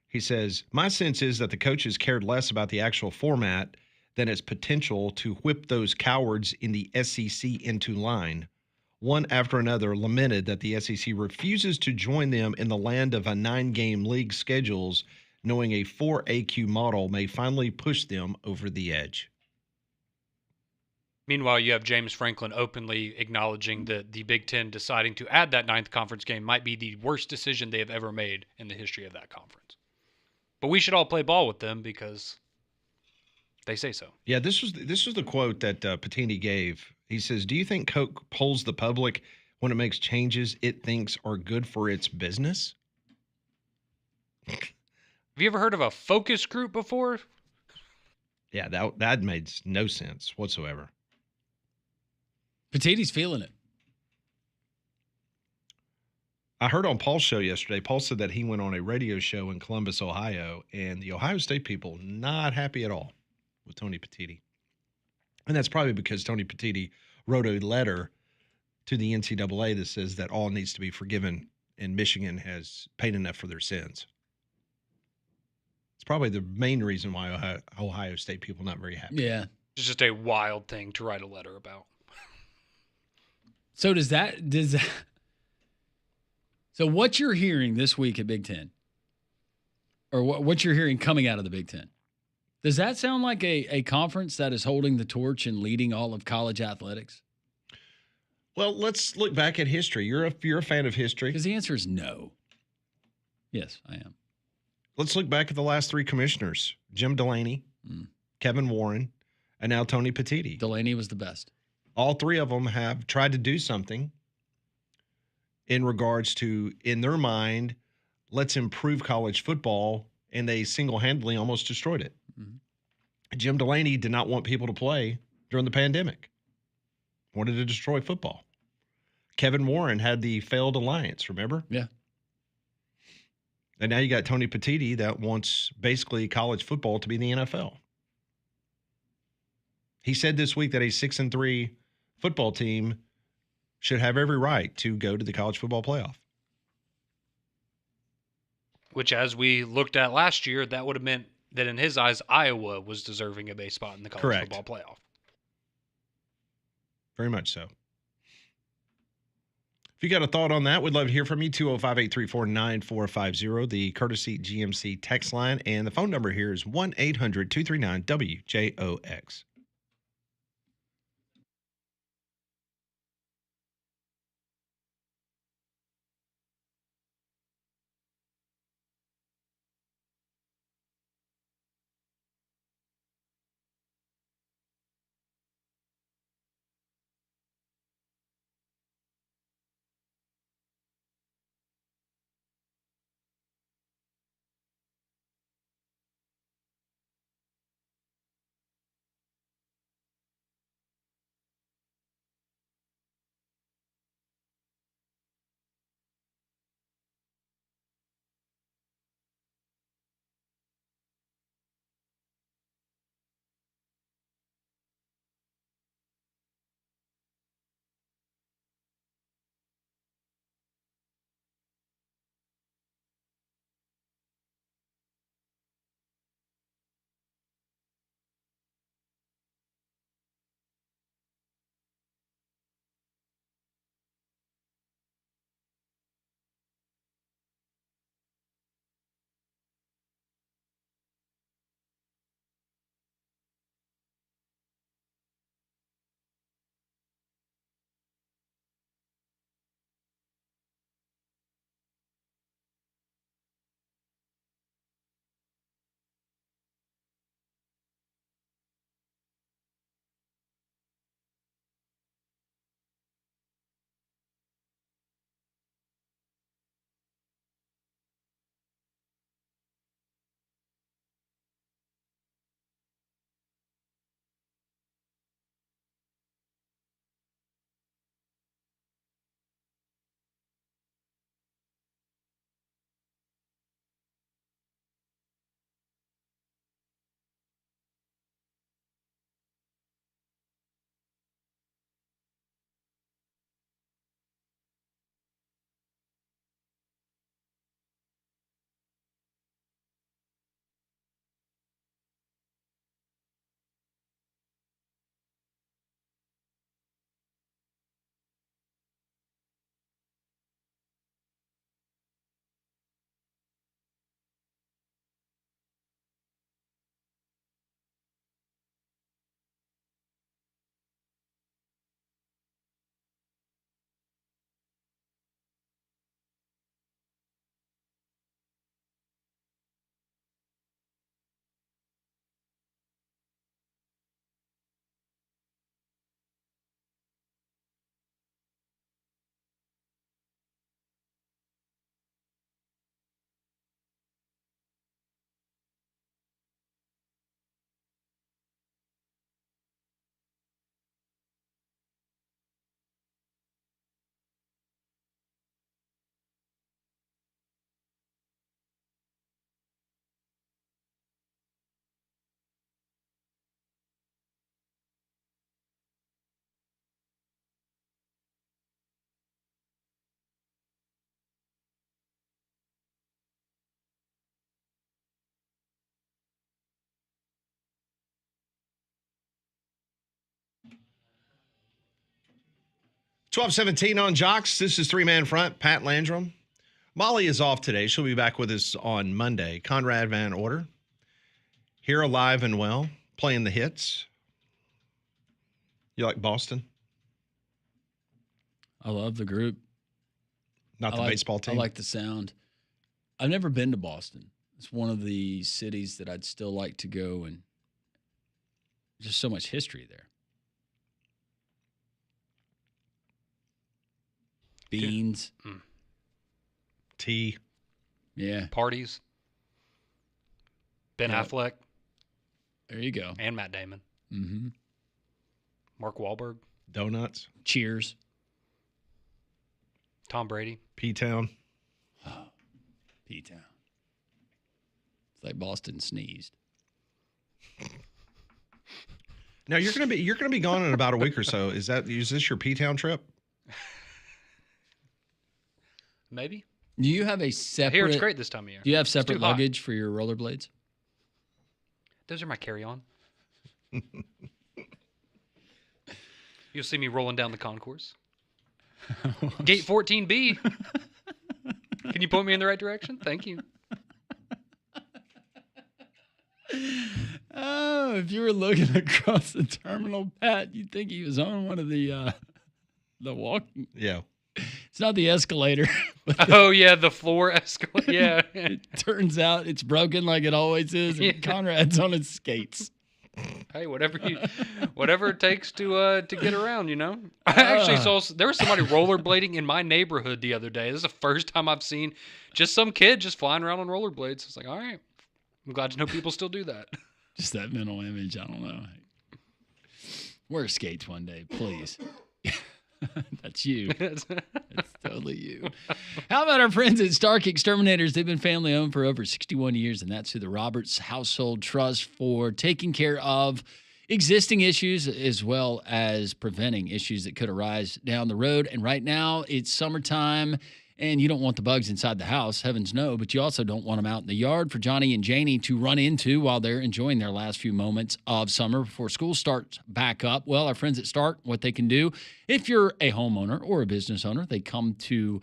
He says, my sense is that the coaches cared less about the actual format than its potential to whip those cowards in the SEC into line. One after another lamented that the SEC refuses to join them in the land of a 9-game league schedules, knowing a 4 AQ model may finally push them over the edge. Meanwhile, you have James Franklin openly acknowledging that the Big Ten deciding to add that 9th conference game might be the worst decision they have ever made in the history of that conference. But we should all play ball with them because they say so. Yeah, this was the quote that Patini gave. He says, do you think Coke polls the public when it makes changes it thinks are good for its business? Have you ever heard of a focus group before? Yeah, that made no sense whatsoever. Petitti's feeling it. I heard on Paul's show yesterday, Paul said that he went on a radio show in Columbus, Ohio, and the Ohio State people not happy at all with Tony Petitti. And that's probably because Tony Petitti wrote a letter to the NCAA that says that all needs to be forgiven and Michigan has paid enough for their sins. It's probably the main reason why Ohio State people not very happy. Yeah. It's just a wild thing to write a letter about. So so what you're hearing this week at Big Ten, or what you're hearing coming out of the Big Ten, does that sound like a conference that is holding the torch and leading all of college athletics? Well, let's look back at history. You're a fan of history. Because the answer is no. Yes, I am. Let's look back at the last 3 commissioners: Jim Delaney, Kevin Warren, and now Tony Petitti. Delaney was the best. All 3 of them have tried to do something in regards to, in their mind, let's improve college football, and they single-handedly almost destroyed it. Mm-hmm. Jim Delaney did not want people to play during the pandemic. Wanted to destroy football. Kevin Warren had the failed alliance, remember? Yeah. And now you got Tony Petitti that wants basically college football to be the NFL. He said this week that a 6-3 football team should have every right to go to the college football playoff. Which, as we looked at last year, that would have meant that in his eyes, Iowa was deserving of a spot in the college football playoff. Very much so. If you got a thought on that, we'd love to hear from you. 205-834-9450, the courtesy GMC text line. And the phone number here is 1-800-239-WJOX. 12:17 on Jox. This is three-man front. Pat Landrum. Molly is off today. She'll be back with us on Monday. Conrad Van Order. Here alive and well. Playing the hits. You like Boston? I love the group. Not the baseball team? I like the sound. I've never been to Boston. It's one of the cities that I'd still like to go, and just so much history there. Beans. Tea. Yeah. Parties. Ben Affleck. There you go. And Matt Damon. Mm-hmm. Mark Wahlberg. Donuts. Cheers. Tom Brady. P-Town. P-Town. It's like Boston sneezed. Now you're gonna be gone in about a week or so. Is this your P-Town trip? Maybe. Do you have a separate? Here it's great this time of year. Do you have separate luggage for your rollerblades? Those are my carry-on. You'll see me rolling down the concourse. Gate 14B. Can you point me in the right direction? Thank you. Oh, if you were looking across the terminal, Pat, you'd think he was on one of the walking. Yeah. It's not the escalator. The floor escalator. Yeah. It turns out it's broken like it always is, and Conrad's on his skates. Hey, whatever it takes to get around, you know. I actually saw there was somebody rollerblading in my neighborhood the other day. This is the first time I've seen just some kid just flying around on rollerblades. It's like, all right, I'm glad to know people still do that. Just that mental image. I don't know. Wear skates one day, please. That's you. That's totally you. How about our friends at Stark Exterminators? They've been family owned for over 61 years, and that's through the Roberts Household Trust for taking care of existing issues as well as preventing issues that could arise down the road. And right now it's summertime, and you don't want the bugs inside the house, heavens no, but you also don't want them out in the yard for Johnny and Janie to run into while they're enjoying their last few moments of summer before school starts back up. Well, our friends at Stark, what they can do, if you're a homeowner or a business owner, they come to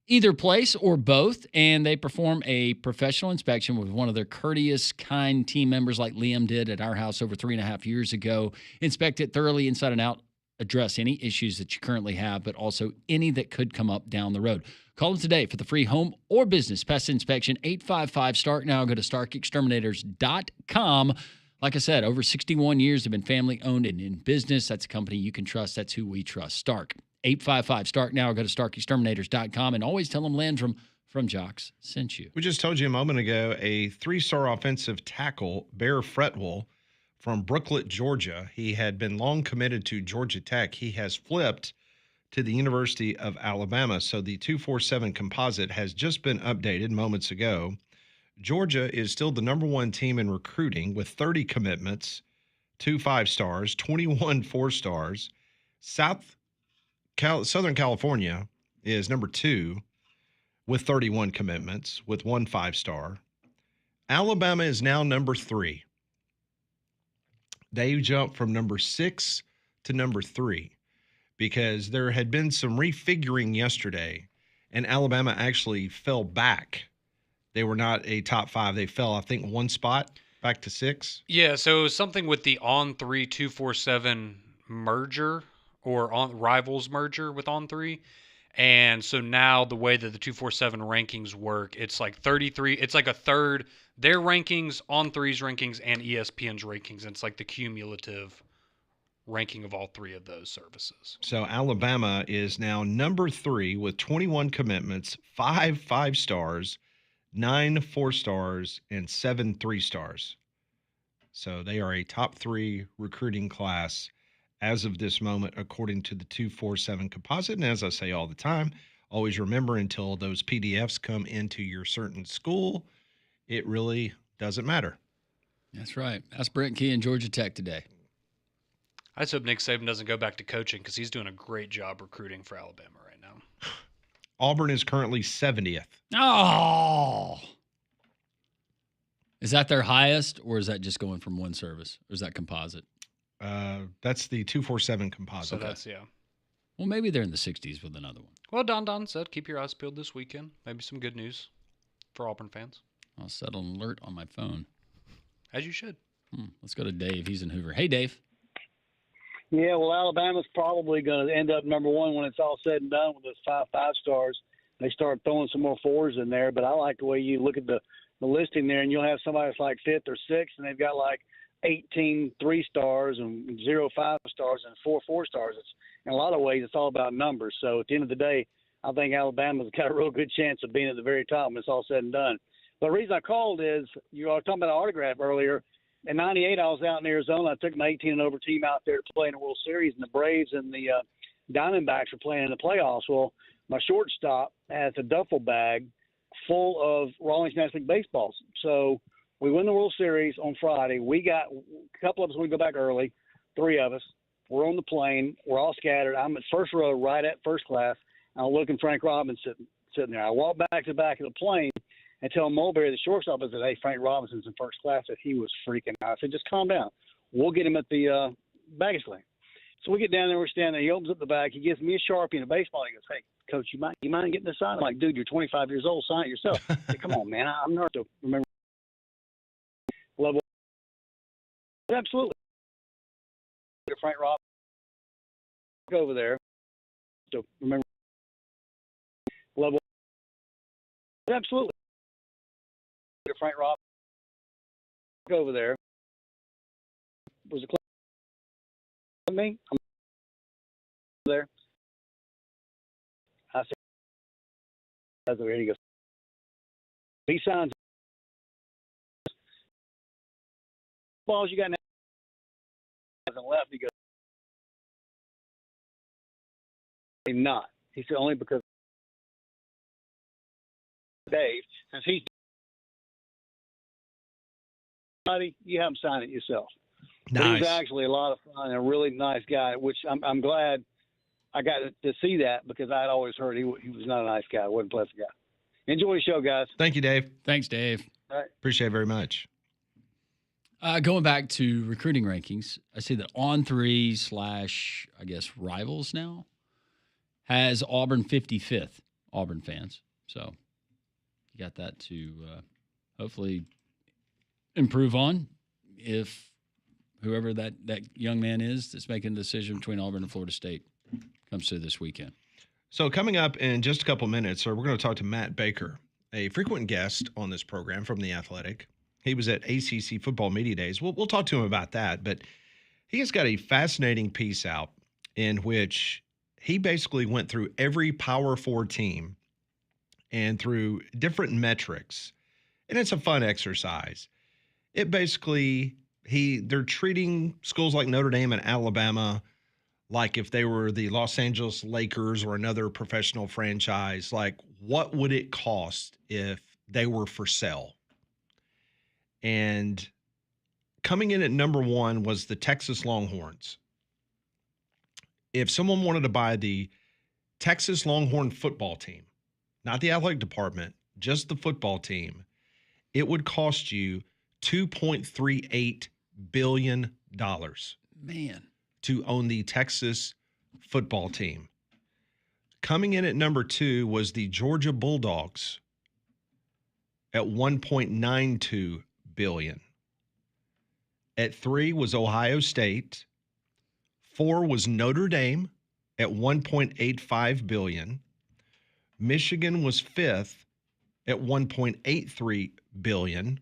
either place or both, and they perform a professional inspection with one of their courteous, kind team members like Liam did at our house over 3.5 years ago. Inspect it thoroughly inside and out, address any issues that you currently have, but also any that could come up down the road. Call them today for the free home or business pest inspection, 855-STARK. Now go to starkexterminators.com. Like I said, over 61 years they've been family-owned and in business. That's a company you can trust. That's who we trust. Stark, 855-STARK. Now go to starkexterminators.com and always tell them Landrum from Jox sent you. We just told you a moment ago, a 3-star offensive tackle, Bear Fretwell, from Brooklet, Georgia. He had been long committed to Georgia Tech. He has flipped to the University of Alabama. So the 247 composite has just been updated moments ago. Georgia is still the number one team in recruiting with 30 commitments, 2 5-stars, 21 4-stars. Southern California is number 2 with 31 commitments with 1 5-star. Alabama is now number 3. They jumped from number 6 to number 3 because there had been some refiguring yesterday, and Alabama actually fell back. They were not a top 5. They fell, I think, 1 spot back to 6. Yeah, so it was something with the On3 247 merger or on Rivals merger with On3. And so now the way that the 247 rankings work, it's like 33. It's like a third their rankings, On3's rankings, and ESPN's rankings. And it's like the cumulative ranking of all 3 of those services. So Alabama is now number 3 with 21 commitments, 5 5-stars, 9 4-stars, and 7 3-stars. So they are a top 3 recruiting class as of this moment, according to the 247 composite. And as I say all the time, always remember, until those PDFs come into your certain school, it really doesn't matter. That's right. That's Brent Key in Georgia Tech today. I just hope Nick Saban doesn't go back to coaching because he's doing a great job recruiting for Alabama right now. Auburn is currently 70th. Oh. Is that their highest, or is that just going from one service? Or is that composite? That's the 247 composite. So that's, yeah. Well, maybe they're in the 60s with another one. Well, Don said keep your eyes peeled this weekend. Maybe some good news for Auburn fans. I'll set an alert on my phone. As you should. Let's go to Dave. He's in Hoover. Hey, Dave. Yeah, well, Alabama's probably going to end up number one when it's all said and done with those 5 5-stars. They start throwing some more 4s in there, but I like the way you look at the listing there, and you'll have somebody that's like 5th or 6th, and they've got like 18 3-stars and 0 5-stars and 4 4-stars. It's, in a lot of ways, it's all about numbers. So at the end of the day, I think Alabama's got a real good chance of being at the very top when it's all said and done. But the reason I called is you were talking about an autograph earlier. In '98, I was out in Arizona. I took my 18 and over team out there to play in the World Series, and the Braves and the Diamondbacks were playing in the playoffs. Well, my shortstop has a duffel bag full of Rawlings National League baseballs. So we win the World Series on Friday. We got a couple of us, we go back early, 3 of us. We're on the plane. We're all scattered. I'm at first row, right at first class. I'm looking Frank Robinson sitting there. I walk back to the back of the plane and tell Mulberry, the shortstop, I said, hey, Frank Robinson's in first class. That he was freaking out. I said, just calm down. We'll get him at the baggage claim. So we get down there. We're standing there. He opens up the bag. He gives me a Sharpie and a baseball. He goes, hey, Coach, you mind getting this signed? I'm like, dude, you're 25 years old. Sign it yourself. I said, come on, man. I'm nervous to remember. Level. Absolutely. Frank Robinson over there to remember. Level. Absolutely. Frank Rob over there was a me. I'm there. I said, "Here he goes." He signs. Balls you got now. And left. He goes, "Not." He said, "Only because Dave, since he's." You have him sign it yourself. Nice. But he's actually a lot of fun and a really nice guy, which I'm glad I got to see that because I'd always heard he was not a nice guy. He wasn't a pleasant guy. Enjoy the show, guys. Thank you, Dave. Thanks, Dave. All right. Appreciate it very much. Going back to recruiting rankings, I see that On3 / I guess Rivals now has Auburn 55th, Auburn fans. So you got that to hopefully improve on if whoever that young man is that's making the decision between Auburn and Florida State comes to this weekend. So coming up in just a couple minutes, we're going to talk to Matt Baker, a frequent guest on this program from The Athletic. He was at ACC Football Media Days. We'll talk to him about that, but he has got a fascinating piece out in which he basically went through every Power 4 team and through different metrics, and it's a fun exercise. It basically, they're treating schools like Notre Dame and Alabama like if they were the Los Angeles Lakers or another professional franchise. Like, what would it cost if they were for sale? And coming in at number 1 was the Texas Longhorns. If someone wanted to buy the Texas Longhorn football team, not the athletic department, just the football team, it would cost you $2.38 billion. Man. To own the Texas football team. Coming in at number 2 was the Georgia Bulldogs at $1.92 billion. At 3 was Ohio State. 4 was Notre Dame at $1.85 billion. Michigan was 5th at $1.83 billion.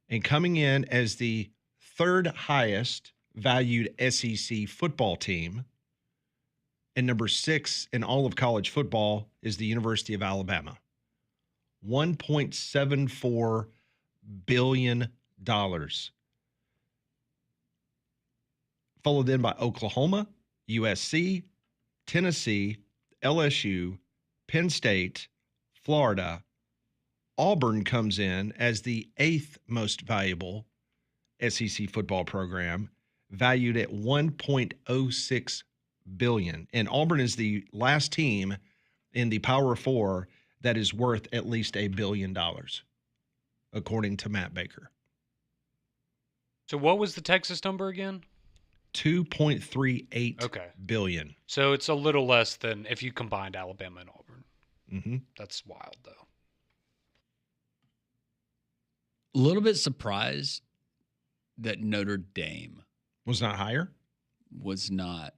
And coming in as the 3rd highest valued SEC football team and number 6 in all of college football is the University of Alabama. $1.74 billion. Followed in by Oklahoma, USC, Tennessee, LSU, Penn State, Florida. Auburn comes in as the 8th most valuable SEC football program, valued at $1.06 billion. And Auburn is the last team in the Power 4 that is worth at least $1 billion, according to Matt Baker. So what was the Texas number again? $2.38 billion. So it's a little less than if you combined Alabama and Auburn. Mm-hmm. That's wild, though. A little bit surprised that Notre Dame was not higher. Was not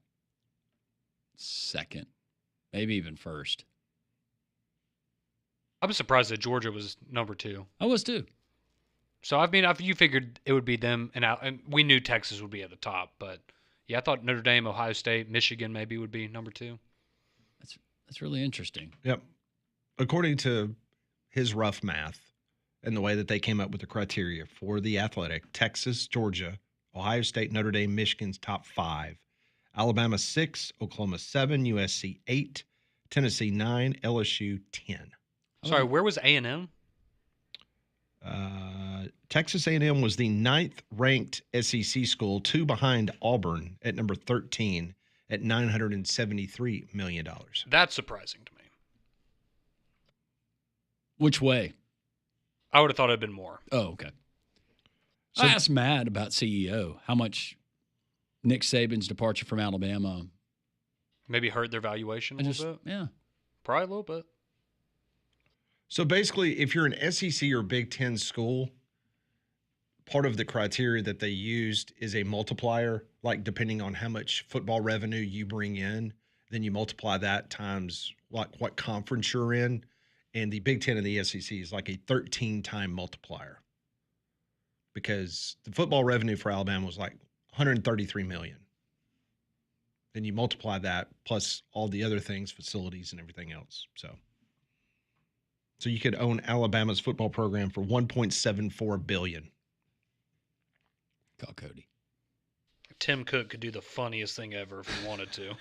second, maybe even first. I'm surprised that Georgia was number 2. I was too. So, I mean, you figured it would be them, and we knew Texas would be at the top. But, yeah, I thought Notre Dame, Ohio State, Michigan maybe would be number 2. That's really interesting. Yep. According to his rough math and the way that they came up with the criteria for the Athletic, Texas, Georgia, Ohio State, Notre Dame, Michigan's top 5. Alabama 6, Oklahoma 7, USC 8, Tennessee 9, LSU 10. Sorry, where was A&M? Texas A&M was the 9th ranked SEC school, 2 behind Auburn at number 13 at $973 million. That's surprising to me. Which way? I would have thought it had been more. Oh, okay. So, I asked Matt about CEO, how much Nick Saban's departure from Alabama maybe hurt their valuation a little bit? Yeah. Probably a little bit. So basically, if you're an SEC or Big Ten school, part of the criteria that they used is a multiplier, like depending on how much football revenue you bring in, then you multiply that times what conference you're in. And the Big Ten and the SEC is like a 13-time multiplier because the football revenue for Alabama was like $133 million. Then you multiply that plus all the other things, facilities and everything else. So you could own Alabama's football program for $1.74 billion. Call Cody. Tim Cook could do the funniest thing ever if he wanted to.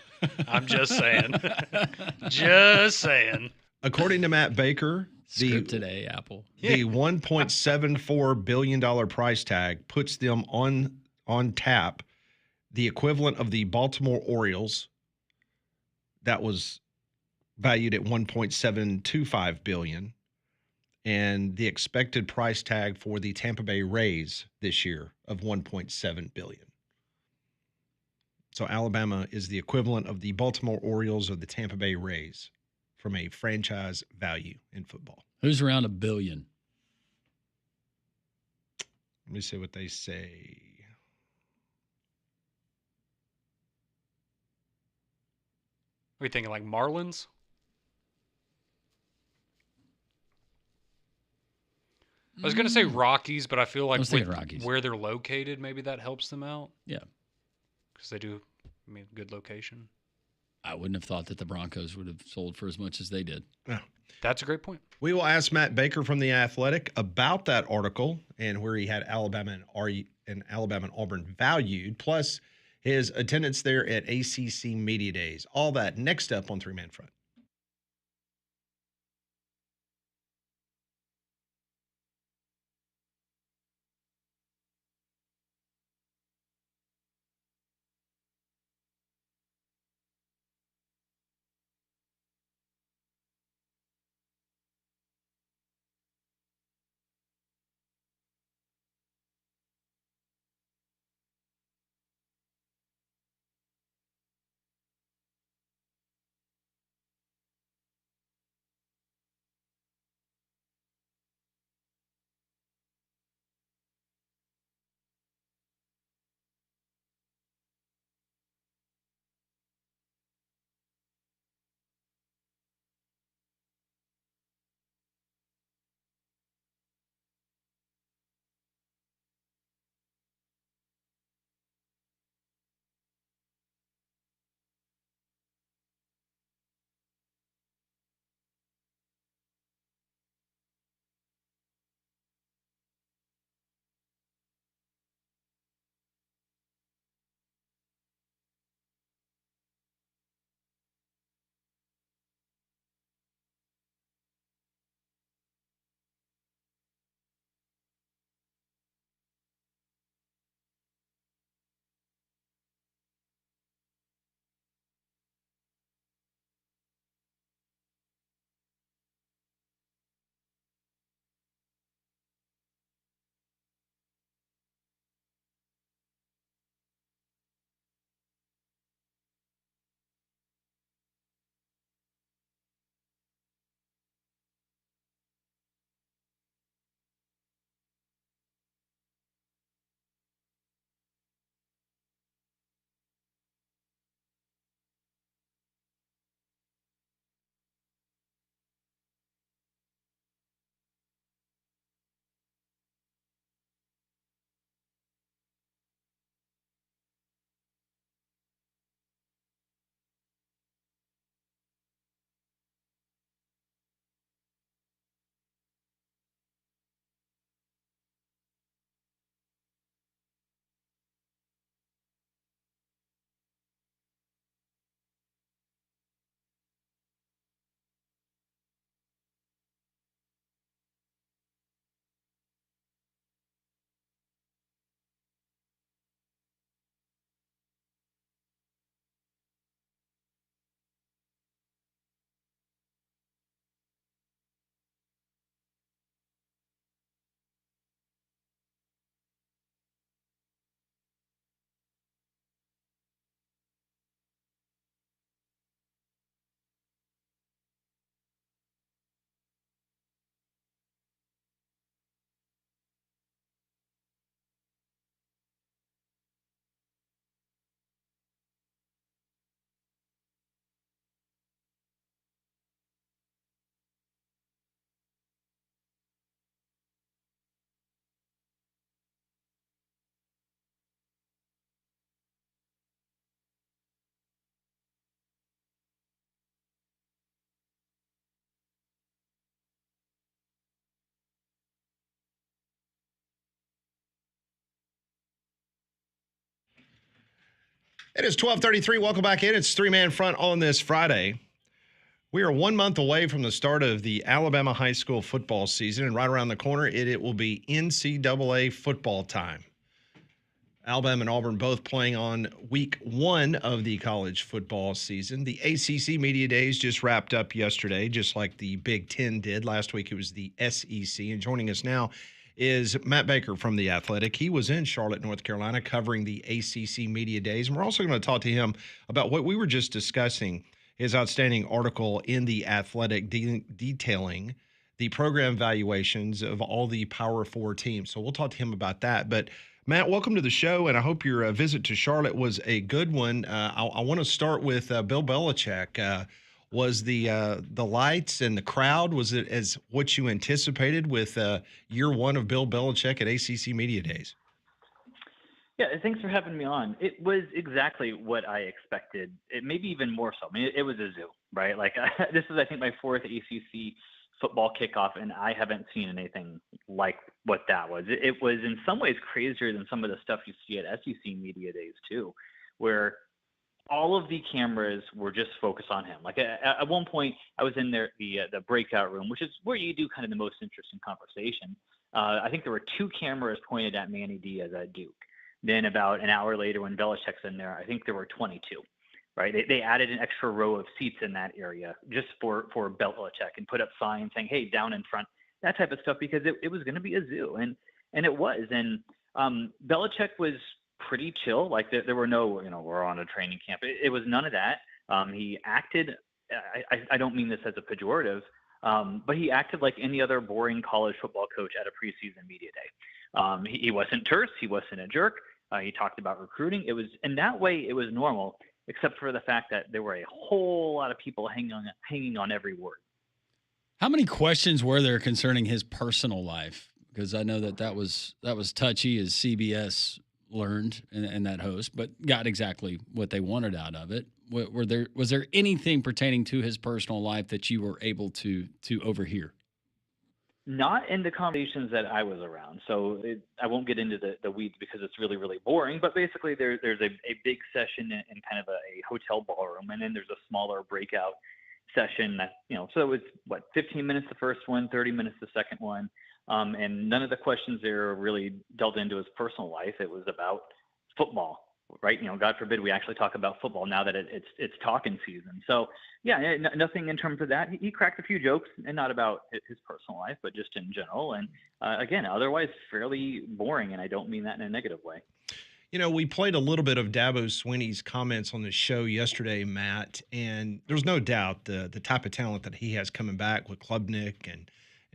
I'm just saying. Just saying. According to Matt Baker, Script today, Apple. The $1.74 billion price tag puts them on tap the equivalent of the Baltimore Orioles that was valued at $1.725 billion, and the expected price tag for the Tampa Bay Rays this year of $1.7 billion. So Alabama is the equivalent of the Baltimore Orioles or the Tampa Bay Rays from a franchise value in football. Who's around $1 billion? Let me see what they say. Are you thinking like Marlins? I was going to say Rockies, but I feel like with where they're located, maybe that helps them out. Yeah. Because they do, good location. I wouldn't have thought that the Broncos would have sold for as much as they did. Yeah. That's a great point. We will ask Matt Baker from The Athletic about that article and where he had Alabama and Auburn valued, plus his attendance there at ACC Media Days. All that next up on Three Man Front. It is 12:33. Welcome back in. It's three-man front on this Friday. We are 1 month away from the start of the Alabama high school football season, and right around the corner, it will be NCAA football time. Alabama and Auburn both playing on week 1 of the college football season. The ACC Media Days just wrapped up yesterday, just like the Big Ten did. Last week it was the SEC. And joining us now is Matt Baker from The Athletic. He was in Charlotte, North Carolina, covering the ACC Media Days. And we're also going to talk to him about what we were just discussing, his outstanding article in The Athletic detailing the program valuations of all the Power 4 teams. So we'll talk to him about that. But Matt, welcome to the show, and I hope your visit to Charlotte was a good one. I want to start with Bill Belichick. Was the lights and the crowd, was it as what you anticipated with year 1 of Bill Belichick at ACC Media Days? Yeah, thanks for having me on. It was exactly what I expected. It maybe even more so. I mean, it was a zoo, right? Like this is, I think, my 4th ACC football kickoff, and I haven't seen anything like what that was. It was in some ways crazier than some of the stuff you see at SEC Media Days too, where all of the cameras were just focused on him. Like at one point, I was in there, the breakout room, which is where you do kind of the most interesting conversation. I think there were 2 cameras pointed at Manny Diaz at Duke. Then about an hour later, when Belichick's in there, I think there were 22. Right? They added an extra row of seats in that area just for Belichick and put up signs saying, "Hey, down in front," that type of stuff, because it was going to be a zoo, and it was. And Belichick was pretty chill. Like there were no, we're on a training camp. It was none of that. He acted. I don't mean this as a pejorative, but he acted like any other boring college football coach at a preseason media day. He wasn't terse. He wasn't a jerk. He talked about recruiting. It was in that way. It was normal, except for the fact that there were a whole lot of people hanging on every word. How many questions were there concerning his personal life? Because I know that was touchy, as CBS learned in that host, but got exactly what they wanted out of it. Was there anything pertaining to his personal life that you were able to overhear? Not in the conversations that I was around. So I won't get into the weeds because it's really, really boring. But basically, there's a big session in kind of a hotel ballroom, and then there's a smaller breakout session that, so it's 15 minutes the first one, 30 minutes the second one. And none of the questions there really delved into his personal life. It was about football. Right. God forbid we actually talk about football now that it's talking season. So, yeah, nothing in terms of that. He cracked a few jokes, and not about his personal life, but just in general. And again, otherwise fairly boring. And I don't mean that in a negative way. We played a little bit of Dabo Swinney's comments on the show yesterday, Matt, and there's no doubt the type of talent that he has coming back with Klubnik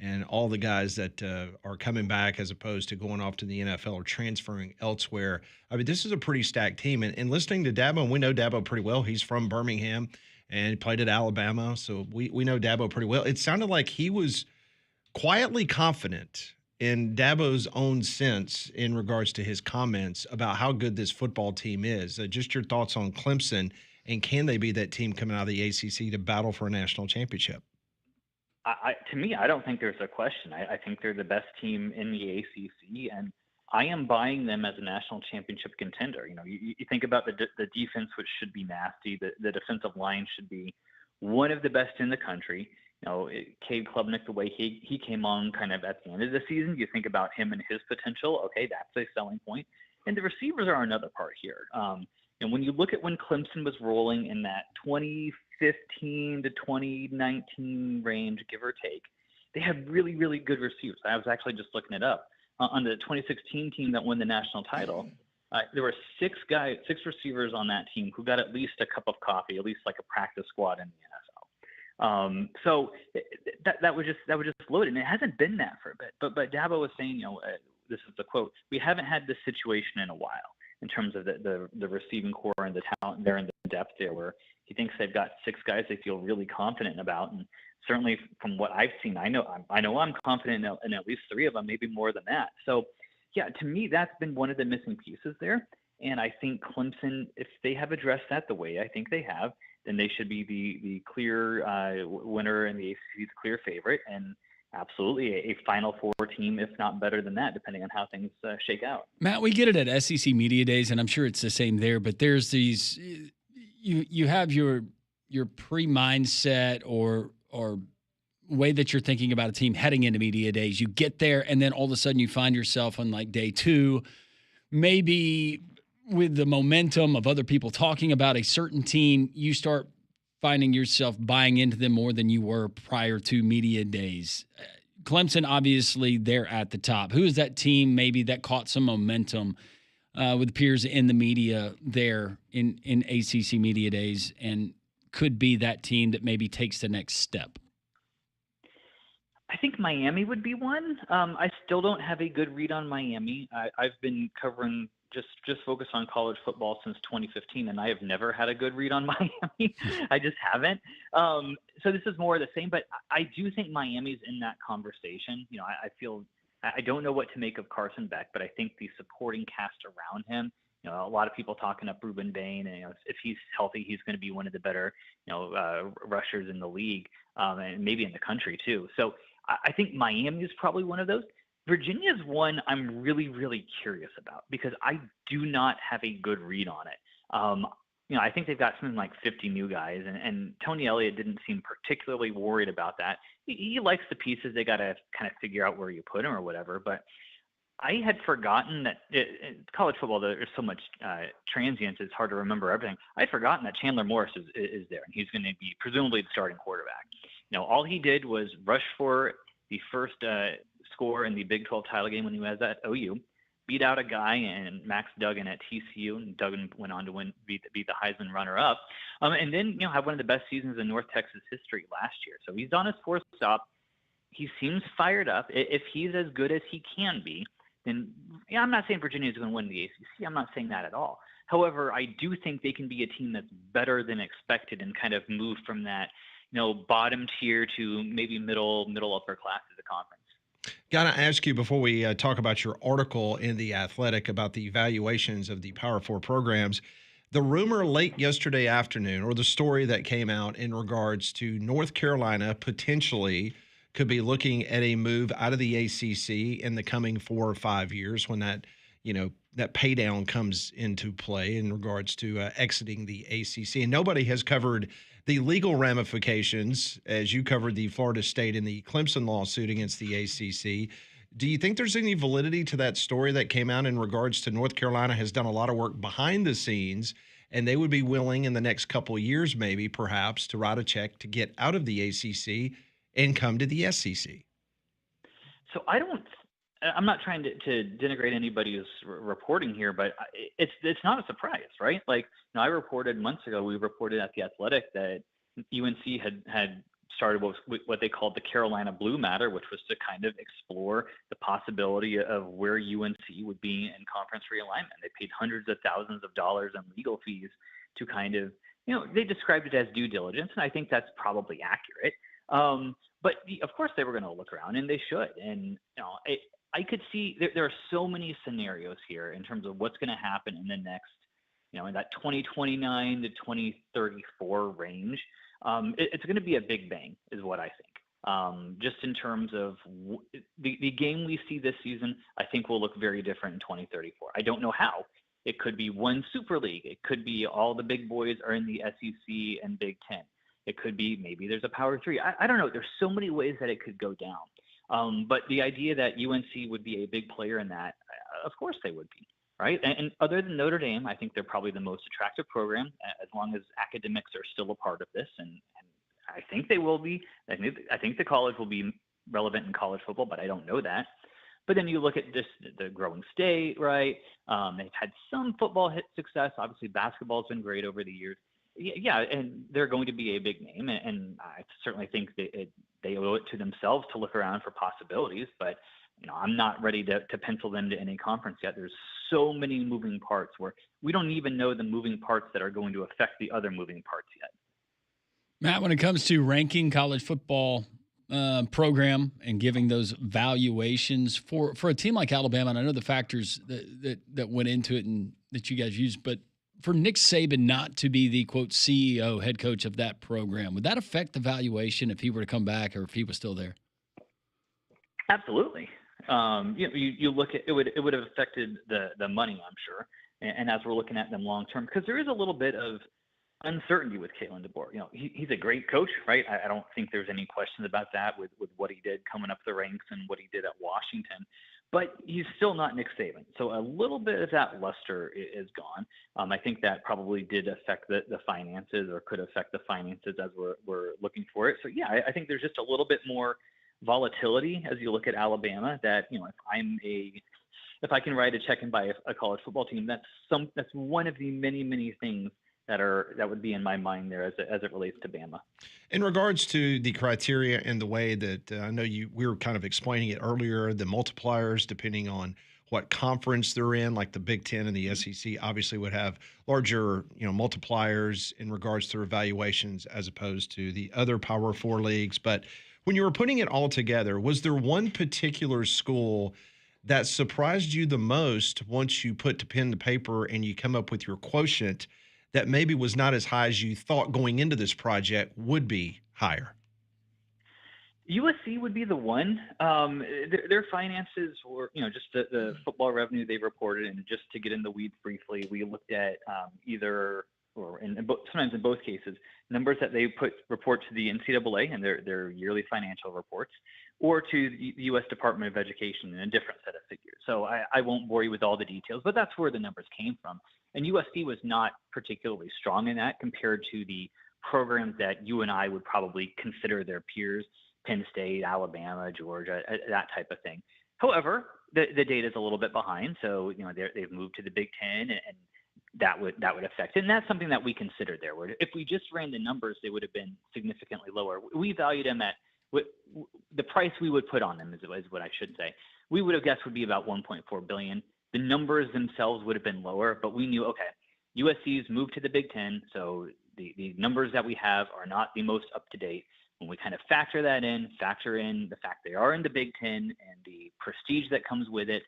and all the guys that are coming back as opposed to going off to the NFL or transferring elsewhere. I mean, this is a pretty stacked team. And listening to Dabo, and we know Dabo pretty well. He's from Birmingham and he played at Alabama, so we know Dabo pretty well. It sounded like he was quietly confident in Dabo's own sense in regards to his comments about how good this football team is. Just your thoughts on Clemson, and can they be that team coming out of the ACC to battle for a national championship? To me, I don't think there's a question. I think they're the best team in the ACC, and I am buying them as a national championship contender. You think about the defense, which should be nasty. The defensive line should be one of the best in the country. Cade Klubnik, the way he came on kind of at the end of the season, you think about him and his potential. Okay, that's a selling point. And the receivers are another part here. And when you look at when Clemson was rolling in that 2015 to 2019 range, give or take, they had really, really good receivers. I was actually just looking it up. On the 2016 team that won the national title, there were 6 receivers on that team who got at least a cup of coffee, at least like a practice squad in the NFL. So that was just loaded, and it hasn't been that for a bit. But Dabo was saying, this is the quote: "We haven't had this situation in a while in terms of the receiving core and the talent there and the depth there, where he thinks they've got 6 guys they feel really confident about." And certainly from what I've seen, I know I'm confident in at least 3 of them, maybe more than that. So, yeah, to me, that's been one of the missing pieces there. And I think Clemson, if they have addressed that the way I think they have, then they should be the clear winner and the ACC's clear favorite. And absolutely a Final Four team, if not better than that, depending on how things shake out. Matt, we get it at SEC Media Days, and I'm sure it's the same there, but there's these you have your pre-mindset or way that you're thinking about a team heading into media days. You get there, and then all of a sudden you find yourself on like day 2, maybe with the momentum of other people talking about a certain team, you start finding yourself buying into them more than you were prior to media days. Clemson, obviously, they're at the top. Who is that team maybe that caught some momentum with peers in the media there in ACC media days and could be that team that maybe takes the next step? I think Miami would be one. I still don't have a good read on Miami. I've been covering just focus on college football since 2015, and I have never had a good read on Miami. I just haven't. So this is more of the same, but I do think Miami's in that conversation. You know, I don't know what to make of Carson Beck, but I think the supporting cast around him, you know, a lot of people talking up Ruben Bain, and, you know, if he's healthy, he's going to be one of the better, rushers in the league, and maybe in the country too. So I think Miami is probably one of those. Virginia is one I'm really, really curious about because I do not have a good read on it. I think they've got something like 50 new guys, and Tony Elliott didn't seem particularly worried about that. He likes the pieces. They got to kind of figure out where you put them or whatever. But I had forgotten that in college football, there's so much transience, it's hard to remember everything. I'd forgotten that Chandler Morris is there, and he's going to be presumably the starting quarterback. All he did was rush for the first score in the Big 12 title game when he was at OU, beat out a guy and Max Duggan at TCU, and Duggan went on to beat the Heisman runner-up, and then have one of the best seasons in North Texas history last year. So he's on his 4th stop. He seems fired up. If he's as good as he can be, then I'm not saying Virginia is going to win the ACC. I'm not saying that at all. However, I do think they can be a team that's better than expected and kind of move from that bottom tier to maybe middle upper class of the conference. Got to ask you before we talk about your article in The Athletic about the evaluations of the Power 4 programs, the rumor late yesterday afternoon, or the story that came out in regards to North Carolina potentially could be looking at a move out of the ACC in the coming 4 or 5 years when that pay down comes into play in regards to exiting the ACC. And nobody has covered the legal ramifications as you covered the Florida State and the Clemson lawsuit against the ACC. Do you think there's any validity to that story that came out in regards to North Carolina has done a lot of work behind the scenes, and they would be willing in the next couple of years maybe perhaps to write a check to get out of the ACC and come to the SEC? So I'm not trying to denigrate anybody's reporting here, but it's not a surprise, right? Like, I reported months ago, we reported at The Athletic that UNC had started what they called the Carolina Blue Matter, which was to kind of explore the possibility of where UNC would be in conference realignment. They paid hundreds of thousands of dollars in legal fees to kind of, they described it as due diligence, and I think that's probably accurate. But of course they were going to look around, and they should. And I could see there are so many scenarios here in terms of what's going to happen in the next, in that 2029 to 2034 range. It's going to be a big bang is what I think. Just in terms of the game we see this season, I think will look very different in 2034. I don't know how. It could be one Super League. It could be all the big boys are in the SEC and Big Ten. It could be maybe there's a Power 3. I don't know. There's so many ways that it could go down. But the idea that UNC would be a big player in that, of course they would be, right? And other than Notre Dame, I think they're probably the most attractive program as long as academics are still a part of this. And I think they will be. I think the college will be relevant in college football, but I don't know that. But then you look at the growing state, right? They've had some football hit success. Obviously, basketball has been great over the years. Yeah, and they're going to be a big name, and I certainly think they owe it to themselves to look around for possibilities. But I'm not ready to pencil them to any conference yet. There's so many moving parts where we don't even know the moving parts that are going to affect the other moving parts yet. Matt, when it comes to ranking college football program and giving those valuations for a team like Alabama, and I know the factors that went into it and that you guys used, but for Nick Saban not to be the, quote, CEO, head coach of that program, would that affect the valuation if he were to come back or if he was still there? Absolutely. You look at it would have affected the money, I'm sure. And as we're looking at them long term, because there is a little bit of uncertainty with Kalen DeBoer. He's a great coach, right? I don't think there's any questions about that with what he did coming up the ranks and what he did at Washington. But he's still not Nick Saban. So a little bit of that luster is gone. I think that probably did affect the finances, or could affect the finances as we're looking for it. So yeah, I think there's just a little bit more volatility as you look at Alabama. That if I can write a check and buy a college football team, that's one of the many things that would be in my mind there as it relates to Bama. In regards to the criteria and the way that I know we were kind of explaining it earlier, the multipliers depending on what conference they're in, like the Big Ten and the SEC obviously would have larger, multipliers in regards to evaluations as opposed to the other Power 4 leagues. But when you were putting it all together, was there one particular school that surprised you the most once you put pen to paper and you come up with your quotient that maybe was not as high as you thought going into this project would be higher? USC would be the one. Their finances were, just the football revenue they reported, and just to get in the weeds briefly, we looked at sometimes in both cases, numbers that they report to the NCAA and their yearly financial reports, or to the U.S. Department of Education in a different set of figures. So I won't bore you with all the details, but that's where the numbers came from. And USC was not particularly strong in that compared to the programs that you and I would probably consider their peers, Penn State, Alabama, Georgia, that type of thing. However, the data is a little bit behind, so they've moved to the Big Ten, and that would affect it. And that's something that we considered there. Where if we just ran the numbers, they would have been significantly lower. We valued them at the price we would put on them is what I should say. We would have guessed would be about $1.4 billion. The numbers themselves would have been lower, but we knew, okay, USC's moved to the Big Ten, so the numbers that we have are not the most up to date. When we kind of factor in the fact they are in the Big Ten and the prestige that comes with it,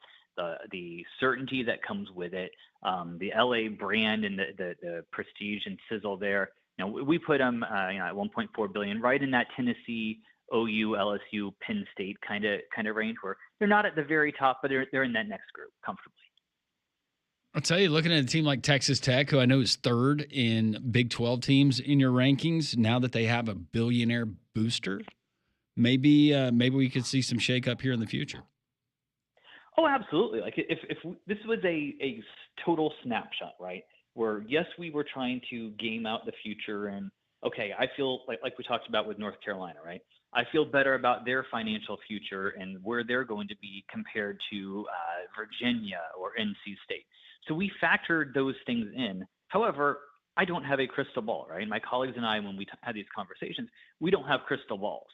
the certainty that comes with it, the LA brand and the prestige and sizzle there. We put them at $1.4 billion, right in that Tennessee, OU, LSU, Penn State kind of range, where they're not at the very top, but they're in that next group comfortably. I'll tell you, looking at a team like Texas Tech, who I know is third in Big 12 teams in your rankings, now that they have a billionaire booster, maybe we could see some shakeup here in the future. Oh, absolutely. Like if this was a total snapshot, right? Where yes, we were trying to game out the future, and okay, I feel like we talked about with North Carolina, right? I feel better about their financial future and where they're going to be compared to Virginia or NC State. So we factored those things in. However, I don't have a crystal ball, right? My colleagues and I, when we had these conversations, we don't have crystal balls.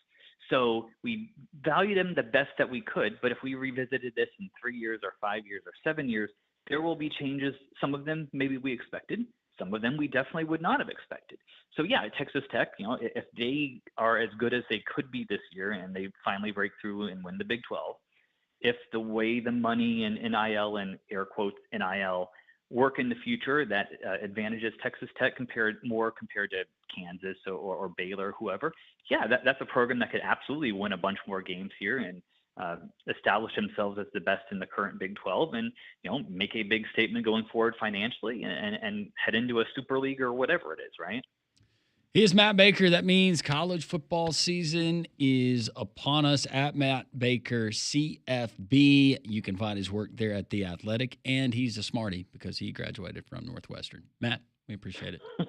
So we valued them the best that we could. But if we revisited this in 3 years or 5 years or 7 years, there will be changes. Some of them maybe we expected. Some of them we definitely would not have expected. So yeah, Texas Tech, if they are as good as they could be this year and they finally break through and win the Big 12, if the way the money and NIL and air quotes NIL work in the future, that advantages Texas Tech compared to Kansas or Baylor, whoever, yeah, that's a program that could absolutely win a bunch more games here and establish themselves as the best in the current Big 12 and, make a big statement going forward financially and head into a Super League or whatever it is, right? He is Matt Baker. That means college football season is upon us at Matt Baker, CFB. You can find his work there at The Athletic, and he's a smarty because he graduated from Northwestern. Matt, we appreciate it. All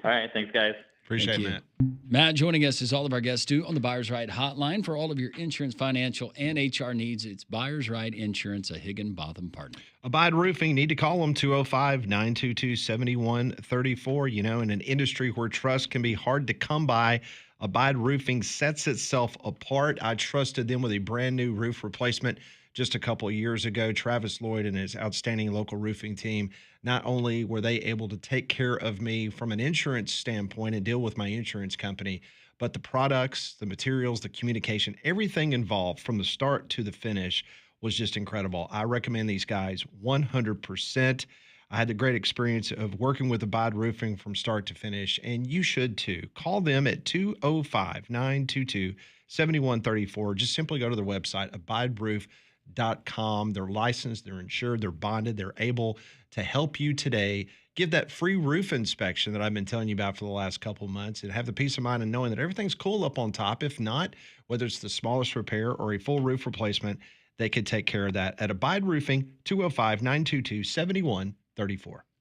right. Thanks, guys. Appreciate it, Matt. Matt joining us, as all of our guests do, on the Buyers Right Hotline for all of your insurance, financial, and HR needs. It's Buyers Right Insurance, a Higginbotham partner. Abide Roofing, need to call them 205-922-7134. In an industry where trust can be hard to come by, Abide Roofing sets itself apart. I trusted them with a brand new roof replacement just a couple of years ago. Travis Lloyd and his outstanding local roofing team, not only were they able to take care of me from an insurance standpoint and deal with my insurance company, but the products, the materials, the communication, everything involved from the start to the finish was just incredible. I recommend these guys 100%. I had the great experience of working with Abide Roofing from start to finish, and you should too. Call them at 205-922-7134. Just simply go to their website, abideroof.com. They're licensed, they're insured, they're bonded, they're able to help you today. Give that free roof inspection that I've been telling you about for the last couple of months and have the peace of mind of knowing that everything's cool up on top. If not, whether it's the smallest repair or a full roof replacement, they could take care of that at Abide Roofing, 205-922-7134.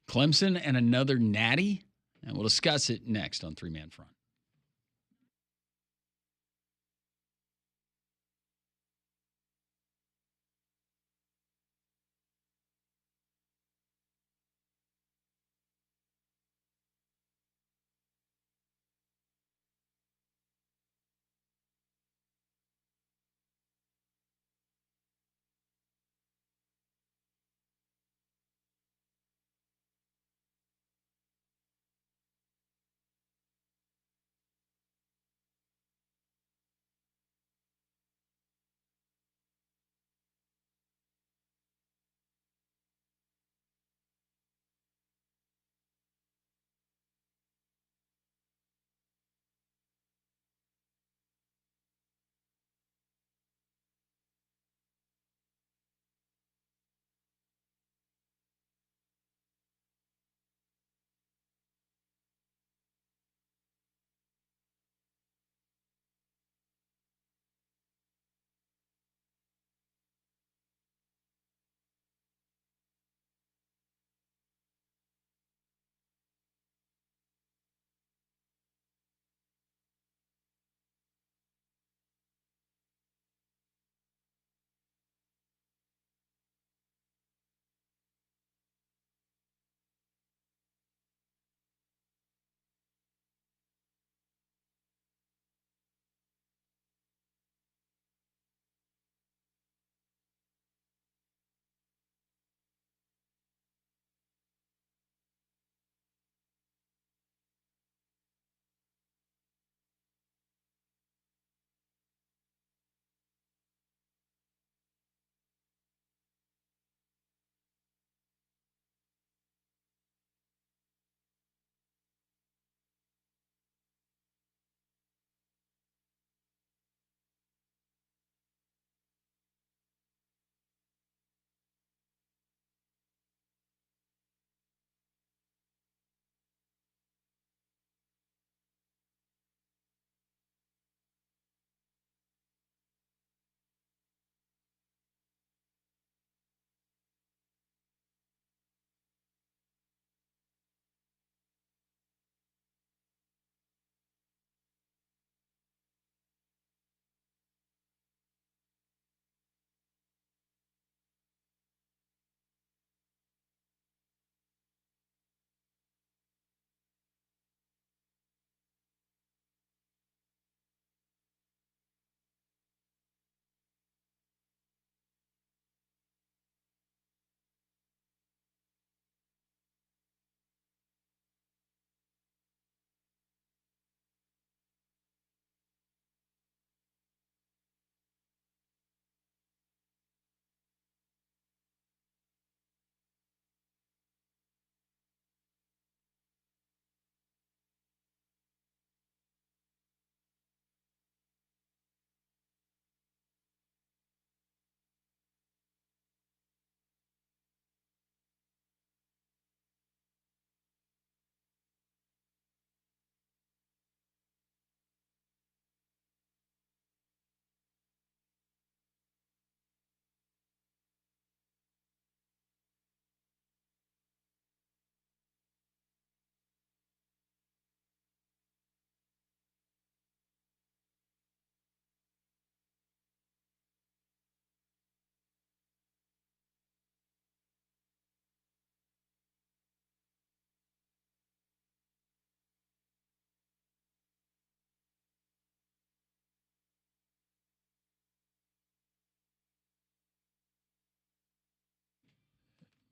Clemson and another natty, and we'll discuss it next on Three Man Front.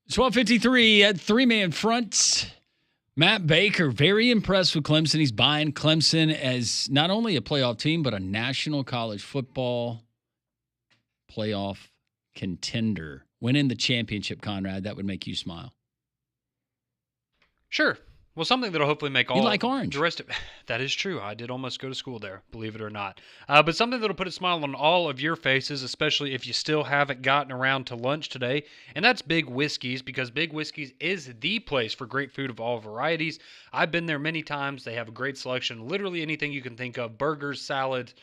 It's 12:53 at Three Man Front. Matt Baker, very impressed with Clemson. He's buying Clemson as not only a playoff team, but a national college football playoff contender. Winning the championship, Conrad, that would make you smile. Sure. Well, something that'll hopefully make all like orange. the rest of that is true. I did almost go to school there, believe it or not. But something that'll put a smile on all of your faces, especially if you still haven't gotten around to lunch today, and that's Big Whiskey's, because Big Whiskey's is the place for great food of all varieties. I've been there many times. They have a great selection, literally anything you can think of: burgers, salads,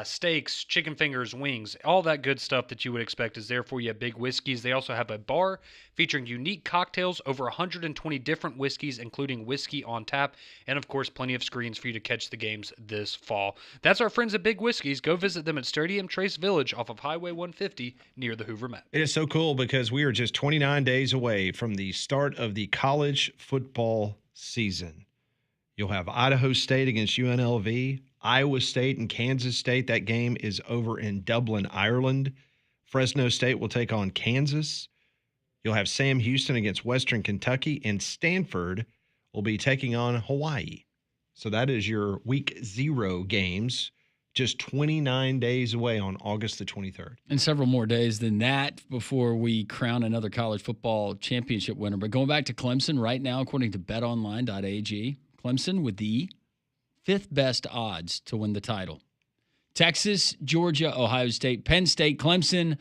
steaks, chicken fingers, wings, all that good stuff that you would expect is there for you at Big Whiskey's. They also have a bar featuring unique cocktails, over 120 different whiskeys, including whiskey on tap, and of course, plenty of screens for you to catch the games this fall. That's our friends at Big Whiskey's. Go visit them at Stadium Trace Village off of Highway 150 near the Hoover Met. It is so cool because we are just 29 days away from the start of the college football season. You'll have Idaho State against UNLV, Iowa State and Kansas State. That game is over in Dublin, Ireland. Fresno State will take on Kansas. You'll have Sam Houston against Western Kentucky, and Stanford will be taking on Hawaii. So that is your week 0 games, just 29 days away on August the 23rd. And several more days than that before we crown another college football championship winner. But going back to Clemson right now, according to betonline.ag, Clemson with the 5th best odds to win the title. Texas, Georgia, Ohio State, Penn State, Clemson,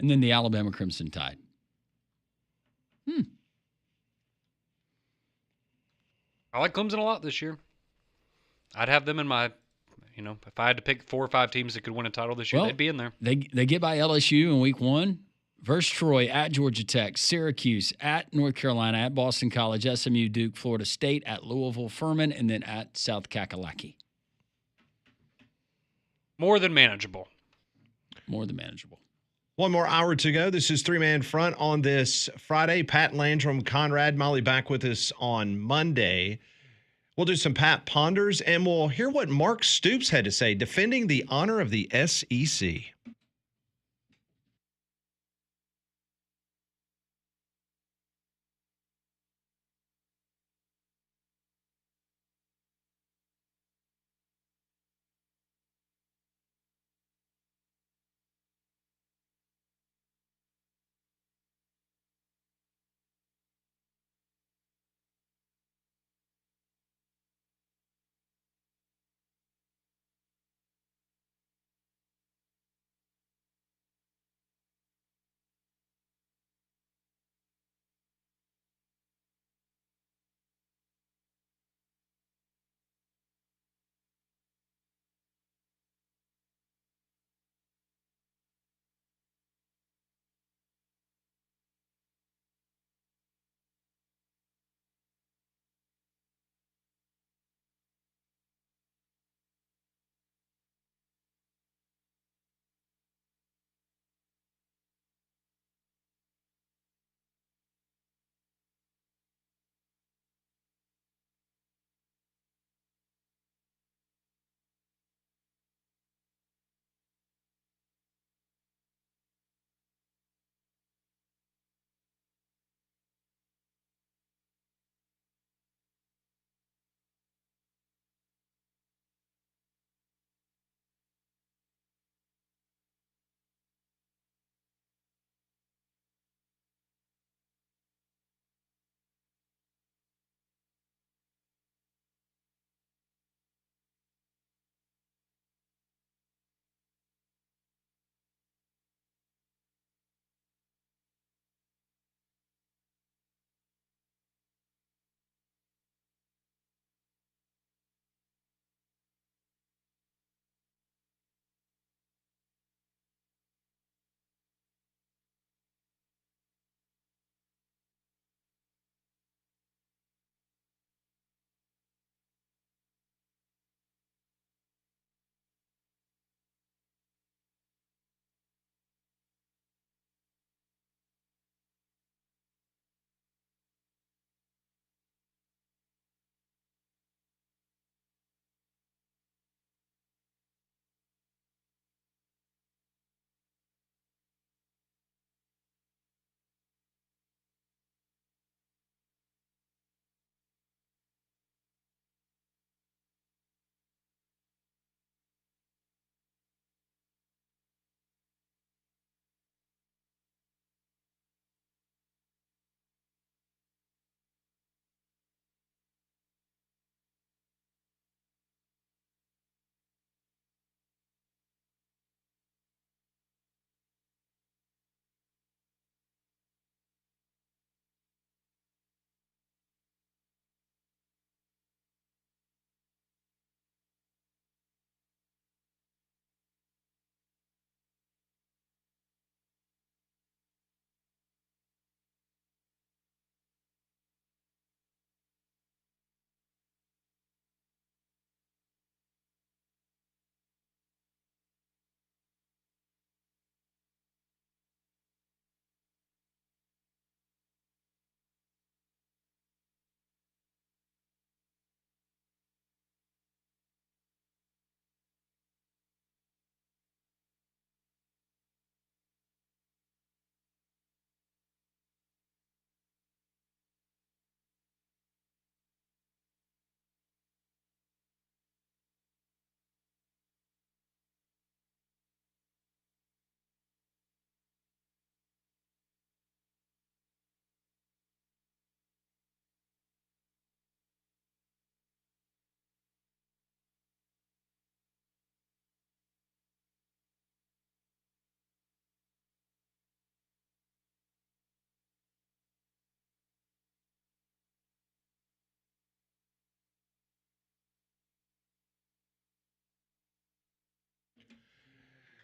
and then the Alabama Crimson Tide. I like Clemson a lot this year. I'd have them in my, if I had to pick 4 or 5 teams that could win a title this year, they'd be in there. They get by LSU in week 1, versus Troy, at Georgia Tech, Syracuse, at North Carolina, at Boston College, SMU, Duke, Florida State, at Louisville, Furman, and then at South Kakalaki. More than manageable. More than manageable. One more hour to go. This is Three-Man Front on this Friday. Pat Landrum, Conrad Molly back with us on Monday. We'll do some Pat Ponders, and we'll hear what Mark Stoops had to say, defending the honor of the SEC.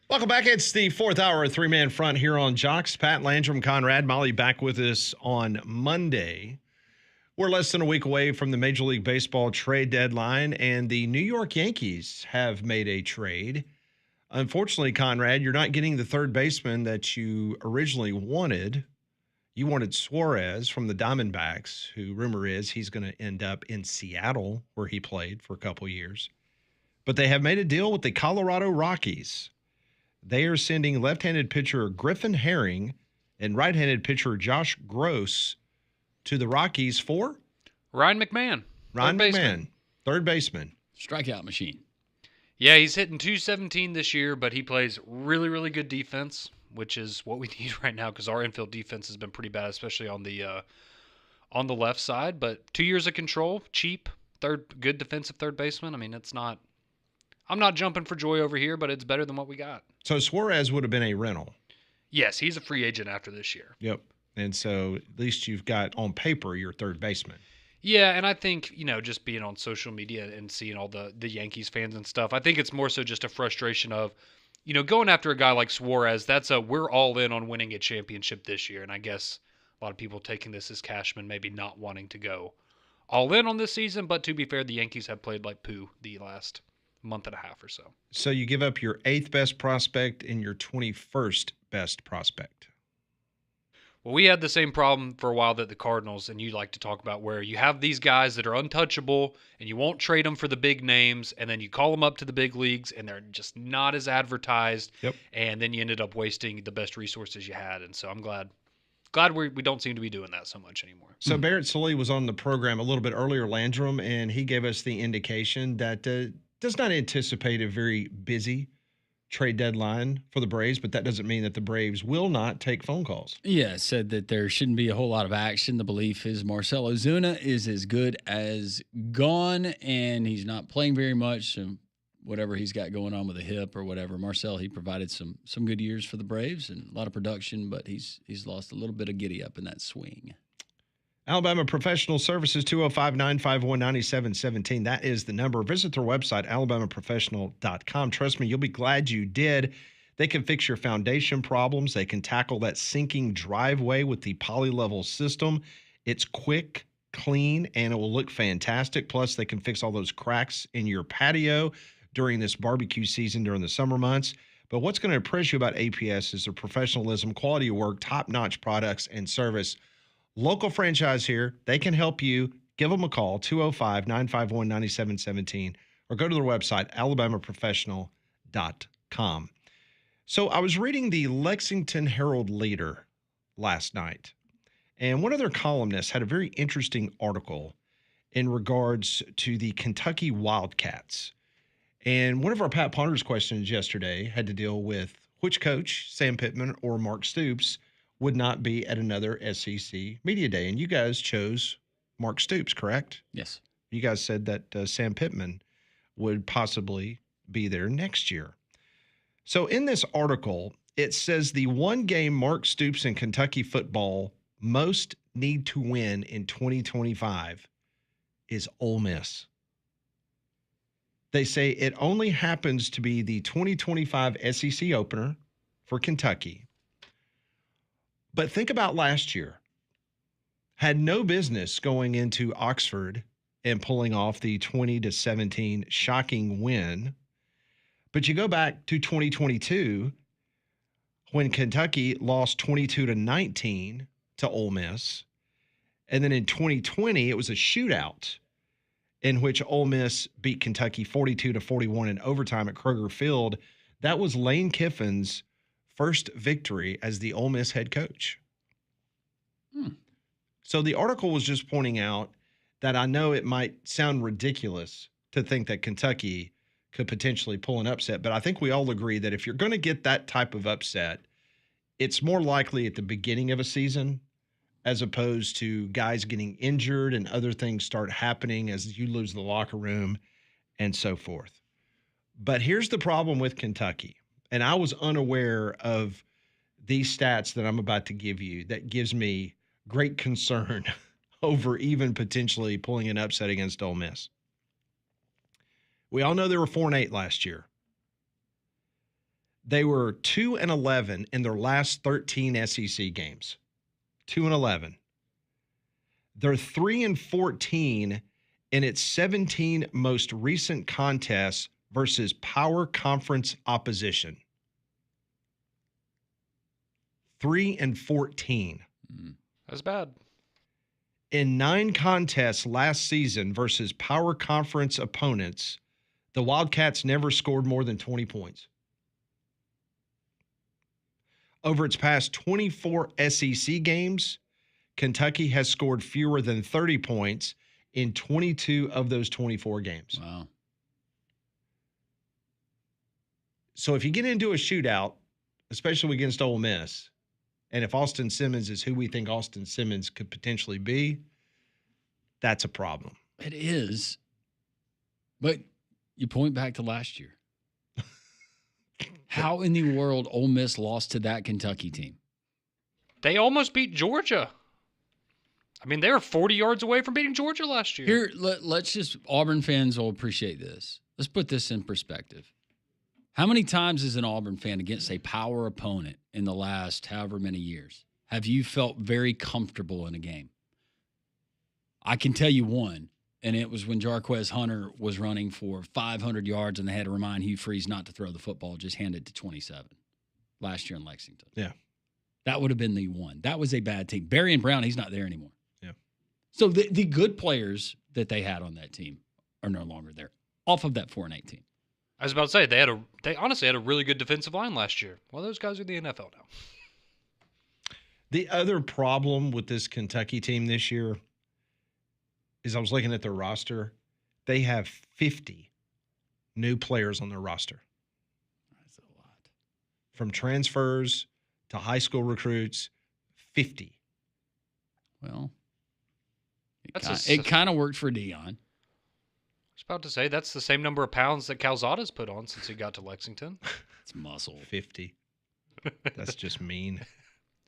Welcome back. It's the fourth hour of Three-Man Front here on Jox. Pat, Landrum, Conrad, Molly back with us on Monday. We're less than a week away from the Major League Baseball trade deadline, and the New York Yankees have made a trade. Unfortunately, Conrad, you're not getting the third baseman that you originally wanted. You wanted Suarez from the Diamondbacks, who rumor is he's going to end up in Seattle, where he played for a couple years. But they have made a deal with the Colorado Rockies. They are sending left-handed pitcher Griffin Herring and right-handed pitcher Josh Gross to the Rockies for Ryan McMahon. Third baseman. Strikeout machine. Yeah, he's hitting .217 this year, but he plays really, really good defense, which is what we need right now because our infield defense has been pretty bad, especially on the left side. But 2 years of control, cheap, good defensive third baseman. I mean, I'm not jumping for joy over here, but it's better than what we got. So Suarez would have been a rental. Yes, he's a free agent after this year. Yep. And so at least you've got on paper your third baseman. Yeah, and I think, just being on social media and seeing all the Yankees fans and stuff, I think it's more so just a frustration of, going after a guy like Suarez, we're all in on winning a championship this year. And I guess a lot of people taking this as Cashman maybe not wanting to go all in on this season. But to be fair, the Yankees have played like poo the last month and a half or so. So you give up your 8th best prospect and your 21st best prospect. Well, we had the same problem for a while that the Cardinals, and you like to talk about, where you have these guys that are untouchable and you won't trade them for the big names, and then you call them up to the big leagues and they're just not as advertised. Yep. And then you ended up wasting the best resources you had. And so I'm glad we don't seem to be doing that so much anymore. So Barrett Sully was on the program a little bit earlier, Landrum, and he gave us the indication that does not anticipate a very busy trade deadline for the Braves, but that doesn't mean that the Braves will not take phone calls. Yeah, said that there shouldn't be a whole lot of action. The belief is Marcell Ozuna is as good as gone, and he's not playing very much. And whatever he's got going on with a hip or whatever, Marcell, he provided some good years for the Braves and a lot of production, but he's lost a little bit of giddy up in that swing. Alabama Professional Services, 205-951-9717. That is the number. Visit their website, alabamaprofessional.com. Trust me, you'll be glad you did. They can fix your foundation problems. They can tackle that sinking driveway with the poly-level system. It's quick, clean, and it will look fantastic. Plus, they can fix all those cracks in your patio during this barbecue season during the summer months. But what's going to impress you about APS is their professionalism, quality of work, top-notch products, and service. Local franchise here. They can help you. Give them a call, 205-951-9717, or go to their website, alabamaprofessional.com. So I was reading the Lexington Herald-Leader last night, and one of their columnists had a very interesting article in regards to the Kentucky Wildcats. And one of our Pat Ponder's questions yesterday had to deal with which coach, Sam Pittman or Mark Stoops, would not be at another SEC Media Day. And you guys chose Mark Stoops, correct? Yes. You guys said that Sam Pittman would possibly be there next year. So in this article, it says the one game Mark Stoops and Kentucky football most need to win in 2025 is Ole Miss. They say it only happens to be the 2025 SEC opener for Kentucky. But think about last year. Had no business going into Oxford and pulling off the 20-17 shocking win. But you go back to 2022 when Kentucky lost 22-19 to Ole Miss. And then in 2020, it was a shootout in which Ole Miss beat Kentucky 42-41 in overtime at Kroger Field. That was Lane Kiffin's first victory as the Ole Miss head coach. So the article was just pointing out that I know it might sound ridiculous to think that Kentucky could potentially pull an upset, but I think we all agree that if you're going to get that type of upset, it's more likely at the beginning of a season as opposed to guys getting injured and other things start happening as you lose the locker room and so forth. But here's the problem with Kentucky. And I was unaware of these stats that I'm about to give you that gives me great concern over even potentially pulling an upset against Ole Miss. We all know they were 4-8 last year. They were 2-11 in their last 13 SEC games. 2-11. They're 3-14 in its 17 most recent contests versus power conference opposition. 3-14. That's bad. In 9 contests last season versus power conference opponents, the Wildcats never scored more than 20 points. Over its past 24 SEC games, Kentucky has scored fewer than 30 points in 22 of those 24 games. Wow. So if you get into a shootout, especially against Ole Miss, and if Austin Simmons is who we think Austin Simmons could potentially be, that's a problem. It is. But you point back to last year. How in the world Ole Miss lost to that Kentucky team? They almost beat Georgia. I mean, they were 40 yards away from beating Georgia last year. Here, let's just, Auburn fans will appreciate this. Let's put this in perspective. How many times as an Auburn fan against a power opponent in the last however many years have you felt very comfortable in a game? I can tell you one, and it was when Jarquez Hunter was running for 500 yards and they had to remind Hugh Freeze not to throw the football, just hand it to 27 last year in Lexington. Yeah. That would have been the one. That was a bad team. Barry and Brown, he's not there anymore. Yeah. So the good players that they had on that team are no longer there off of that 4-8 team. I was about to say they honestly had a really good defensive line last year. Well, those guys are in the NFL now. The other problem with this Kentucky team this year is I was looking at their roster. They have 50 new players on their roster. That's a lot. From transfers to high school recruits, 50. Well, That's it kind of worked for Dion. I was about to say, that's the same number of pounds that Calzada's put on since he got to Lexington. It's muscle. 50. That's just mean.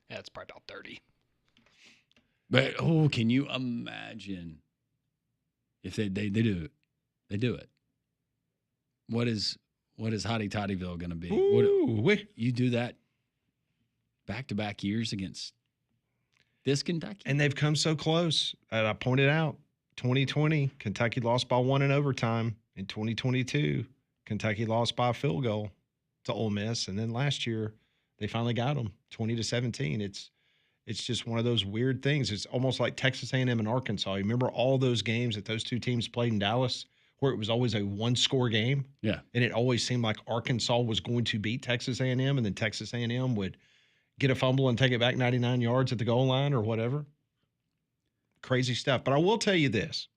Yeah, it's probably about 30. But, can you imagine if they do it? They do it. What is Hottie Toddyville going to be? You do that back-to-back years against this Kentucky? And they've come so close. And I pointed out, 2020, Kentucky lost by 1 in overtime. In 2022, Kentucky lost by a field goal to Ole Miss. And then last year, they finally got them, 20-17. It's just one of those weird things. It's almost like Texas A&M and Arkansas. You remember all those games that those two teams played in Dallas where it was always a one-score game? Yeah. And it always seemed like Arkansas was going to beat Texas A&M, and then Texas A&M would get a fumble and take it back 99 yards at the goal line or whatever. Crazy stuff. But I will tell you this.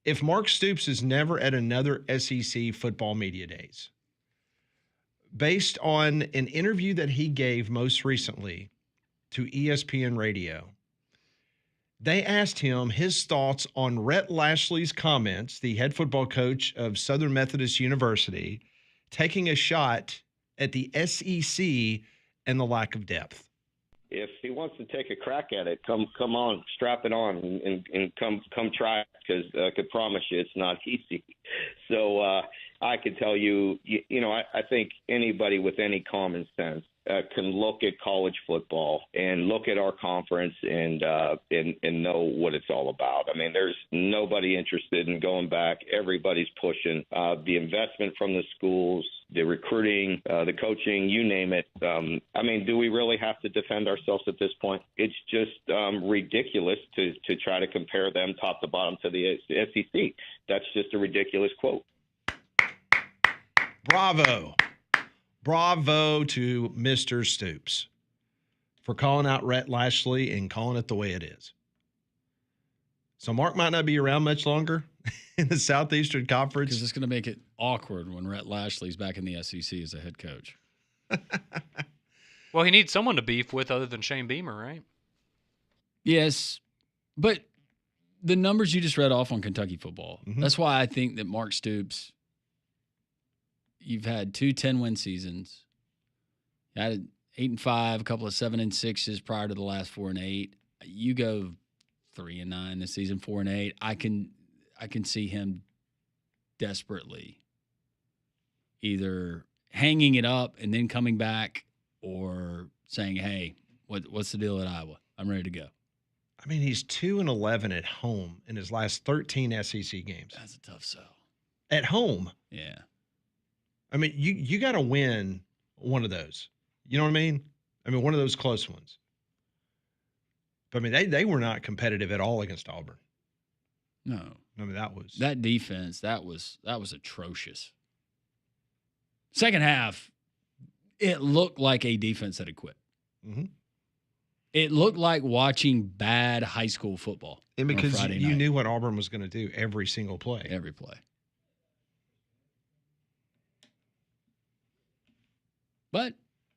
If Mark Stoops is never at another SEC football media days, based on an interview that he gave most recently to ESPN Radio, they asked him his thoughts on Rhett Lashley's comments, the head football coach of Southern Methodist University, taking a shot at the SEC and the lack of depth. If he wants to take a crack at it, come on, strap it on, and come try it, because I could promise you it's not easy. So I can tell you, I think anybody with any common sense can look at college football and look at our conference and know what it's all about. I mean, there's nobody interested in going back. Everybody's pushing the investment from the schools, the recruiting, the coaching, you name it. I mean, do we really have to defend ourselves at this point? It's just ridiculous to try to compare them top to bottom to the SEC. That's just a ridiculous quote. Bravo. Bravo to Mr. Stoops for calling out Rhett Lashley and calling it the way it is. So Mark might not be around much longer in the Southeastern Conference. Because it's going to make it awkward when Rhett Lashley's back in the SEC as a head coach. Well, he needs someone to beef with other than Shane Beamer, right? Yes, but the numbers you just read off on Kentucky football, that's why I think that Mark Stoops, you've had 2 10-win seasons. You had 8-5, a couple of 7-6s prior to the last 4-8. You go 3-9 this season, 4-8. I can see him desperately either hanging it up and then coming back or saying, hey, what's the deal at Iowa? I'm ready to go. I mean, he's 2-11 at home in his last 13 SEC games. That's a tough sell. At home. Yeah. I mean, you got to win one of those. You know what I mean? I mean, one of those close ones. But I mean, they were not competitive at all against Auburn. No. I mean, that defense, that was atrocious. Second half, it looked like a defense that had quit. Mm-hmm. It looked like watching bad high school football. And because you knew what Auburn was going to do every single play. Every play. But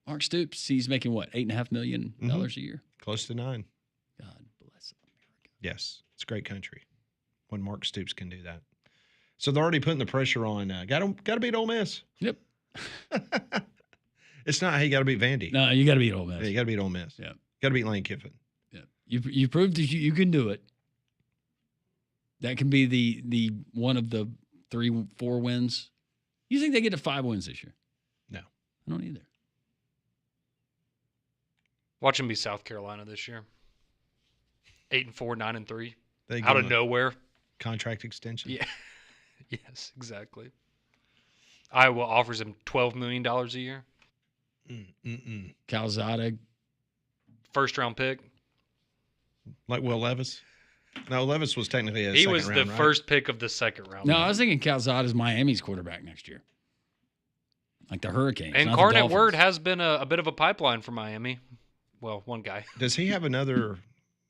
Mark Stoops, he's making what, $8.5 million a year? Close to $9 million. God bless America. Yes, it's a great country when Mark Stoops can do that. So they're already putting the pressure on. Got to beat Ole Miss. Yep. It's not, hey, you got to beat Vandy. No, you got to beat Ole Miss. Yeah, you got to beat Ole Miss. Yeah. Got to beat Lane Kiffin. Yeah. You proved that you can do it. That can be the one of the 3-4 wins. You think they get to 5 wins this year? No. I don't either. Watch them be South Carolina this year. 8-4, 9-3. They Out of nowhere. Contract extension. Yeah. Yes, exactly. Iowa offers him $12 million a year. Calzada. First round pick. Like Will Levis? No, Levis was technically a He second was round, the right? first pick of the second round. No, I was thinking Calzada's Miami's quarterback next year. Like the Hurricanes. And not the Garnet Dolphins. Word has been a bit of a pipeline for Miami. Well, one guy. Does he have another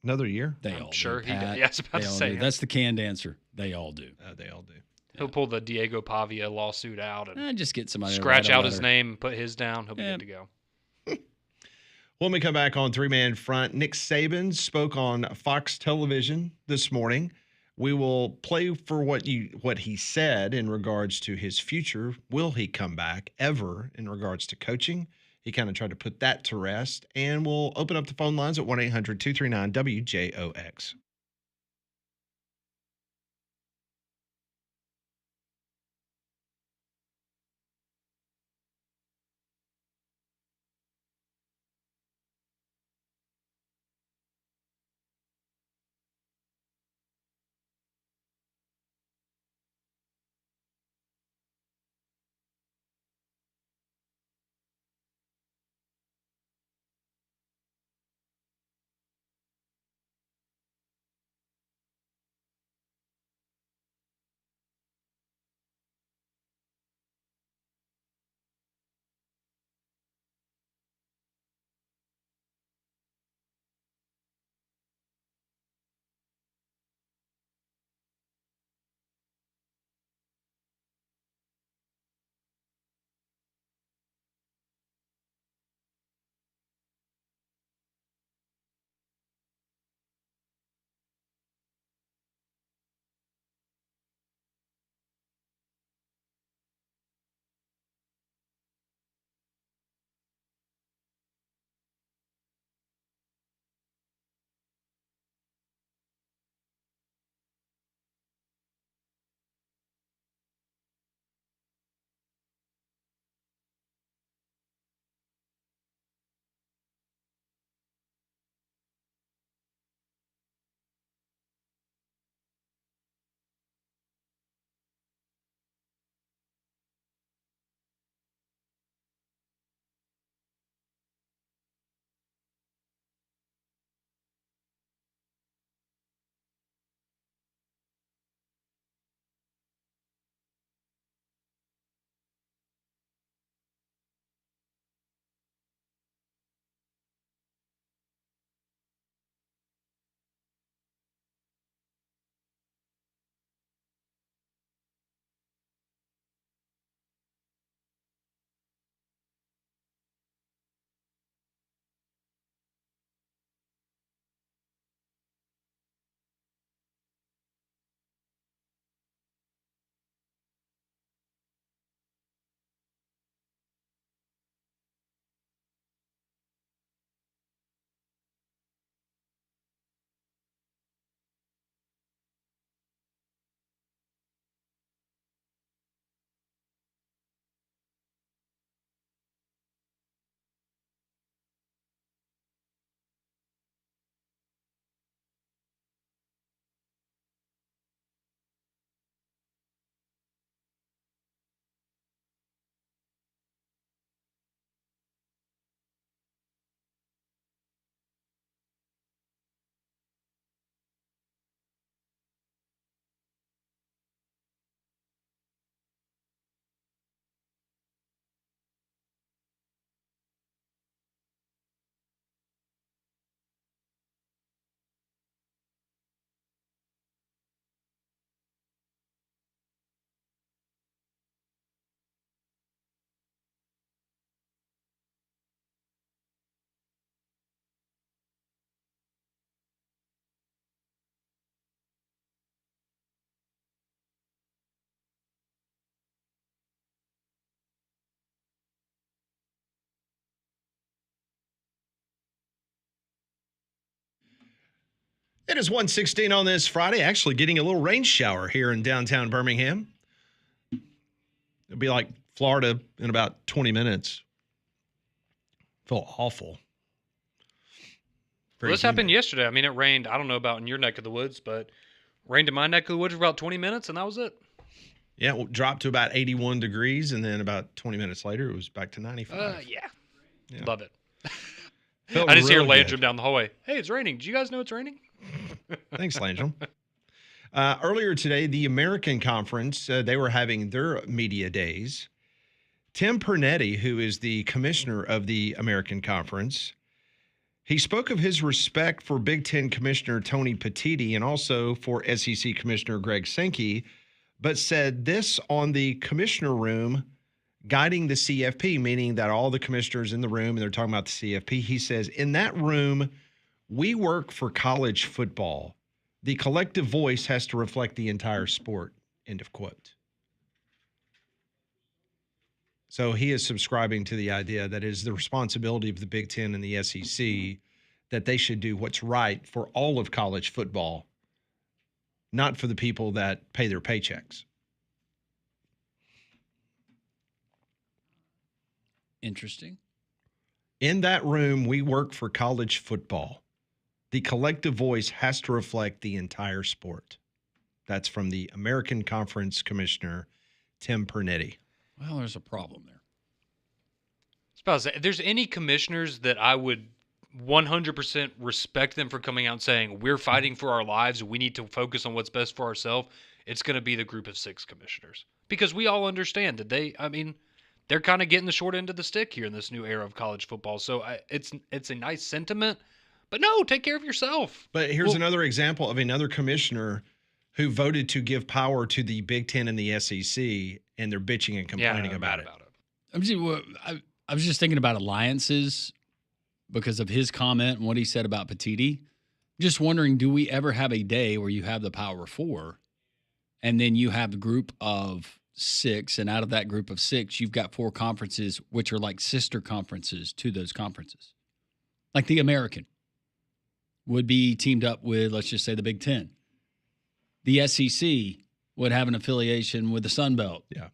year? They all sure do, he Pat. does. Yeah, I was about They to all say. do. That's the canned answer. They all do. They all do. He'll pull the Diego Pavia lawsuit out and Just get somebody to scratch write a out his letter. name and put his down. He'll be good to go. When we come back on Three-Man Front, Nick Saban spoke on Fox Television this morning. We will play for what he said in regards to his future. Will he come back ever in regards to coaching? He kind of tried to put that to rest. And we'll open up the phone lines at 1-800-239-WJOX. It is 1:16 on this Friday, actually getting a little rain shower here in downtown Birmingham. It'll be like Florida in about 20 minutes. Feel awful. Well, this happened yesterday. I mean, it rained. I don't know about in your neck of the woods, but rained in my neck of the woods for about 20 minutes, and that was it. Yeah, it dropped to about 81 degrees, and then about 20 minutes later, it was back to 95. Yeah. Love it. Felt I just hear real Landrum good. down the hallway. Hey, it's raining. Did you guys know it's raining? Thanks, Landrum. Earlier today, the American Conference, they were having their media days. Tim Pernetti, who is the commissioner of the American Conference, he spoke of his respect for Big Ten Commissioner Tony Petitti and also for SEC Commissioner Greg Sankey, but said this on the commissioner room guiding the CFP, meaning that all the commissioners in the room, and they're talking about the CFP, he says, in that room, we work for college football. The collective voice has to reflect the entire sport, end of quote. So he is subscribing to the idea that it is the responsibility of the Big Ten and the SEC that they should do what's right for all of college football, not for the people that pay their paychecks. Interesting. In that room, we work for college football. The collective voice has to reflect the entire sport. That's from the American Conference Commissioner, Tim Pernetti. Well, there's a problem there. I suppose if there's any commissioners that I would 100% respect them for coming out and saying, we're fighting for our lives, we need to focus on what's best for ourselves, it's going to be the group of 6 commissioners. Because we all understand that they're kind of getting the short end of the stick here in this new era of college football. So it's a nice sentiment, but no, take care of yourself. But here's another example of another commissioner who voted to give power to the Big Ten and the SEC, and they're bitching and complaining about it. I was just thinking about alliances because of his comment and what he said about Petitti. Just wondering, do we ever have a day where you have the power 4 and then you have the group of 6, and out of that group of 6, you've got 4 conferences which are like sister conferences to those conferences? Like the American would be teamed up with, let's just say, the Big Ten. The SEC would have an affiliation with the Sun Belt. Yeah.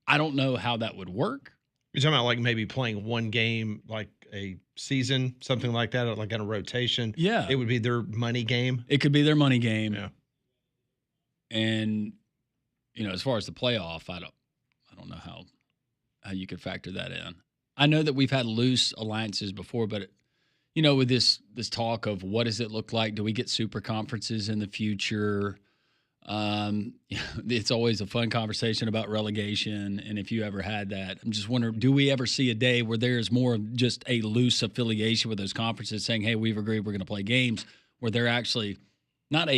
I don't know how that would work. You're talking about like maybe playing one game, like a season, something like that, like on a rotation. Yeah. It would be their money game. It could be their money game. Yeah. And, as far as the playoff, I don't know how you could factor that in. I know that we've had loose alliances before, but with this talk of what does it look like? Do we get super conferences in the future? It's always a fun conversation about relegation, and if you ever had that, I'm just wondering, do we ever see a day where there's more of just a loose affiliation with those conferences saying, hey, we've agreed we're going to play games, where they're actually not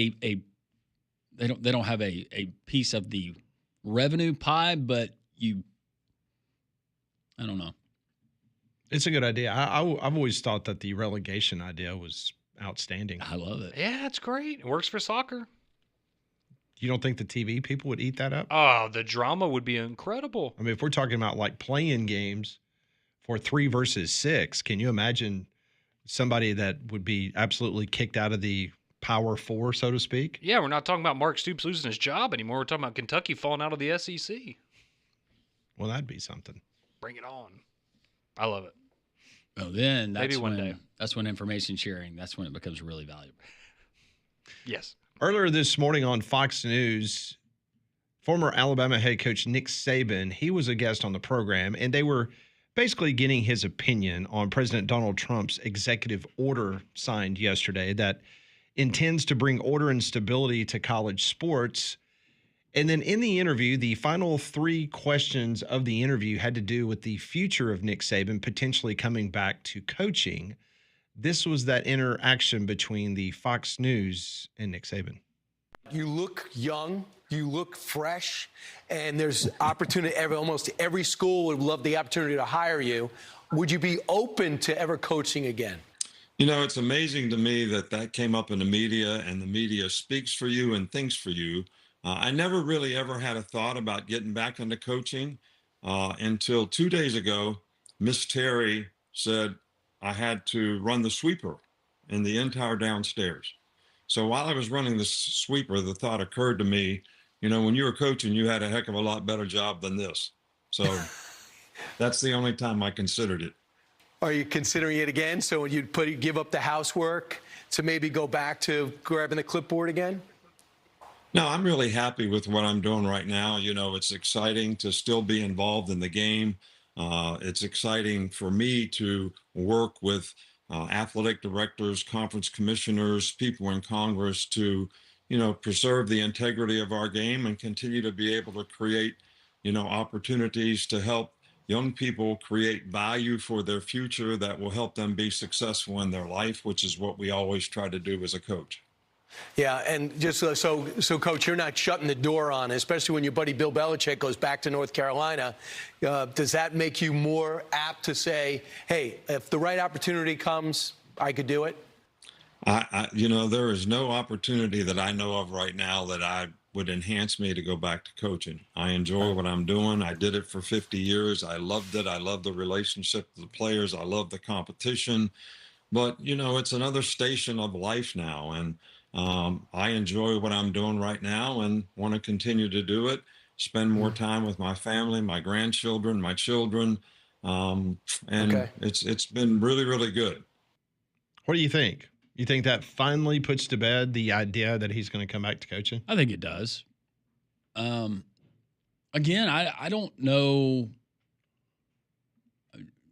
they don't have a piece of the revenue pie, but I don't know. It's a good idea. I've always thought that the relegation idea was outstanding. I love it. Yeah, it's great. It works for soccer. You don't think the TV people would eat that up? Oh, the drama would be incredible. I mean, if we're talking about like playing games for 3 versus 6, can you imagine somebody that would be absolutely kicked out of the Power 4, so to speak? Yeah, we're not talking about Mark Stoops losing his job anymore. We're talking about Kentucky falling out of the SEC. Well, that'd be something. Bring it on. I love it. Oh, then Maybe one day. That's when information sharing, that's when it becomes really valuable. Yes. Earlier this morning on Fox News, former Alabama head coach Nick Saban, he was a guest on the program, and they were basically getting his opinion on President Donald Trump's executive order signed yesterday that intends to bring order and stability to college sports. And then in the interview, the final 3 questions of the interview had to do with the future of Nick Saban potentially coming back to coaching. This was that interaction between the Fox News and Nick Saban. You look young, you look fresh, and there's opportunity. Almost every school would love the opportunity to hire you. Would you be open to ever coaching again? It's amazing to me that came up in the media, and the media speaks for you and thinks for you. I never really ever had a thought about getting back into coaching until 2 days ago. Miss Terry said I had to run the sweeper in the entire downstairs. So while I was running the sweeper, the thought occurred to me, when you were coaching, you had a heck of a lot better job than this. So that's the only time I considered it. Are you considering it again? So you'd give up the housework to maybe go back to grabbing the clipboard again? No, I'm really happy with what I'm doing right now. It's exciting to still be involved in the game. It's exciting for me to work with athletic directors, conference commissioners, people in Congress to, preserve the integrity of our game and continue to be able to create, opportunities to help young people create value for their future that will help them be successful in their life, which is what we always try to do as a coach. Yeah, and just so, Coach, you're not shutting the door on it, especially when your buddy Bill Belichick goes back to North Carolina. Does that make you more apt to say, hey, if the right opportunity comes, I could do it? There is no opportunity that I know of right now that would enhance me to go back to coaching. I enjoy what I'm doing. I did it for 50 years. I loved it. I love the relationship with the players. I love the competition. But, it's another station of life now. And I enjoy what I'm doing right now and want to continue to do it, spend more time with my family, my grandchildren, my children. It's been really, really good. What do you think? You think that finally puts to bed the idea that he's going to come back to coaching? I think it does. Again, I don't know.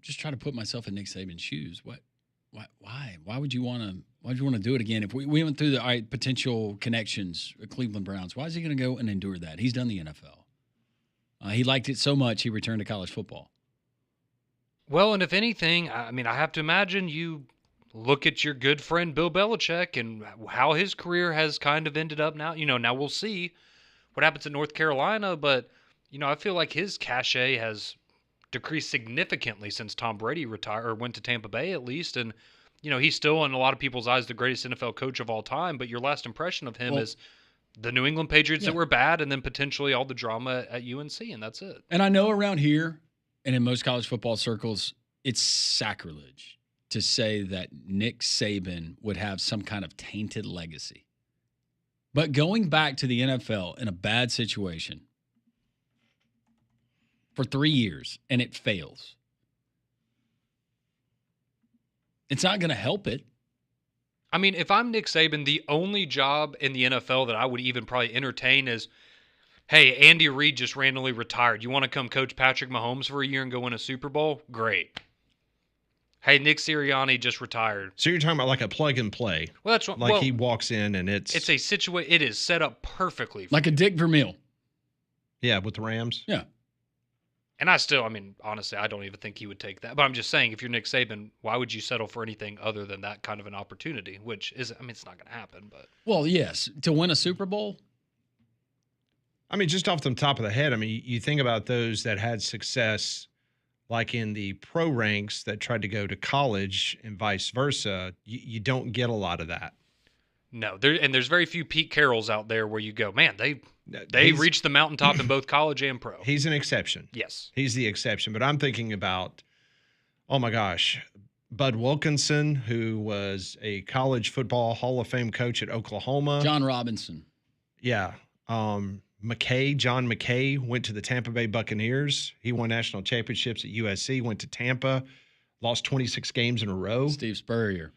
Just try to put myself in Nick Saban's shoes. Why would you want to do it again? If we went through the potential connections at Cleveland Browns, why is he going to go and endure that? He's done the NFL. He liked it so much he returned to college football. Well, and if anything, I have to imagine you look at your good friend Bill Belichick and how his career has kind of ended up now. Now we'll see what happens in North Carolina, but I feel like his cachet has decreased significantly since Tom Brady retired or went to Tampa Bay at least. And, he's still in a lot of people's eyes the greatest NFL coach of all time. But your last impression of him is the New England Patriots that were bad and then potentially all the drama at UNC, and that's it. And I know around here and in most college football circles, it's sacrilege to say that Nick Saban would have some kind of tainted legacy. But going back to the NFL in a bad situation for 3 years and it fails, it's not going to help it. If I'm Nick Saban, the only job in the NFL that I would even probably entertain is, hey, Andy Reid just randomly retired. You want to come coach Patrick Mahomes for a year and go win a Super Bowl? Great. Hey, Nick Sirianni just retired. So you're talking about like a plug and play. Well, that's what, he walks in and it's a situation. It is set up perfectly. Like a Dick Vermeil. Yeah, with the Rams. Yeah. And I still, honestly, I don't even think he would take that. But I'm just saying, if you're Nick Saban, why would you settle for anything other than that kind of an opportunity? Which is, it's not going to happen. But well, yes, to win a Super Bowl. Just off the top of the head, you think about those that had success, like in the pro ranks that tried to go to college and vice versa. You don't get a lot of that. No, there's very few Pete Carrolls out there where you go, man, they reached the mountaintop in both college and pro. He's an exception. Yes. He's the exception. But I'm thinking about, oh my gosh, Bud Wilkinson, who was a college football Hall of Fame coach at Oklahoma. John Robinson. Yeah. John McKay went to the Tampa Bay Buccaneers. He won national championships at USC, went to Tampa, lost 26 games in a row. Steve Spurrier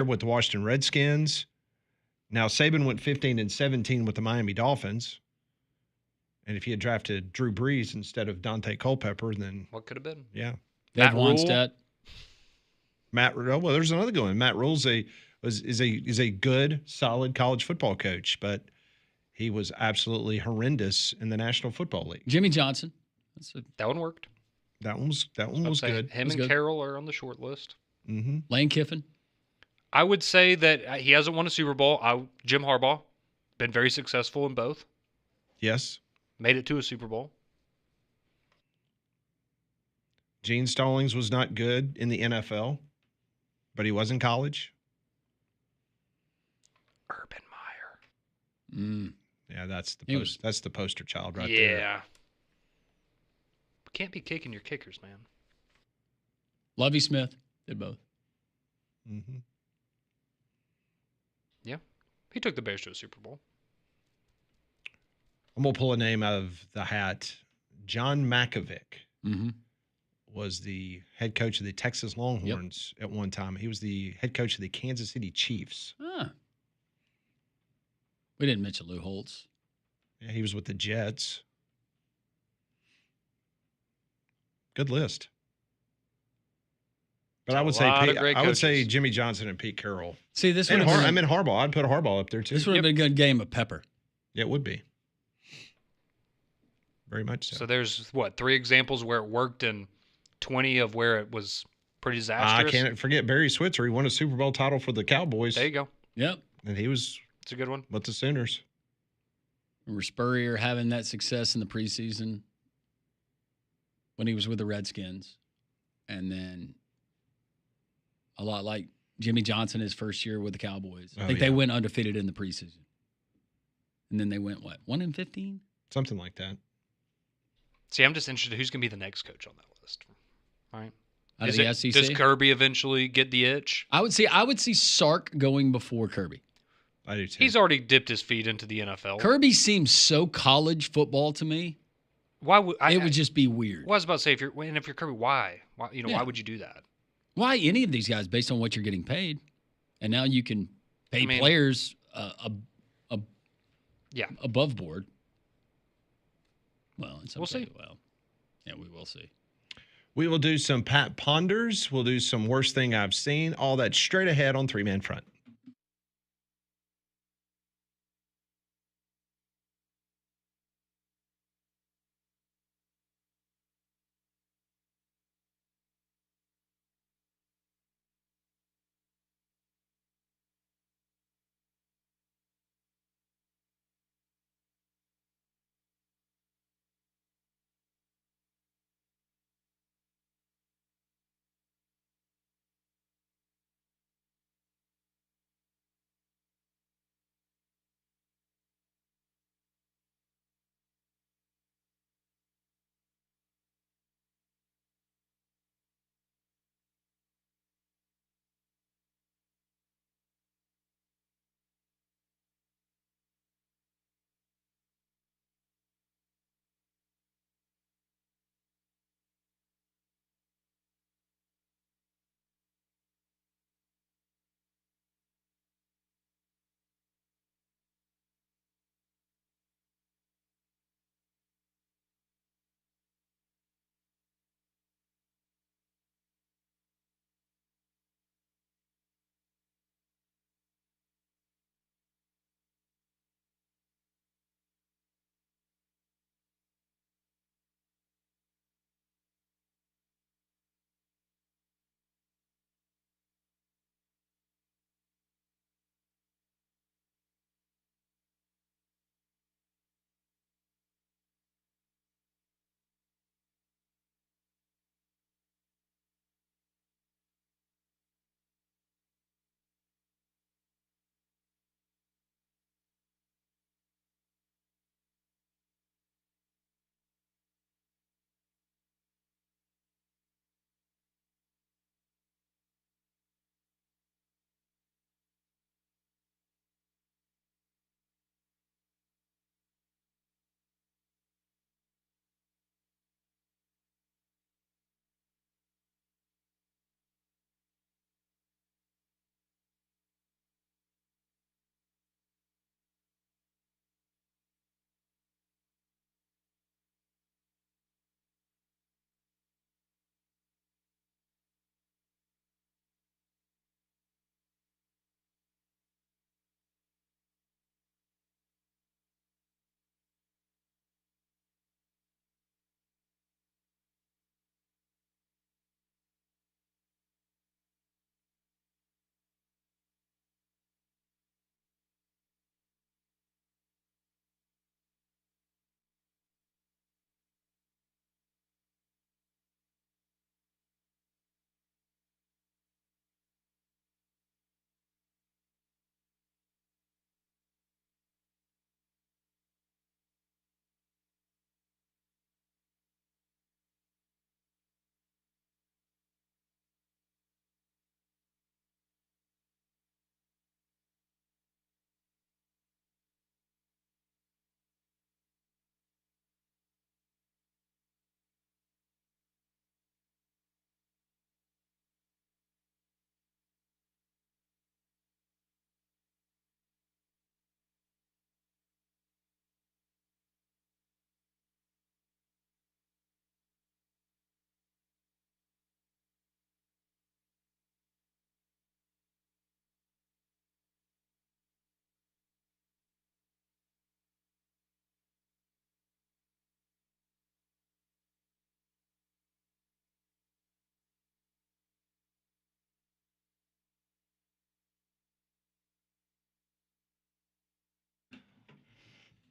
with the Washington Redskins. Now, Saban went 15-17 with the Miami Dolphins. And if he had drafted Drew Brees instead of Dante Culpepper, then what could have been? Yeah. Matt Wannstedt. Well, there's another good one. Matt Rule's is a good, solid college football coach, but he was absolutely horrendous in the National Football League. Jimmy Johnson. That one worked. That one was good. Him and Carroll are on the short list. Mm-hmm. Lane Kiffin. I would say that he hasn't won a Super Bowl. Jim Harbaugh, been very successful in both. Yes. Made it to a Super Bowl. Gene Stallings was not good in the NFL, but he was in college. Urban Meyer. Yeah, that's the poster child right there. Yeah. Can't be kicking your kickers, man. Lovie Smith did both. Mm-hmm. Yeah. He took the Bears to a Super Bowl. I'm going to pull a name out of the hat. John Malkovich Mm-hmm. was the head coach of the Texas Longhorns at one time. He was the head coach of the Kansas City Chiefs. Ah. We didn't mention Lou Holtz. Yeah, he was with the Jets. Good list. But I would say Jimmy Johnson and Pete Carroll. See, this and would have been I meant Harbaugh. I'd put Harbaugh up there too. This would have been a good game of pepper. Yeah, it would be. Very much so. So there's, 3 examples where it worked and 20 of where it was pretty disastrous? I can't forget Barry Switzer. He won a Super Bowl title for the Cowboys. There you go. Yep. And he was it's a good one. with the Sooners. Remember Spurrier having that success in the preseason when he was with the Redskins. And then a lot like Jimmy Johnson his first year with the Cowboys. I think they went undefeated in the preseason. And then they went, 1-15? Something like that. See, I'm just interested who's going to be the next coach on that list. All right. Out of the SEC? Does Kirby eventually get the itch? I would see Sark going before Kirby. I do too. He's already dipped his feet into the NFL. Kirby seems so college football to me. Why would it would just be weird? Well, I was about to say if you're Kirby, why? Why would you do that? Why any of these guys based on what you're getting paid, and now you can pay players above board. Well, we'll see. Well, yeah, we will see. We will do some Pat Ponders. We'll do some worst thing I've seen. All that straight ahead on 3-Man Front.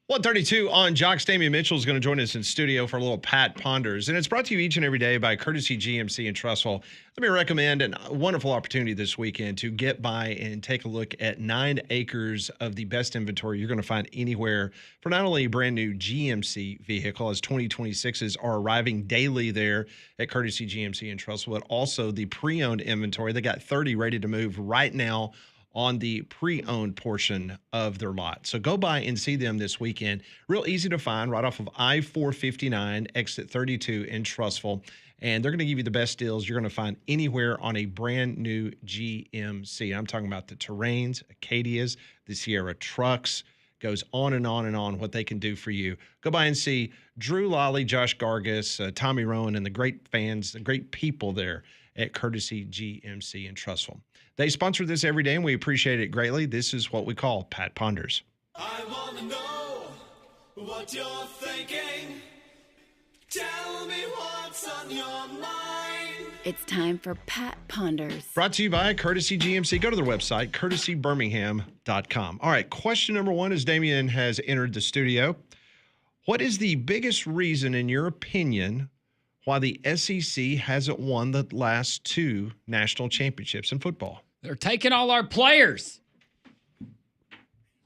1:32 on Jox. Damian Mitchell is going to join us in studio for a little Pat Ponders. And it's brought to you each and every day by Courtesy GMC in Trussville. Let me recommend a wonderful opportunity this weekend to get by and take a look at 9 acres of the best inventory you're going to find anywhere for not only a brand new GMC vehicle, as 2026s are arriving daily there at Courtesy GMC in Trussville, but also the pre-owned inventory. They got 30 ready to move right now on the pre-owned portion of their lot. So go by and see them this weekend. Real easy to find right off of I-459, exit 32 in Trussville. And they're going to give you the best deals you're going to find anywhere on a brand new GMC. I'm talking about the Terrains, Acadias, the Sierra trucks. Goes on and on and on what they can do for you. Go by and see Drew Lally, Josh Gargas, Tommy Rowan, and the great fans, the great people there at Courtesy GMC in Trussville. They sponsor this every day, and we appreciate it greatly. This is what we call Pat Ponders. I want to know what you're thinking. Tell me what's on your mind. It's time for Pat Ponders. Brought to you by Courtesy GMC. Go to their website, courtesybirmingham.com. All right, question number 1 as Damian has entered the studio. What is the biggest reason, in your opinion, why the SEC hasn't won the last 2 national championships in football? They're taking all our players.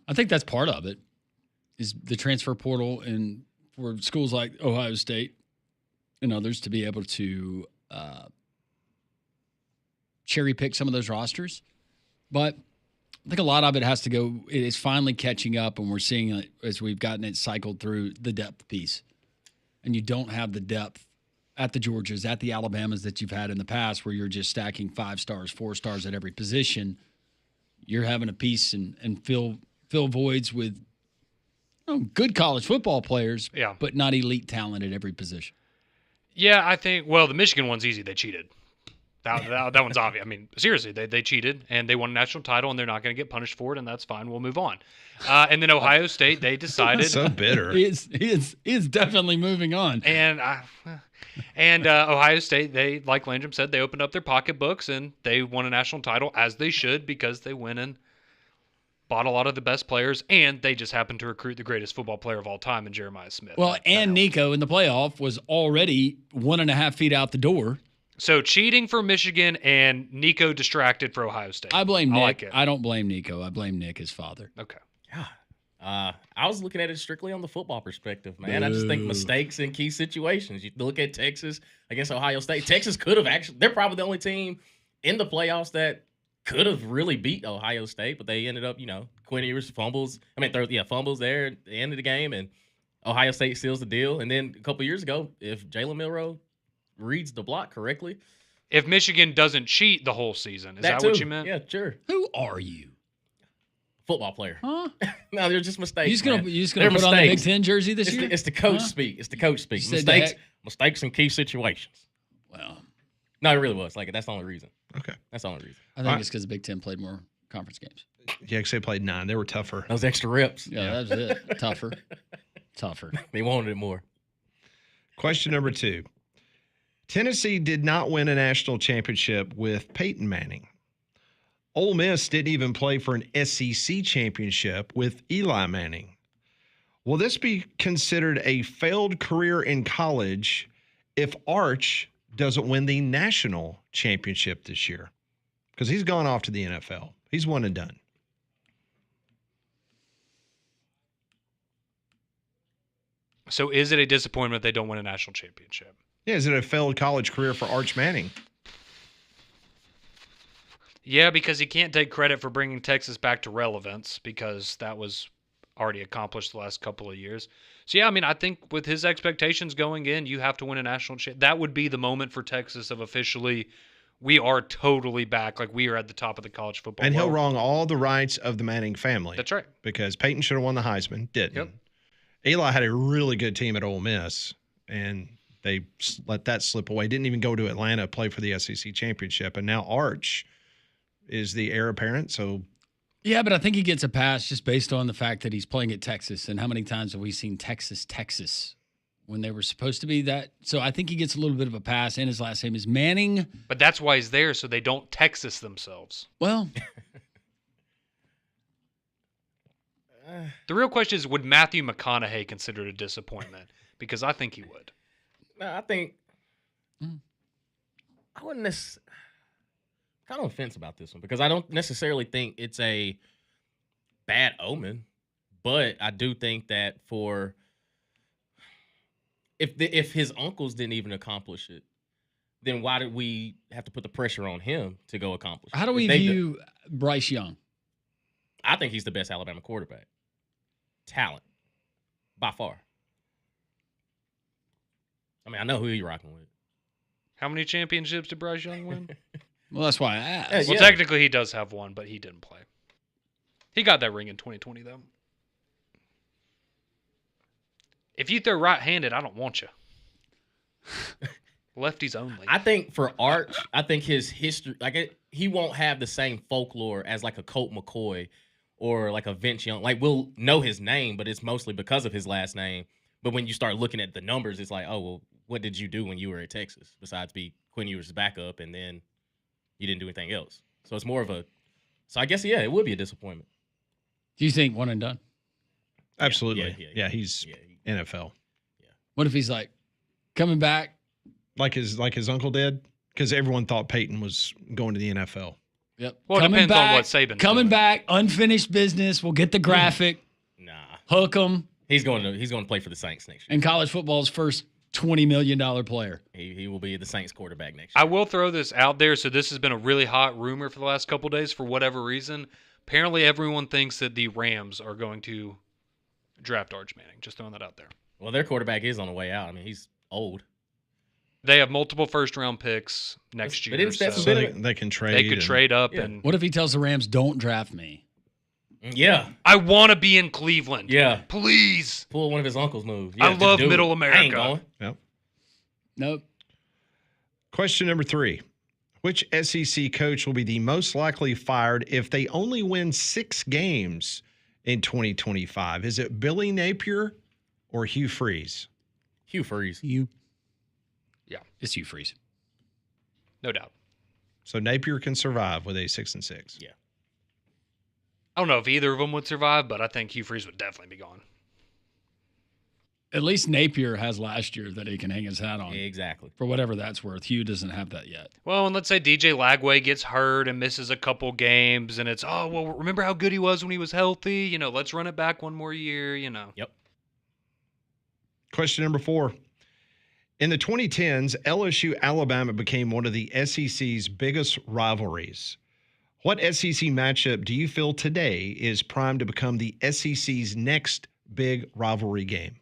I think that's part of it, is the transfer portal, and for schools like Ohio State and others to be able to cherry pick some of those rosters. But I think a lot of it has to go, it is finally catching up, and we're seeing it as we've gotten it cycled through the depth piece. And you don't have the depth at the Georgias, at the Alabamas that you've had in the past, where you're just stacking 5 stars, 4 stars at every position. You're having a piece and fill voids with good college football players, but not elite talent at every position. Yeah, I think, well, the Michigan one's easy. They cheated. That one's obvious. I mean, seriously, they cheated, and they won a national title, and they're not going to get punished for it, and that's fine. We'll move on. And then Ohio State, they decided. So bitter. He is definitely moving on. And Ohio State, they, like Landrum said, they opened up their pocketbooks, and they won a national title, as they should, because they went and bought a lot of the best players, and they just happened to recruit the greatest football player of all time in Jeremiah Smith. Well, and Nico in the playoff was already 1.5 feet out the door. So cheating for Michigan and Nico distracted for Ohio State. I blame Nick. Like it. I don't blame Nico. I blame Nick, his father. Okay. I was looking at it strictly on the football perspective, man. I just think mistakes in key situations. You look at Texas against Ohio State. Texas could have they're probably the only team in the playoffs that could have really beat Ohio State, but they ended up, Quinn Ewers fumbles there at the end of the game, and Ohio State seals the deal. And then a couple years ago, if Jalen Milroe reads the block correctly. If Michigan doesn't cheat the whole season, is that what you meant? Yeah, sure. Who are you? Football player. Huh? No, they're just mistakes. You just gonna put on the Big Ten jersey this year? It's the coach speak. It's the coach speak. Mistakes in key situations. Well, no, it really was. That's the only reason. Okay, that's the only reason. I think it's because the Big Ten played more conference games. Yeah, because they played 9. They were tougher. Those extra reps. Yeah, that was it. Tougher. They wanted it more. Question number 2. Tennessee did not win a national championship with Peyton Manning. Ole Miss didn't even play for an SEC championship with Eli Manning. Will this be considered a failed career in college if Arch doesn't win the national championship this year? Because he's gone off to the NFL. He's one and done. So is it a disappointment they don't win a national championship? Yeah, is it a failed college career for Arch Manning? Yeah, because he can't take credit for bringing Texas back to relevance because that was already accomplished the last couple of years. So, yeah, I mean, I think with his expectations going in, you have to win a national championship. That would be the moment for Texas of officially, we are totally back. Like, we are at the top of the college football And world. he'll wrong all the rights of the Manning family. That's right. Because Peyton should have won the Heisman, didn't. Yep. Eli had a really good team at Ole Miss, and they let that slip away. Didn't even go to Atlanta, play for the SEC championship. And now Arch is the heir apparent, so. Yeah, but I think he gets a pass just based on the fact that he's playing at Texas. And how many times have we seen Texas when they were supposed to be that? So I think he gets a little bit of a pass, and his last name is Manning. But that's why he's there, so they don't Texas themselves. Well, The real question is, would Matthew McConaughey consider it a disappointment? Because I think he would. No, I think I wouldn't necessarily. Kind of on the fence about this one because I don't necessarily think it's a bad omen, but I do think that if his uncles didn't even accomplish it, then why did we have to put the pressure on him to go accomplish it? How do we view Bryce Young? I think he's the best Alabama quarterback. Talent, by far. I mean, I know who you're rocking with. How many championships did Bryce Young win? Well, that's why I asked. Well, technically he does have one, but he didn't play. He got that ring in 2020, though. If you throw right-handed, I don't want you. Lefties only. I think for Arch, I think his history, he won't have the same folklore as like a Colt McCoy or like a Vince Young. Like, we'll know his name, but it's mostly because of his last name. But when you start looking at the numbers, it's like, oh, well, what did you do when you were at Texas besides be Quinn Ewers' backup and then you didn't do anything else? So it's more of a – so I guess, yeah, it would be a disappointment. Do you think one and done? Absolutely. Yeah, he's NFL. What if he's like coming back? Like his uncle did? Because everyone thought Peyton was going to the NFL. Yep. Well, it depends on what Saban coming back, unfinished business. We'll get the graphic. Nah. Hook him. He's going to play for the Saints next year. And college football's first $20 million player. He will be the Saints quarterback next I year. will throw this out there. So this has been a really hot rumor for the last couple of days for whatever reason. Apparently everyone thinks that the Rams are going to draft Arch Manning. Just throwing that out there. Well, their quarterback is on the way out. I mean, he's old. They have multiple first-round picks next year. So they can trade. They could trade up. And What if he tells the Rams, don't draft me? Yeah. I want to be in Cleveland. Yeah. Please. Pull one of his uncle's moves. I love Middle I America. ain't going. Yep. Nope. Question number 3. Which SEC coach will be the most likely fired if they only win 6 games in 2025? Is it Billy Napier or Hugh Freeze? Hugh Freeze. Yeah. It's Hugh Freeze. No doubt. So Napier can survive with a 6-6. Yeah. I don't know if either of them would survive, but I think Hugh Freeze would definitely be gone. At least Napier has last year that he can hang his hat on. Exactly. For whatever that's worth. Hugh doesn't have that yet. Well, and let's say DJ Lagway gets hurt and misses a couple games, and it's, oh, well, remember how good he was when he was healthy? You know, let's run it back one more year, you know. Yep. Question number 4. In the 2010s, LSU-Alabama became one of the SEC's biggest rivalries. What SEC matchup do you feel today is primed to become the SEC's next big rivalry game?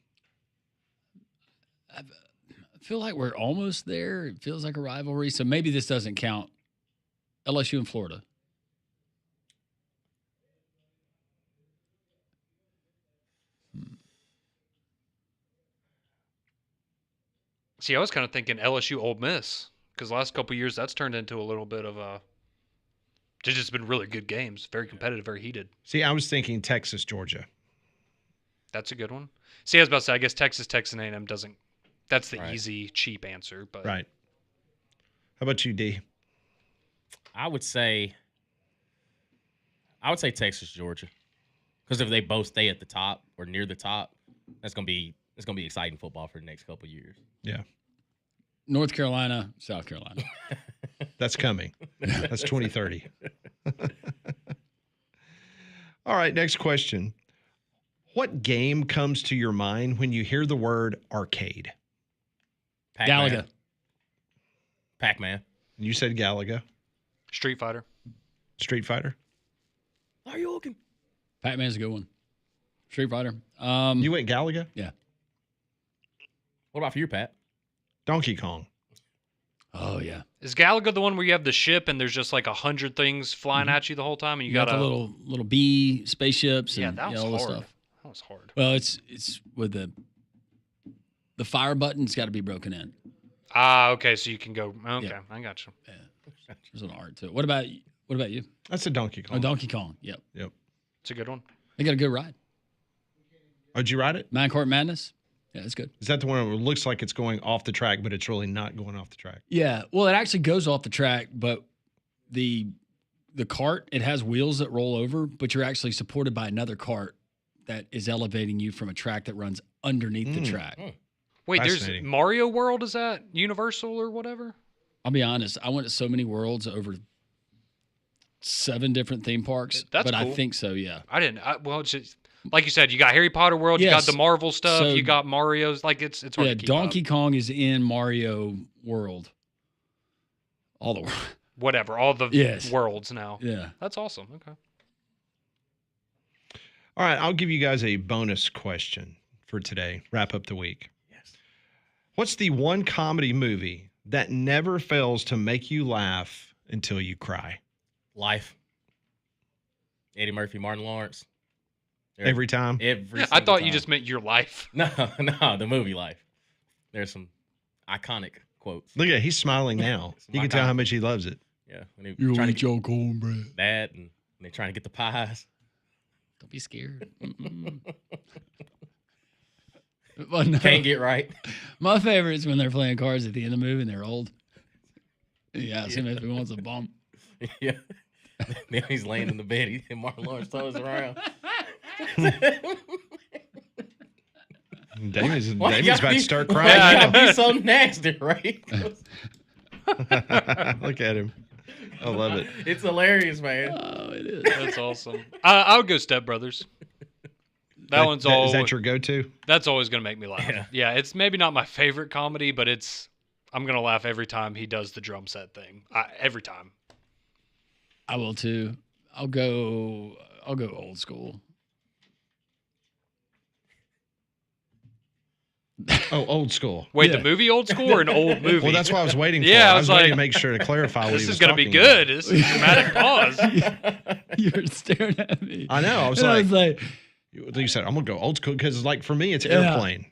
I feel like we're almost there. It feels like a rivalry, so maybe this doesn't count. LSU and Florida. See, I was kind of thinking LSU Ole Miss because the last couple of years that's turned into a little bit of a. It's just been really good games, very competitive, very heated. See, I was thinking Texas, Georgia. That's a good one. See, I was about to say, I guess Texas A&M doesn't. That's the easy, cheap answer, but Right. How about you, D? I would say Texas, Georgia, because if they both stay at the top or near the top, it's gonna be exciting football for the next couple of years. Yeah. North Carolina, South Carolina. That's coming. That's 2030. All right, next question. What game comes to your mind when you hear the word arcade? Galaga. Pac-Man. You said Galaga. Street Fighter. Street Fighter. Are you looking? Pac-Man's a good one. Street Fighter. You went Galaga? Yeah. What about for you, Pat? Donkey Kong. Oh, yeah. Is Galaga the one where you have the ship and there's just like 100 things flying at you the whole time, and you got the little bee spaceships and that was all this hard. stuff. That was hard. Well, it's with the fire button's got to be broken in. Ah, okay, so you can go. Okay, Yeah. I got you. Yeah. There's an art to it. What about you? That's a Donkey Kong. Oh, Donkey Kong. Yep. It's a good one. They got a good ride. Oh, did you ride it? Minecart Madness. Yeah, it's good. Is that the one where it looks like it's going off the track, but it's really not going off the track? Yeah. Well, it actually goes off the track, but the cart, it has wheels that roll over, but you're actually supported by another cart that is elevating you from a track that runs underneath the track. Wait, there's Mario World. Is that Universal or whatever? I'll be honest. I went to so many worlds over 7 different theme parks, That's but cool. I think so. Yeah. Well, it's just, like you said, you got Harry Potter World, you got the Marvel stuff, So- you got Mario's. Like it's hard to keep Donkey up. Kong is in Mario World. All the Whatever, all the worlds now. Yeah. That's awesome. Okay. All right, I'll give you guys a bonus question for today. Wrap up the week. Yes. What's the one comedy movie that never fails to make you laugh until you cry? Life. Eddie Murphy, Martin Lawrence. Every time? Every I single thought you time. just meant your life. No, the movie Life. There's some iconic quotes. Look at it, he's smiling now. You can tell how much he loves it. Yeah. When he You trying to eat your cornbread. that, and they're trying to get the pies. Don't be scared. Well, no. Can't get right. My favorite is when they're playing cards at the end of the movie and they're old. Yeah, ask him if he wants a bump. Yeah. Then he's laying in the bed. And Martin Lawrence throws around. Damon's Why you about gotta to start be- crying. why you now. gotta be so nasty, right? Look at him. I love it. It's hilarious, man. Oh, it is. That's awesome. I would go Step Brothers. That one's all. Is that your go-to? That's always gonna make me laugh. Yeah, it's maybe not my favorite comedy, but I'm gonna laugh every time he does the drum set thing. Every time. I will too. I'll go old school. Oh, old school. Wait, the movie Old School or an old movie? Well, that's what I was waiting for. Yeah, I was like, waiting to make sure to clarify what this he was is gonna be talking good. about. This is a dramatic pause. You were staring at me. I know. I was And like, you said, I'm going to go old school because, like, for me, it's Yeah. Airplane.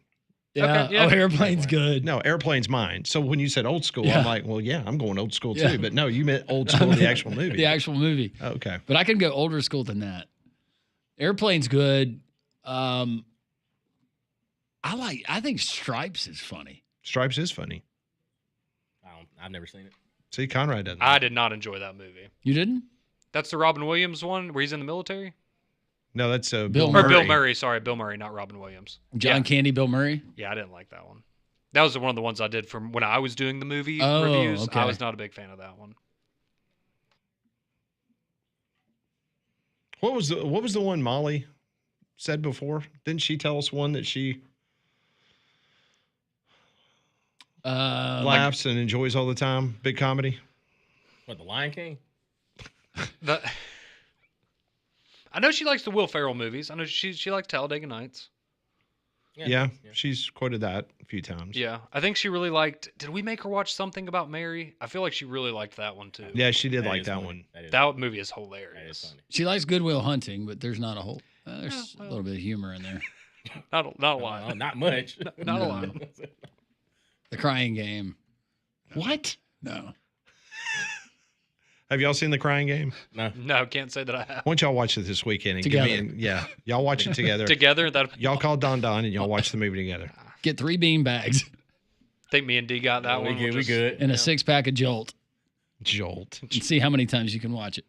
Yeah. Okay, yeah. Oh, Airplane's good. No, Airplane's mine. So when you said old school, Yeah. I'm like, well, yeah, I'm going old school Yeah. too. But no, you meant old school, the actual movie. The actual movie. Okay. But I can go older school than that. Airplane's good. I think Stripes is funny. Stripes is funny. I've never seen it. See, Conrad doesn't. I did not enjoy that movie. You didn't? That's the Robin Williams one where he's in the military? No, that's Bill Bill Murray. Or Bill Murray. Sorry, Bill Murray, not Robin Williams. John Candy, Bill Murray? Yeah, I didn't like that one. That was one of the ones I did from when I was doing the movie Oh, reviews. okay. I was not a big fan of that one. What was the one Molly said before? Didn't she tell us one that she laughs and enjoys all the time? Big comedy. What, The Lion King? I know she likes the Will Ferrell movies. I know she likes Talladega Nights. Yeah, she's quoted that a few times. Yeah, I think she really liked. Did we make her watch Something About Mary? I feel like she really liked that one too. Yeah, she did like is that funny. one. That movie is hilarious. She likes Goodwill Hunting, but there's not a whole. There's a little bit of humor in there. Not a lot. No, not much. Not a lot. The Crying Game. What? No. Have y'all seen The Crying Game? No, can't say that I have. Why don't y'all watch it this weekend? And Together. Give me y'all watch it together. Together, Y'all call Don and y'all watch the movie together. Get 3 bean bags I think me and D got that We one. good. We'll We just- good. and a 6-pack of Jolt Jolt. and see how many times you can watch it.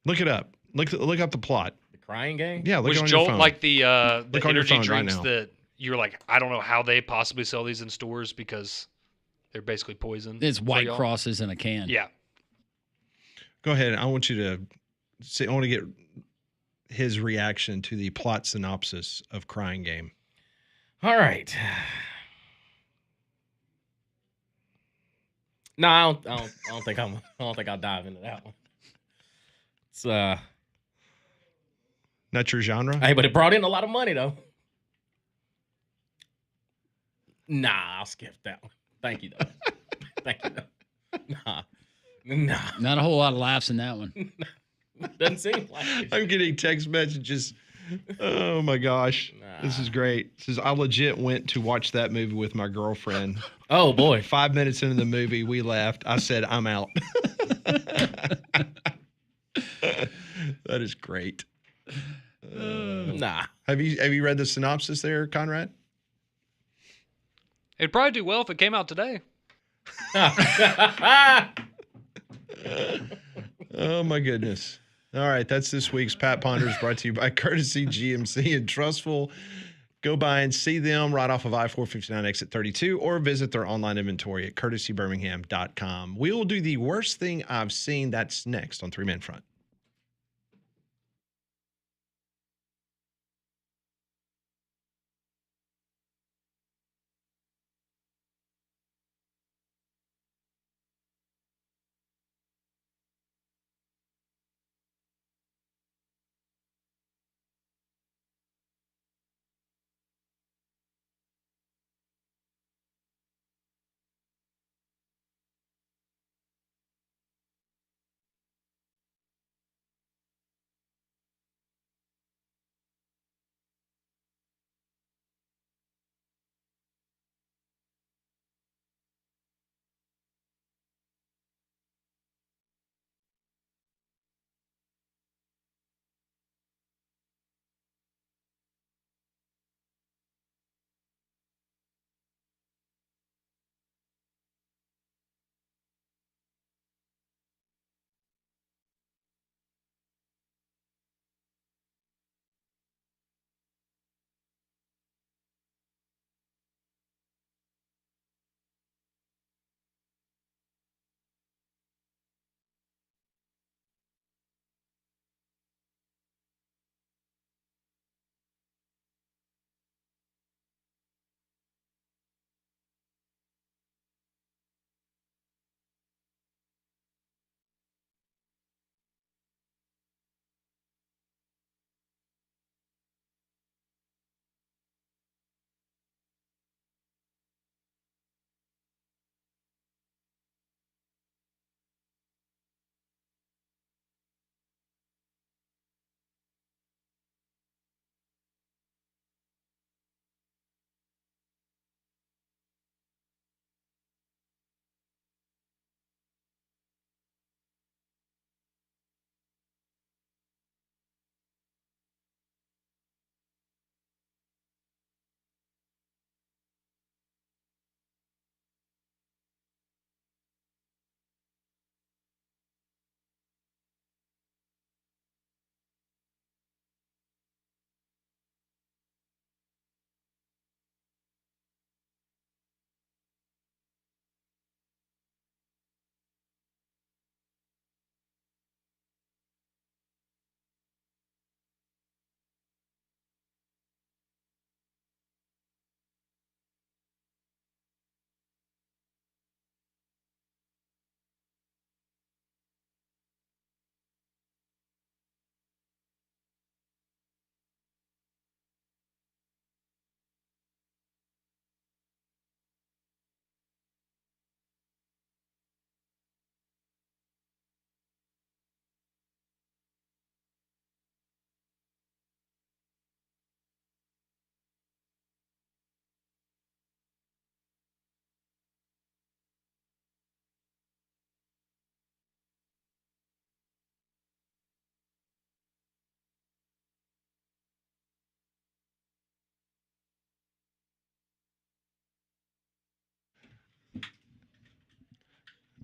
Look it up. Look up the plot. The Crying Game? Yeah, look Was it on your Jolt phone. like the Look on your energy phone right drinks now. that you're like, I don't know how they possibly sell these in stores because they're basically poison. It's for White y'all? Crosses in a can. Yeah. Go ahead. I want you to see. I want to get his reaction to the plot synopsis of Crying Game. All right. No, I don't think I'll dive into that one. It's Not your genre? hey, but it brought in a lot of money though. Nah, I'll skip that one. Thank you though. Thank you though. Nah. Not a whole lot of laughs in that one. Doesn't seem like it. I'm getting text messages. Oh my gosh. This is great. It says I legit went to watch that movie with my girlfriend. Oh boy. 5 minutes into the movie, we left. I said, I'm out. That is great. Nah. Have you read the synopsis there, Conrad? It'd probably do well if it came out today. Oh my goodness. All right, that's this week's Pat Ponders, brought to you by Courtesy GMC and Trustful. Go by and see them right off of I-459 exit 32 or visit their online inventory at courtesybirmingham.com. We will do the worst thing I've seen. That's next on Three Man Front.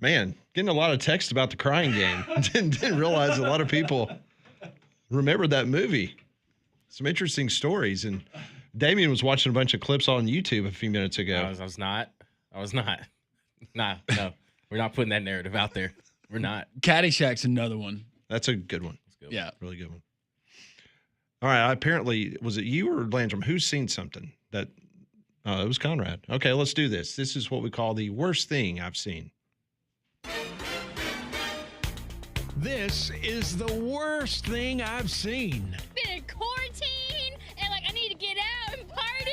Man, getting a lot of text about the crying game. Didn't realize a lot of people remember that movie. Some interesting stories. And Damien was watching a bunch of clips on YouTube a few minutes ago. I was not. No. We're not putting that narrative out there. We're not. Caddyshack's another one. That's a good one. Yeah. Really good one. All right. Apparently, was it you or Landrum? Who's seen something that it was Conrad. Okay, let's do this. This is what we call the worst thing I've seen. This is the worst thing I've seen. Been in quarantine and I need to get out and party.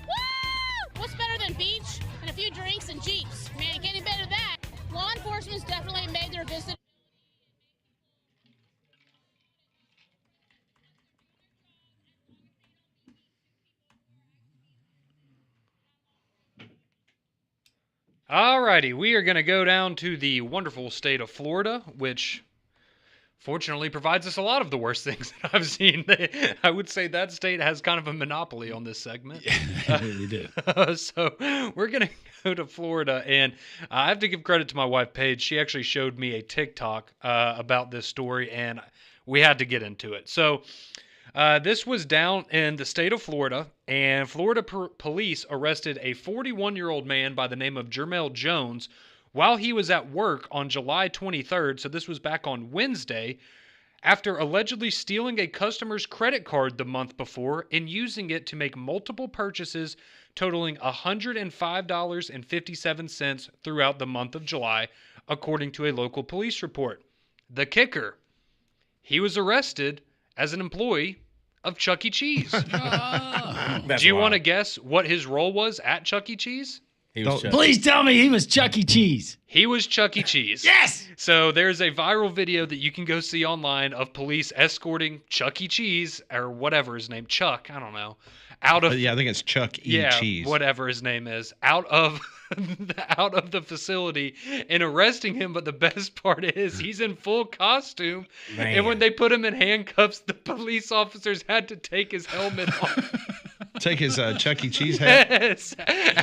Woo! What's better than beach and a few drinks and Jeeps? Man, getting better than that. Law enforcement's definitely made their visit. All righty, we are going to go down to the wonderful state of Florida, which fortunately provides us a lot of the worst things that I've seen. I would say that state has kind of a monopoly on this segment. Yeah, they do. So we're going to go to Florida, and I have to give credit to my wife, Paige. She actually showed me a TikTok about this story, and we had to get into it. So this was down in the state of Florida, and Florida police arrested a 41-year-old man by the name of Jermell Jones while he was at work on July 23rd. So this was back on Wednesday, after allegedly stealing a customer's credit card the month before and using it to make multiple purchases totaling $105.57 throughout the month of July, according to a local police report. The kicker, he was arrested as an employee of Chuck E. Cheese. Do you want to guess what his role was at Chuck E. Cheese? Please tell me he was Chuck E. Cheese. He was Chuck E. Cheese. Yes! So there's a viral video that you can go see online of police escorting Chuck E. Cheese, or whatever his name, Chuck, I don't know, out of... I think it's Chuck E. Cheese. Whatever his name is, out of the facility and arresting him. But the best part is he's in full costume. Man. And when they put him in handcuffs, the police officers had to take his helmet off. Take his Chuck E. Cheese hat. Yes.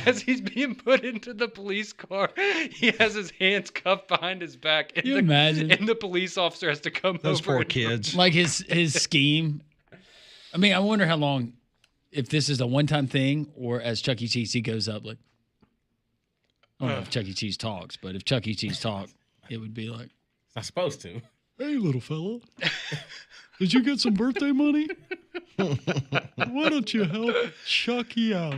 As he's being put into the police car, he has his hands cuffed behind his back. And you imagine? And the police officer has to come Those over. poor kids. Like his scheme. I mean, I wonder how long, if this is a one-time thing, or as Chuck E. Cheese, he goes up like, I don't know if Chuck E. Cheese talks, but if Chuck E. Cheese talked, it would be like, It's not supposed to. hey, little fella, did you get some birthday money? Why don't you help Chucky out?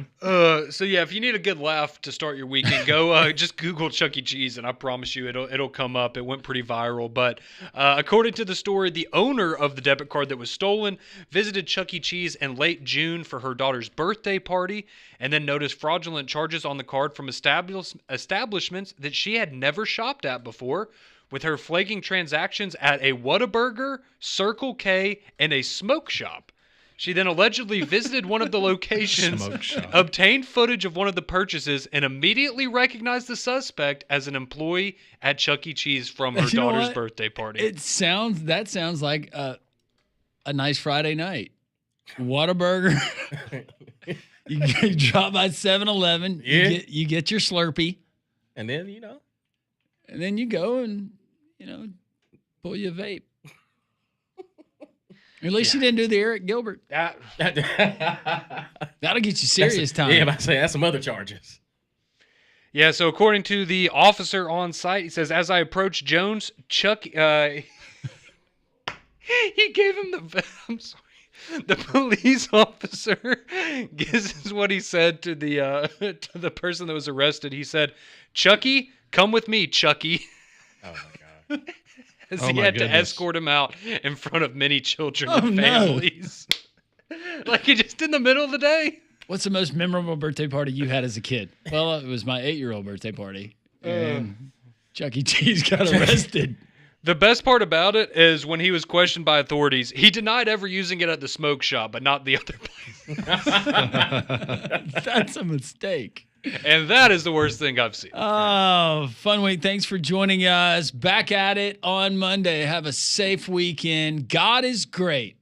So yeah, if you need a good laugh to start your weekend, go just Google Chuck E. Cheese, and I promise you it'll come up. It went pretty viral. But according to the story, the owner of the debit card that was stolen visited Chuck E. Cheese in late June for her daughter's birthday party, and then noticed fraudulent charges on the card from establishments that she had never shopped at before, with her flagging transactions at a Whataburger, Circle K, and a smoke shop. She then allegedly visited one of the locations, obtained footage of one of the purchases, and immediately recognized the suspect as an employee at Chuck E. Cheese from her daughter's birthday party. That sounds like a nice Friday night. Whataburger. you drop by 7-Eleven. Yeah. You get your Slurpee. And then, And then you go and, pull you a vape. At least you didn't do the Eric Gilbert. That'll get you serious time. Yeah, I say that's some other charges. Yeah, so according to the officer on site, he says, as I approached Jones, Chuck, he gave him the police officer, this is what he said to the person that was arrested. He said, Chucky, come with me, Chucky. Oh, my God. As he had to escort him out in front of many children and families. Like just in the middle of the day. What's the most memorable birthday party you had as a kid? Well, it was my 8-year-old birthday party. And Chuck E. Cheese got arrested. The best part about it is when he was questioned by authorities, he denied ever using it at the smoke shop, but not the other place. That's a mistake. And that is the worst thing I've seen. Oh, fun week. Thanks for joining us. Back at it on Monday. Have a safe weekend. God is great.